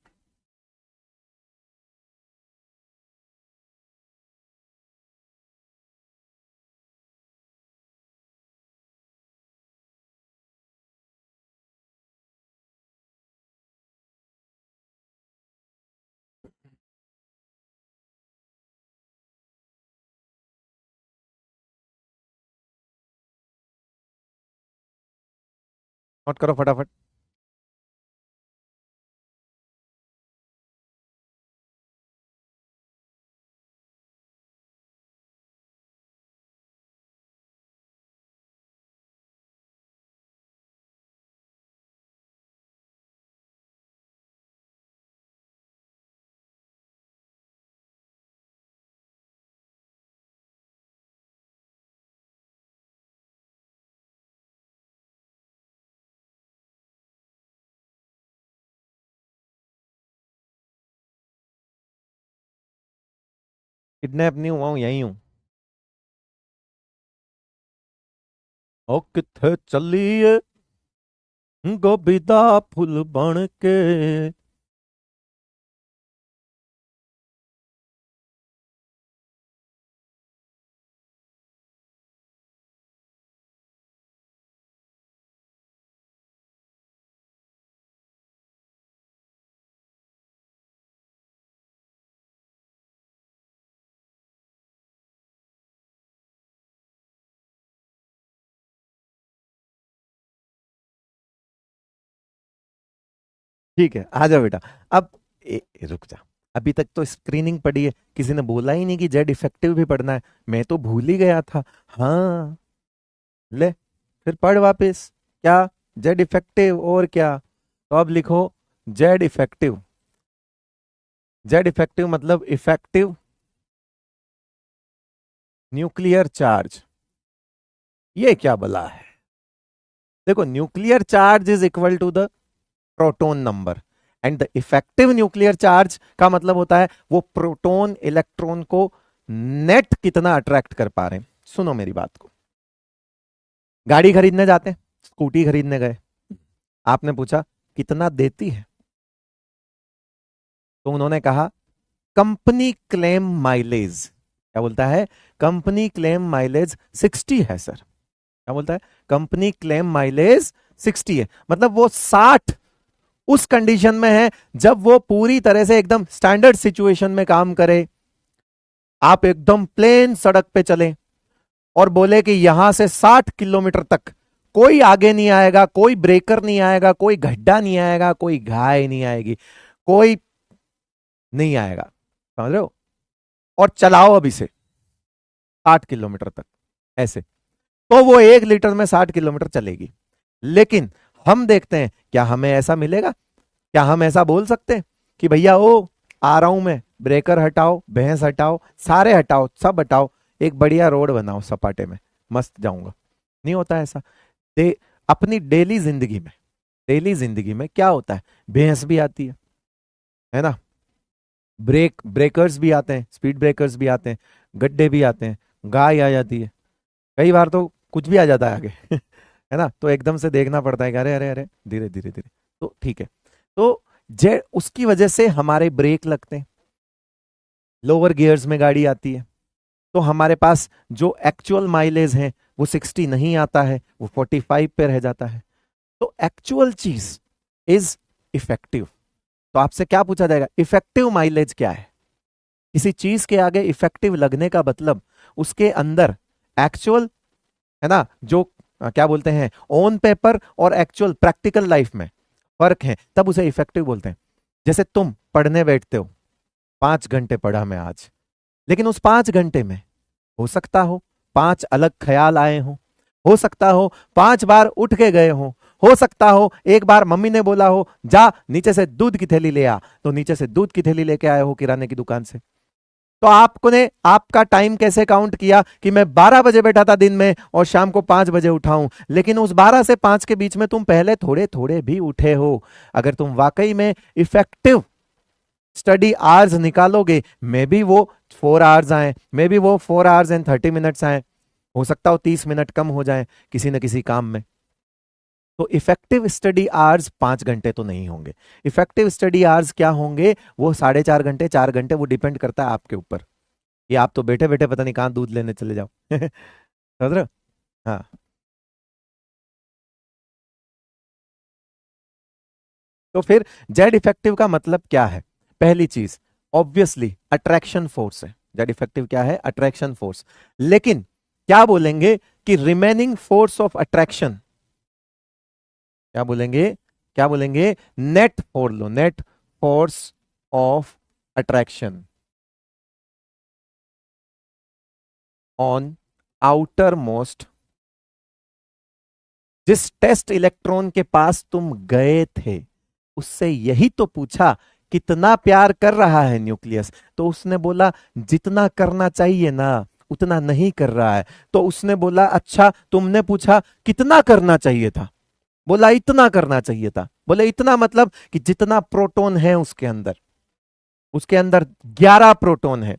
नोट करो फटाफट। किडनैप नहीं हुआ हूं, यही हूं। ओ किथे चलिए गोभी दा फुल बन के। ठीक है, आ जाओ बेटा। अब रुक जा। अभी तक तो स्क्रीनिंग पढ़ी है, किसी ने बोला ही नहीं कि जेड इफेक्टिव भी पढ़ना है। मैं तो भूल ही गया था। हाँ, ले, फिर पढ़ वापस। क्या? जेड इफेक्टिव और क्या? तो अब लिखो जेड इफेक्टिव। जेड इफेक्टिव मतलब इफेक्टिव न्यूक्लियर चार्ज। ये क्या बला है? देखो, nuclear charge is equal to the proton number, and the effective nuclear charge का मतलब होता है वो प्रोटॉन इलेक्ट्रॉन को नेट कितना अट्रैक्ट कर पा रहे हैं। सुनो मेरी बात को। गाड़ी खरीदने जाते हैं, स्कूटी खरीदने गए, आपने पूछा कितना देती है, तो उन्होंने कहा कंपनी क्लेम माइलेज। क्या बोलता है? कंपनी क्लेम माइलेज 60 है सर। क्या बोलता है? कंपनी क्लेम माइलेज 60 है, मतलब वो 60 उस कंडीशन में है जब वो पूरी तरह से एकदम स्टैंडर्ड सिचुएशन में काम करे। आप एकदम प्लेन सड़क पे चले और बोले कि यहां से 60 किलोमीटर तक कोई आगे नहीं आएगा, कोई ब्रेकर नहीं आएगा, कोई गड्ढा नहीं आएगा, कोई घाय नहीं आएगी, कोई नहीं आएगा, समझ रहे हो? और चलाओ अभी से 60 किलोमीटर तक ऐसे, तो वो 1 लीटर में 60 किलोमीटर चलेगी। लेकिन हम देखते हैं, क्या हमें ऐसा मिलेगा? क्या हम ऐसा बोल सकते हैं कि भैया ओ आ रहा हूं मैं, ब्रेकर हटाओ, भैंस हटाओ, सारे हटाओ, सब हटाओ, एक बढ़िया रोड बनाओ सपाटे में, मस्त जाऊंगा? नहीं होता ऐसा। दे, अपनी डेली जिंदगी में क्या होता है? भैंस भी आती है ना? ब्रेकर्स भी आते हैं, स्पीड ब्रेकर्स भी आते हैं, गड्ढे भी आते हैं, गाय आ जाती है, कई बार तो कुछ भी आ जाता है आगे है ना? तो एकदम से देखना पड़ता है कि अरे अरे अरे, धीरे धीरे धीरे। तो ठीक है, तो जे उसकी वजह से हमारे ब्रेक लगते हैं, लोअर गियर्स में गाड़ी आती है, तो हमारे पास जो एक्चुअल माइलेज है वो 60 नहीं आता है, वो 45 पे रह जाता है। तो एक्चुअल चीज इज इफेक्टिव। तो आपसे क्या पूछा जाएगा? इफेक्टिव माइलेज क्या है? किसी चीज के आगे इफेक्टिव लगने का मतलब उसके अंदर एक्चुअल, है ना, जो क्या बोलते हैं, ऑन पेपर और एक्चुअल प्रैक्टिकल लाइफ में फर्क है, तब उसे इफेक्टिव बोलते हैं। जैसे तुम पढ़ने बैठते हो, 5 घंटे पढ़ा मैं आज, लेकिन उस 5 घंटे में हो सकता हो 5 अलग ख्याल आए हो सकता हो 5 बार उठ के गए हो सकता हो एक बार मम्मी ने बोला हो जा नीचे से दूध की थैली ले आ, तो नीचे से दूध की थैली लेके आए हो किराने की दुकान से। तो आपको ने आपका टाइम कैसे काउंट किया कि मैं 12 बजे बैठा था दिन में और शाम को 5 बजे उठाऊं, लेकिन उस 12 से 5 के बीच में तुम पहले थोड़े थोड़े भी उठे हो। अगर तुम वाकई में इफेक्टिव स्टडी आवर्स निकालोगे, मे बी वो 4 आवर्स आए, मे बी वो 4 आवर्स एंड 30 मिनट्स आए, हो सकता हो 30 मिनट कम हो जाए किसी न किसी काम में। तो इफेक्टिव स्टडी आवर्स 5 घंटे तो नहीं होंगे। इफेक्टिव स्टडी आवर्स क्या होंगे, वो 4.5 घंटे, 4 घंटे, वो डिपेंड करता है आपके ऊपर। ये आप तो बैठे बैठे पता नहीं कहां दूध लेने चले जाओ समझ रहे हो? हाँ। तो फिर जेड इफेक्टिव का मतलब क्या है? पहली चीज ऑब्वियसली अट्रैक्शन फोर्स है। जेड इफेक्टिव क्या है? Attraction force. लेकिन क्या बोलेंगे कि रिमेनिंग फोर्स ऑफ अट्रैक्शन, क्या बोलेंगे, क्या बोलेंगे? Net four low, net force of attraction on outer most, जिस टेस्ट इलेक्ट्रॉन के पास तुम गए थे उससे यही तो पूछा कितना प्यार कर रहा है न्यूक्लियस, तो उसने बोला जितना करना चाहिए ना उतना नहीं कर रहा है। तो उसने बोला अच्छा, तुमने पूछा कितना करना चाहिए था, बोला इतना करना चाहिए था। बोले इतना मतलब कि जितना प्रोटॉन है उसके अंदर, उसके अंदर 11 प्रोटॉन है,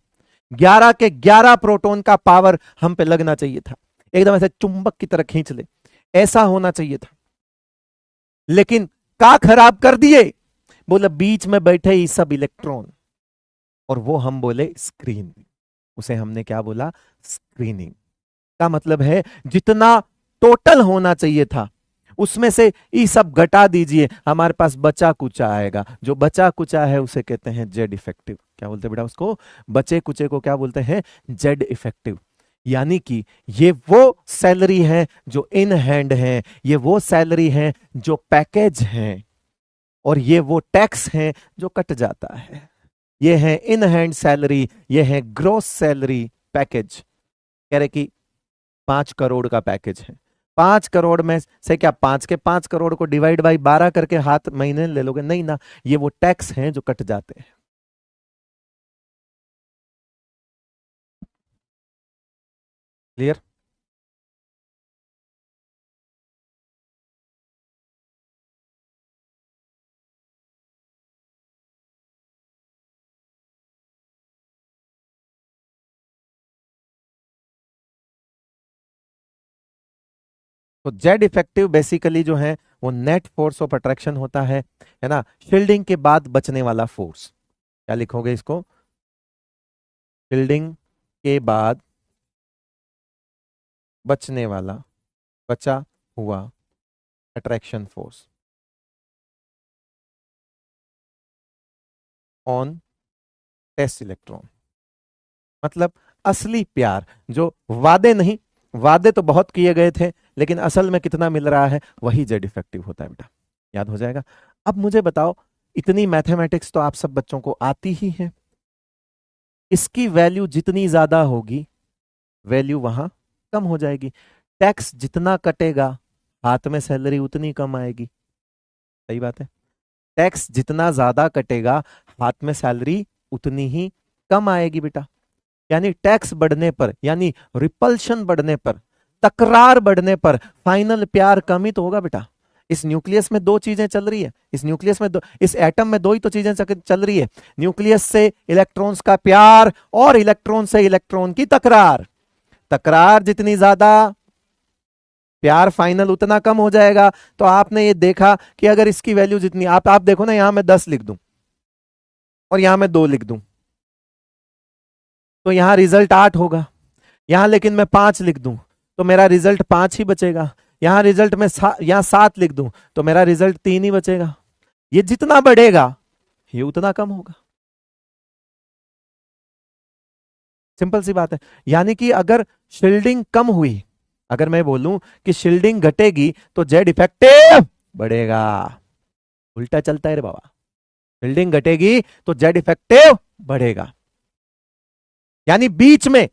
11 के 11 प्रोटॉन का पावर हम पे लगना चाहिए था, एकदम ऐसे चुंबक की तरह खींच ले, ऐसा होना चाहिए था। लेकिन का खराब कर दिए, बोले बीच में बैठे ये सब इलेक्ट्रॉन, और वो हम बोले स्क्रीन, उसे हमने क्या बोला? स्क्रीनिंग। का मतलब है जितना टोटल होना चाहिए था उसमें से ये सब घटा दीजिए, हमारे पास बचा कुचा आएगा। जो बचा कुचा है उसे कहते हैं जेड इफेक्टिव। क्या बोलते हैं बेटा उसको? बचे कुचे को क्या बोलते हैं? Z effective. यानी कि ये वो सैलरी है जो इन हैंड है, ये वो सैलरी है जो पैकेज है, और ये वो टैक्स है जो कट जाता है। ये है इन हैंड सैलरी, ये है ग्रॉस सैलरी पैकेज। कह रहे कि 5 करोड़ का पैकेज है, 5 करोड़ में से क्या 5 के 5 करोड़ को डिवाइड बाई 12 करके हाथ महीने ले लोगे? नहीं ना, ये वो टैक्स हैं जो कट जाते हैं। क्लियर? तो जेड इफेक्टिव बेसिकली जो है वो नेट फोर्स ऑफ अट्रैक्शन होता है ना, शील्डिंग के बाद बचने वाला फोर्स। क्या लिखोगे इसको? शील्डिंग के बाद बचने वाला, बचा हुआ attraction force on test electron. मतलब असली प्यार, जो वादे नहीं, वादे तो बहुत किए गए थे लेकिन असल में कितना मिल रहा है, वही जेड इफेक्टिव होता है बेटा। याद हो जाएगा। अब मुझे बताओ, इतनी मैथमेटिक्स तो आप सब बच्चों को आती ही है, इसकी वैल्यू जितनी ज्यादा होगी वैल्यू वहां कम हो जाएगी। टैक्स जितना कटेगा हाथ में सैलरी उतनी कम आएगी। सही बात है। टैक्स जितना ज्यादा कटेगा हाथ में सैलरी उतनी ही कम आएगी बेटा। यानी टैक्स बढ़ने पर, यानी रिपल्शन बढ़ने पर, तकरार बढ़ने पर फाइनल प्यार कम ही तो होगा बेटा। इस न्यूक्लियस में दो चीजें चल रही है, इस न्यूक्लियस में दो, इस एटम में दो ही तो चीजें चल रही है, न्यूक्लियस से इलेक्ट्रॉन्स का प्यार और इलेक्ट्रॉन से इलेक्ट्रॉन की तकरार। तकरार जितनी ज्यादा, प्यार फाइनल उतना कम हो जाएगा। तो आपने ये देखा कि अगर इसकी वैल्यू जितनी, आप देखो ना, यहां मैं 10 लिख दूं और यहां मैं 2 लिख दूं तो यहां रिजल्ट 8 होगा। यहां लेकिन मैं 5 लिख दूं तो मेरा रिजल्ट 5 ही बचेगा। यहां रिजल्ट में यहां 7 लिख दूं तो मेरा रिजल्ट 3 ही बचेगा। ये जितना बढ़ेगा ये उतना कम होगा। सिंपल सी बात है। यानी कि अगर शील्डिंग कम हुई, अगर मैं बोलूं कि शील्डिंग घटेगी तो जेड इफेक्टिव बढ़ेगा। उल्टा चलता है रे बाबा। शील्डिंग घटेगी तो जेड इफेक्टिव बढ़ेगा। यानी बीच में,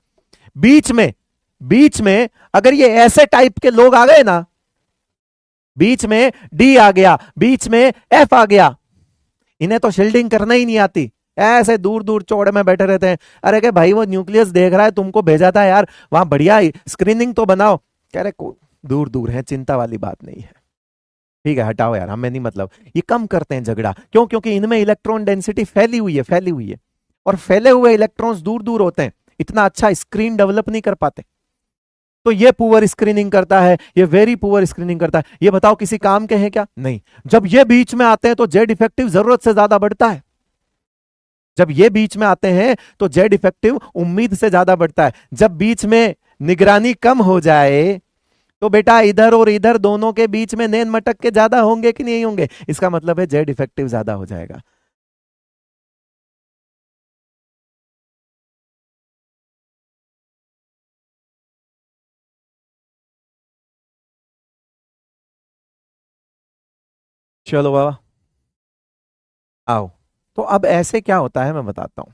बीच में, बीच में अगर ये ऐसे टाइप के लोग आ गए ना, बीच में डी आ गया, बीच में एफ आ गया, इन्हें तो शील्डिंग करना ही नहीं आती, ऐसे दूर दूर चौड़े में बैठे रहते हैं। अरे के भाई वो न्यूक्लियस देख रहा है, तुमको भेजा था यार वहां, बढ़िया स्क्रीनिंग तो बनाओ। कह रहे दूर दूर है, चिंता वाली बात नहीं है। ठीक है, हटाओ यार, हमें नहीं मतलब। ये कम करते हैं झगड़ा, क्यों? क्योंकि इनमें इलेक्ट्रॉन डेंसिटी फैली हुई है, फैली हुई है, और फैले हुए इलेक्ट्रॉन्स दूर दूर होते हैं, इतना अच्छा स्क्रीन डेवलप नहीं कर पाते। तो ये पुअर स्क्रीनिंग करता है, ये वेरी पुअर स्क्रीनिंग करता है। ये बताओ किसी काम के हैं क्या? नहीं। जब ये बीच में आते हैं तो जेड इफेक्टिव जरूरत से ज्यादा बढ़ता है। जब ये बीच में आते हैं तो जेड इफेक्टिव उम्मीद से ज्यादा बढ़ता है। जब बीच में निगरानी कम हो जाए तो बेटा इधर और इधर दोनों के बीच में नैन मटक के ज्यादा होंगे कि नहीं होंगे? इसका मतलब है जेड इफेक्टिव ज्यादा हो जाएगा। चलो बाबा, आओ। तो अब ऐसे क्या होता है मैं बताता हूं।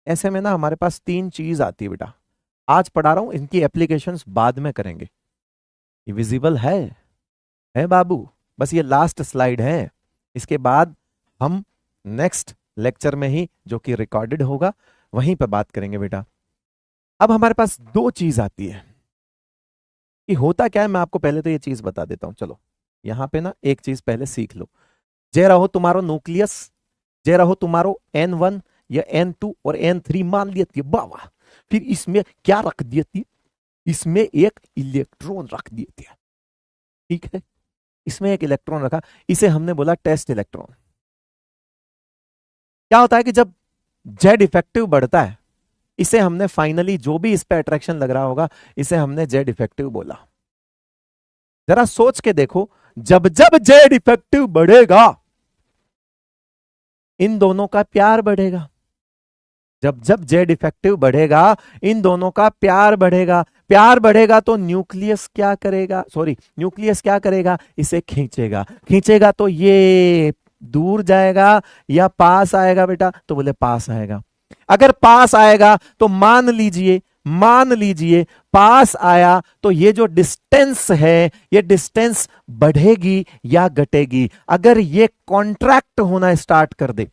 ऐसे में ना हमारे पास तीन चीज आती है बेटा, आज पढ़ा रहा हूं, इनकी एप्लीकेशंस बाद में करेंगे। ये विजिबल है बाबू? बस ये लास्ट स्लाइड है, इसके बाद हम नेक्स्ट लेक्चर में ही, जो कि रिकॉर्डेड होगा, वहीं पर बात करेंगे बेटा। अब हमारे पास दो चीज आती है कि होता क्या है, मैं आपको पहले तो ये चीज बता देता हूं। चलो यहां पे ना एक चीज पहले सीख लो। जे रहो तुम्हारो न्यूक्लियस, जे रहो तुम्हारो N1 या N2 और N3 मान लेती है बाबा। फिर इसमें क्या रख देती? इसमें एक इलेक्ट्रॉन रख देती है, ठीक है? इसमें एक इलेक्ट्रॉन रखा, इसे हमने बोला टेस्ट इलेक्ट्रॉन। क्या होता है कि जब जेड इफेक्टिव बढ़ता है, इसे हमने फाइनली, जो भी इस पे अट्रैक्शन लग रहा होगा, इसे हमने जेड इफेक्टिव बोला। जरा सोच के देखो, जब जब जेड इफेक्टिव बढ़ेगा इन दोनों का प्यार बढ़ेगा। जब जब जेड इफेक्टिव बढ़ेगा इन दोनों का प्यार बढ़ेगा। प्यार बढ़ेगा तो न्यूक्लियस क्या करेगा? सॉरी, न्यूक्लियस क्या करेगा? इसे खींचेगा। खींचेगा तो ये दूर जाएगा या पास आएगा बेटा? तो बोले पास आएगा। अगर पास आएगा तो मान लीजिए पास आया, तो ये जो डिस्टेंस है, ये डिस्टेंस बढ़ेगी या घटेगी? अगर ये कॉन्ट्रैक्ट होना स्टार्ट कर दे,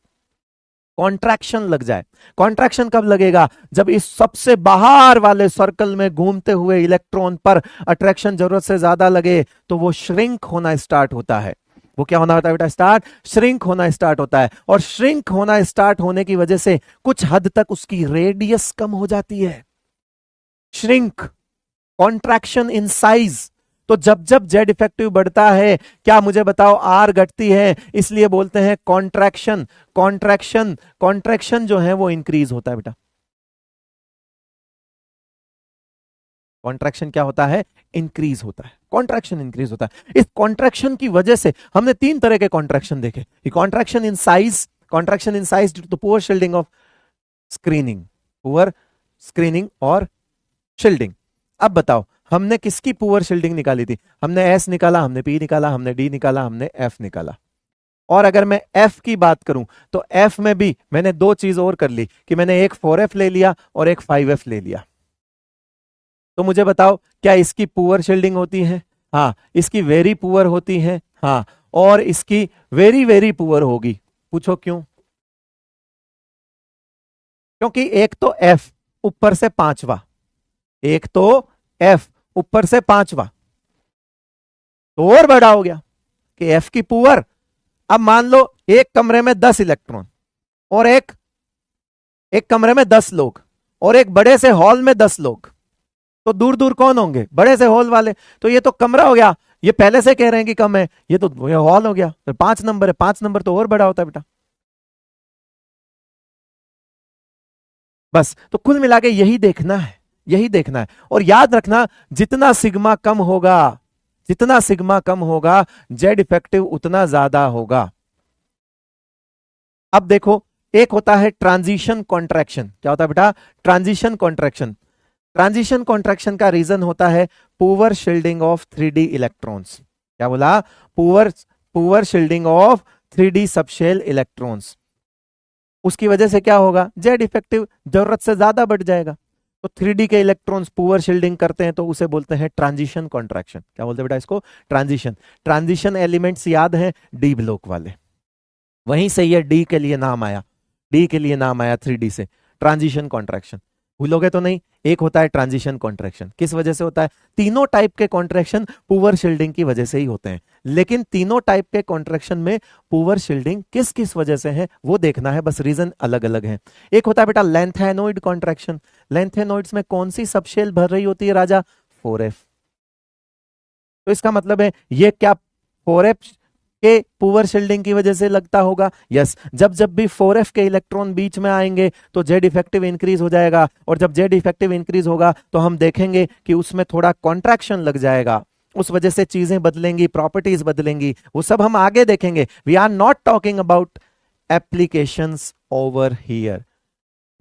कॉन्ट्रैक्शन लग जाए। कॉन्ट्रैक्शन कब लगेगा? जब इस सबसे बाहर वाले सर्कल में घूमते हुए इलेक्ट्रॉन पर अट्रैक्शन जरूरत से ज्यादा लगे, तो वो श्रिंक होना स्टार्ट होता है। वो क्या होना होता है बेटा? श्रिंक होना स्टार्ट होता है। और श्रिंक होना स्टार्ट होने की वजह से कुछ हद तक उसकी रेडियस कम हो जाती है। Shrink, contraction in size. तो जब जब जेड इफेक्टिव बढ़ता है, क्या मुझे बताओ, आर घटती है, इसलिए बोलते हैं कॉन्ट्रैक्शन। कॉन्ट्रैक्शन जो है वो इंक्रीज होता है बेटा। कॉन्ट्रैक्शन क्या होता है? इंक्रीज होता है। कॉन्ट्रैक्शन इंक्रीज होता है। इस कॉन्ट्रैक्शन की वजह से हमने तीन तरह के कॉन्ट्रैक्शन देखे। Contraction in size, contraction in size due to poor shielding of screening, poor screening और शील्डिंग। अब बताओ, हमने किसकी पुअर शील्डिंग निकाली थी? हमने एस निकाला, हमने पी निकाला, हमने डी निकाला, हमने एफ निकाला। और अगर मैं एफ की बात करूं तो एफ में भी मैंने दो चीज और कर ली कि मैंने एक 4F ले लिया और एक 5F ले लिया। तो मुझे बताओ, क्या इसकी पुअर शील्डिंग होती है? हाँ। इसकी वेरी पुअर होती है? हाँ। और इसकी वेरी वेरी पुअर होगी। पूछो क्यों? क्योंकि एक तो एफ ऊपर से पांचवा, एक तो एफ ऊपर से पांचवा, तो और बड़ा हो गया कि एफ की पुअर। अब मान लो एक कमरे में 10 इलेक्ट्रॉन और एक कमरे में 10 लोग और एक बड़े से हॉल में 10 लोग, तो दूर दूर कौन होंगे? बड़े से हॉल वाले। तो ये तो कमरा हो गया, ये पहले से कह रहे हैं कि कम है, ये तो ये हॉल हो गया। फिर 5 नंबर है, 5 नंबर तो और बड़ा होता है बेटा। बस, तो कुल मिला के यही देखना है, यही देखना है। और याद रखना, जितना सिग्मा कम होगा, जितना सिग्मा कम होगा, जेड इफेक्टिव उतना ज्यादा होगा। अब देखो, एक होता है ट्रांजिशन कॉन्ट्रैक्शन। क्या होता है बेटा? Transition contraction. ट्रांजिशन कॉन्ट्रैक्शन का रीजन होता है poor shielding of 3D electrons. क्या बोला? Poor shielding of 3D subshell electrons. उसकी वजह से क्या होगा? जेड इफेक्टिव जरूरत से ज्यादा बढ़ जाएगा। तो 3D के इलेक्ट्रॉन्स पुअर शील्डिंग करते हैं, तो उसे बोलते हैं ट्रांजिशन कॉन्ट्रैक्शन। क्या बोलते हैं बेटा इसको? ट्रांजिशन। ट्रांजिशन एलिमेंट्स याद हैं? डी ब्लॉक वाले, वहीं से ये डी के लिए नाम आया, डी के लिए नाम आया 3D से, ट्रांजिशन कॉन्ट्रैक्शन। भूलोगे तो नहीं। एक होता है ट्रांजिशन कॉन्ट्रैक्शन, किस वजह से होता है? तीनों टाइप के कॉन्ट्रैक्शन पुअर शील्डिंग की वजह से ही होते हैं, लेकिन तीनों टाइप के कॉन्ट्रैक्शन में पुअर शील्डिंग किस किस वजह से है वो देखना है, बस रीजन अलग अलग है। एक होता है बेटा लेंथेनोइड कॉन्ट्रैक्शन। लेंथेनोइड्स में कौन सी सबशेल भर रही होती है राजा? 4f। तो इसका मतलब है ये क्या 4f के पुअर शील्डिंग की वजह से लगता होगा? यस। जब जब भी 4f के इलेक्ट्रॉन बीच में आएंगे तो जेड इफेक्टिव इंक्रीज हो जाएगा, और जब जेड इफेक्टिव इंक्रीज होगा तो हम देखेंगे कि उसमें थोड़ा कॉन्ट्रैक्शन लग जाएगा, उस वजह से चीजें बदलेंगी, प्रॉपर्टीज बदलेंगी, वो सब हम आगे देखेंगे। We are not talking about applications over here,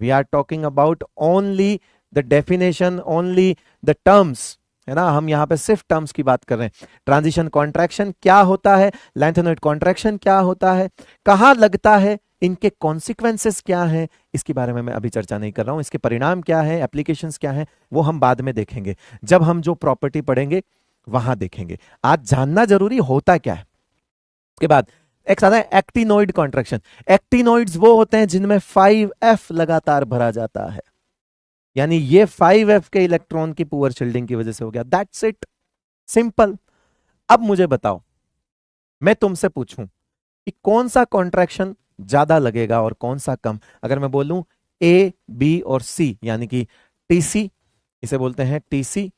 we are talking about only the definition, only the terms, है ना। हम यहां पे सिर्फ टर्म्स की बात कर रहे हैं। ट्रांजिशन कॉन्ट्रैक्शन क्या होता है, लेंथेनोइड कॉन्ट्रैक्शन क्या होता है, कहां लगता है, इनके कॉन्सिक्वेंसेस क्या हैं, इसके बारे में मैं अभी चर्चा नहीं कर रहा हूं। इसके परिणाम क्या है, एप्लीकेशंस क्या है, वो हम बाद में देखेंगे, जब हम जो प्रॉपर्टी पढ़ेंगे वहां देखेंगे। आज जानना जरूरी होता क्या है। उसके बाद एक आता है एक्टिनोइड कॉन्ट्रैक्शन। एक्टिनोइड्स वो होते हैं जिनमें 5f लगातार भरा जाता है, यानी ये 5f के इलेक्ट्रॉन की पुअर शील्डिंग की वजह से हो गया। That's it, simple. अब मुझे बताओ, मैं तुमसे पूछूं कि कौन सा कॉन्ट्रैक्शन ज्यादा लगेगा और कौन सा कम। अगर मैं बोलूं ए, बी और सी, यानी कि टीसी, इसे बोलते हैं टीसी,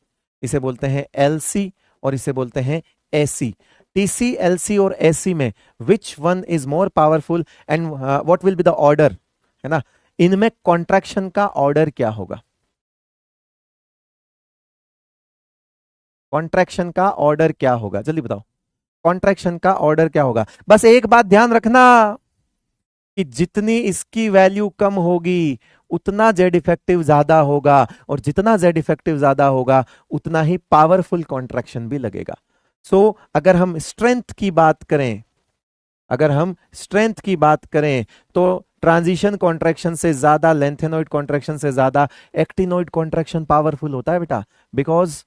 इसे बोलते हैं एलसी, और इसे बोलते हैं एसी। टीसी, एलसी और एसी में which one is more powerful and what will be the order, है ना। इनमें कॉन्ट्रैक्शन का ऑर्डर क्या होगा? कॉन्ट्रैक्शन का ऑर्डर क्या होगा, जल्दी बताओ। कॉन्ट्रैक्शन का ऑर्डर क्या होगा? बस एक बात ध्यान रखना कि जितनी इसकी वैल्यू कम होगी उतना जेड इफेक्टिव ज्यादा होगा, और जितना जेड इफेक्टिव ज्यादा होगा उतना ही पावरफुल कॉन्ट्रैक्शन भी लगेगा। सो अगर हम स्ट्रेंथ की बात करें, अगर हम स्ट्रेंथ की बात करें तो ट्रांजिशन कॉन्ट्रैक्शन से ज्यादा, लेंथेनोइड कॉन्ट्रैक्शन से ज्यादा एक्टिनोइड कॉन्ट्रैक्शन पावरफुल होता है बेटा, बिकॉज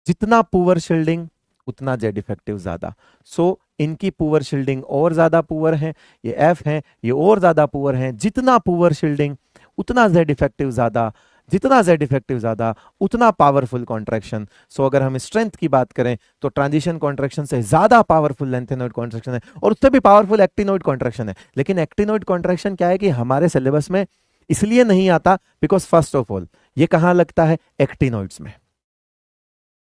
जितना पुअर शील्डिंग उतना जेड इफेक्टिव ज्यादा। सो इनकी पुअर शील्डिंग और ज्यादा पुअर है, ये एफ है, ये और ज्यादा पुअर है। जितना पुअर शील्डिंग उतना जेड इफेक्टिव ज्यादा, जितना जेड इफेक्टिव ज्यादा उतना पावरफुल कॉन्ट्रैक्शन। सो अगर हम स्ट्रेंथ की बात करें तो ट्रांजिशन कॉन्ट्रैक्शन से ज्यादा पावरफुल लेंथेनोइड कॉन्ट्रैक्शन है, और उससे भी पावरफुल एक्टिनोइड कॉन्ट्रैक्शन है। लेकिन एक्टिनोइड कॉन्ट्रैक्शन क्या है कि हमारे सिलेबस में इसलिए नहीं आता बिकॉज फर्स्ट ऑफ ऑल ये कहां लगता है? एक्टिनोइड्स में।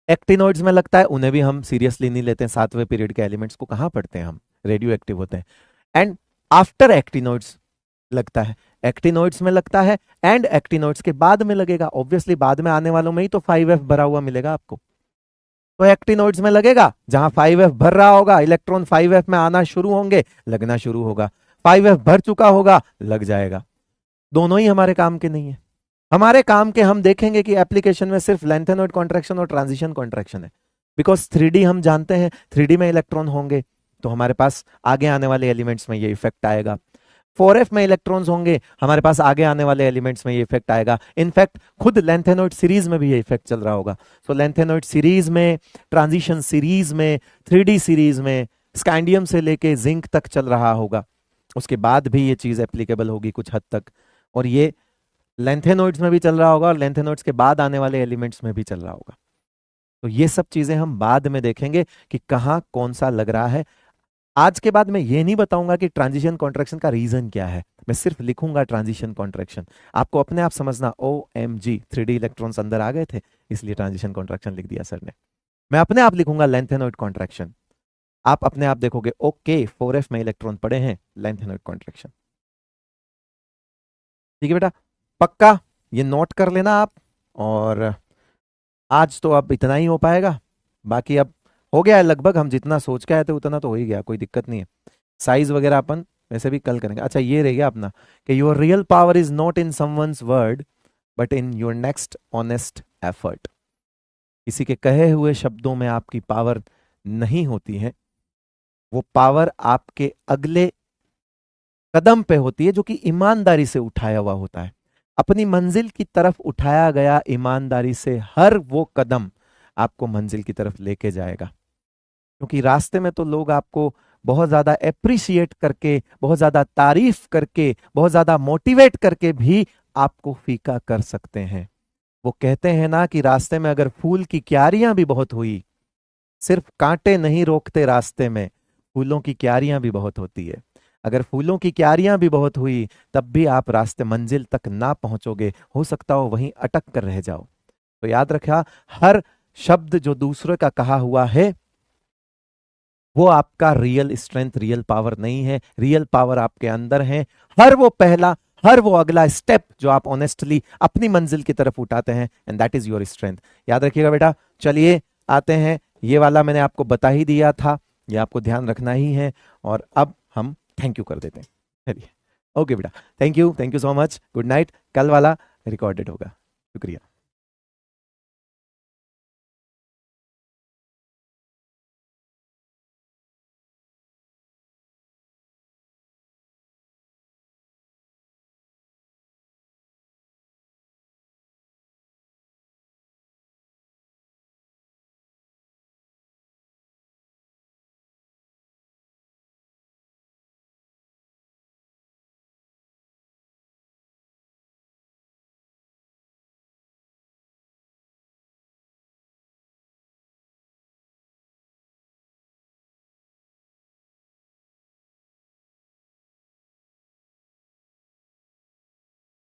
एक्टिनोइड्स में लगता है, उन्हें भी हम सीरियसली नहीं लेते हैं। 7वें पीरियड के एलिमेंट्स को कहां पढ़ते हैं हम? रेडियो एक्टिव होते हैं। एंड आफ्टर एक्टिनोइड्स लगता है, एक्टिनोइड्स में लगता है, एंड एक्टिनोइड्स के बाद में लगेगा। ऑब्वियसली बाद में आने वालों में ही तो 5f भरा हुआ मिलेगा आपको, तो एक्टिनोइड्स में लगेगा। जहां 5f भर रहा होगा, इलेक्ट्रॉन 5f में आना शुरू होंगे, लगना शुरू होगा। 5f भर चुका होगा, लग जाएगा। दोनों ही हमारे काम के नहीं है। हमारे काम के हम देखेंगे कि एप्लीकेशन में सिर्फ लेंथेनोइड कॉन्ट्रैक्शन और ट्रांजिशन कॉन्ट्रैक्शन है, बिकॉज 3D हम जानते हैं, 3D में इलेक्ट्रॉन होंगे तो हमारे पास आगे आने वाले एलिमेंट्स में ये इफेक्ट आएगा। 4f में इलेक्ट्रॉन्स होंगे, हमारे पास आगे आने वाले एलिमेंट्स में ये इफेक्ट आएगा। इनफैक्ट खुद लेंथेनोइड सीरीज में भी ये इफेक्ट चल रहा होगा। सो लेंथेनोइड सीरीज में, ट्रांजिशन सीरीज में, 3D सीरीज में स्कैंडियम से लेके जिंक तक चल रहा होगा। उसके बाद भी ये चीज एप्लीकेबल होगी कुछ हद तक, और ये लेंथेनोइड्स में भी चल रहा होगा और लेंथेनोइड्स के बाद आने वाले एलिमेंट्स में भी चल रहा होगा। तो ये सब चीजें हम बाद में देखेंगे कि कहां कौन सा लग रहा है। आज के बाद मैं ये नहीं बताऊंगा कि ट्रांजिशन कॉन्ट्रैक्शन का रीजन क्या है, मैं सिर्फ लिखूंगा ट्रांजिशन कॉन्ट्रैक्शन। आपको अपने आप समझना, OMG 3D इलेक्ट्रॉन्स अंदर आ गए थे इसलिए ट्रांजिशन कॉन्ट्रैक्शन लिख दिया सर ने। मैं अपने आप लिखूंगा लेंथेनोइड कॉन्ट्रैक्शन, आप अपने आप देखोगे ओके 4f में इलेक्ट्रॉन पड़े हैं, लेंथेनोइड कॉन्ट्रैक्शन। ठीक है बेटा, पक्का ये नोट कर लेना आप। और आज तो अब इतना ही हो पाएगा, बाकी अब हो गया है लगभग, हम जितना सोच के आए थे उतना तो हो ही गया, कोई दिक्कत नहीं है। साइज वगैरह अपन वैसे भी कल करेंगे। अच्छा ये रह गया अपना कि your real power is not in someone's word but in your next honest effort. किसी के कहे हुए शब्दों में आपकी पावर नहीं होती है, वो पावर आपके अगले कदम पे होती है जो कि ईमानदारी से उठाया हुआ होता है। अपनी मंजिल की तरफ उठाया गया ईमानदारी से हर वो कदम आपको मंजिल की तरफ लेके जाएगा। क्योंकि रास्ते में तो लोग आपको बहुत ज्यादा एप्रिशिएट करके, बहुत ज्यादा तारीफ करके, बहुत ज्यादा मोटिवेट करके भी आपको फीका कर सकते हैं। वो कहते हैं ना कि रास्ते में अगर फूल की क्यारियां भी बहुत हुई, सिर्फ कांटे नहीं रोकते रास्ते में, फूलों की क्यारियां भी बहुत होती है। अगर फूलों की क्यारियां भी बहुत हुई तब भी आप रास्ते मंजिल तक ना पहुंचोगे, हो सकता हो वहीं अटक कर रह जाओ। तो याद रखा, हर शब्द जो दूसरे का कहा हुआ है वो आपका रियल स्ट्रेंथ, रियल पावर नहीं है। रियल पावर आपके अंदर है। हर वो पहला, हर वो अगला स्टेप जो आप ऑनेस्टली अपनी मंजिल की तरफ उठाते हैं, and that is your strength. याद रखिएगा बेटा। चलिए आते हैं, ये वाला मैंने आपको बता ही दिया था, ये आपको ध्यान रखना ही है। और अब हम थैंक यू कर देते हैं। चलिए, ओके बेटा, thank you so much, good night. कल वाला रिकॉर्डेड होगा। शुक्रिया।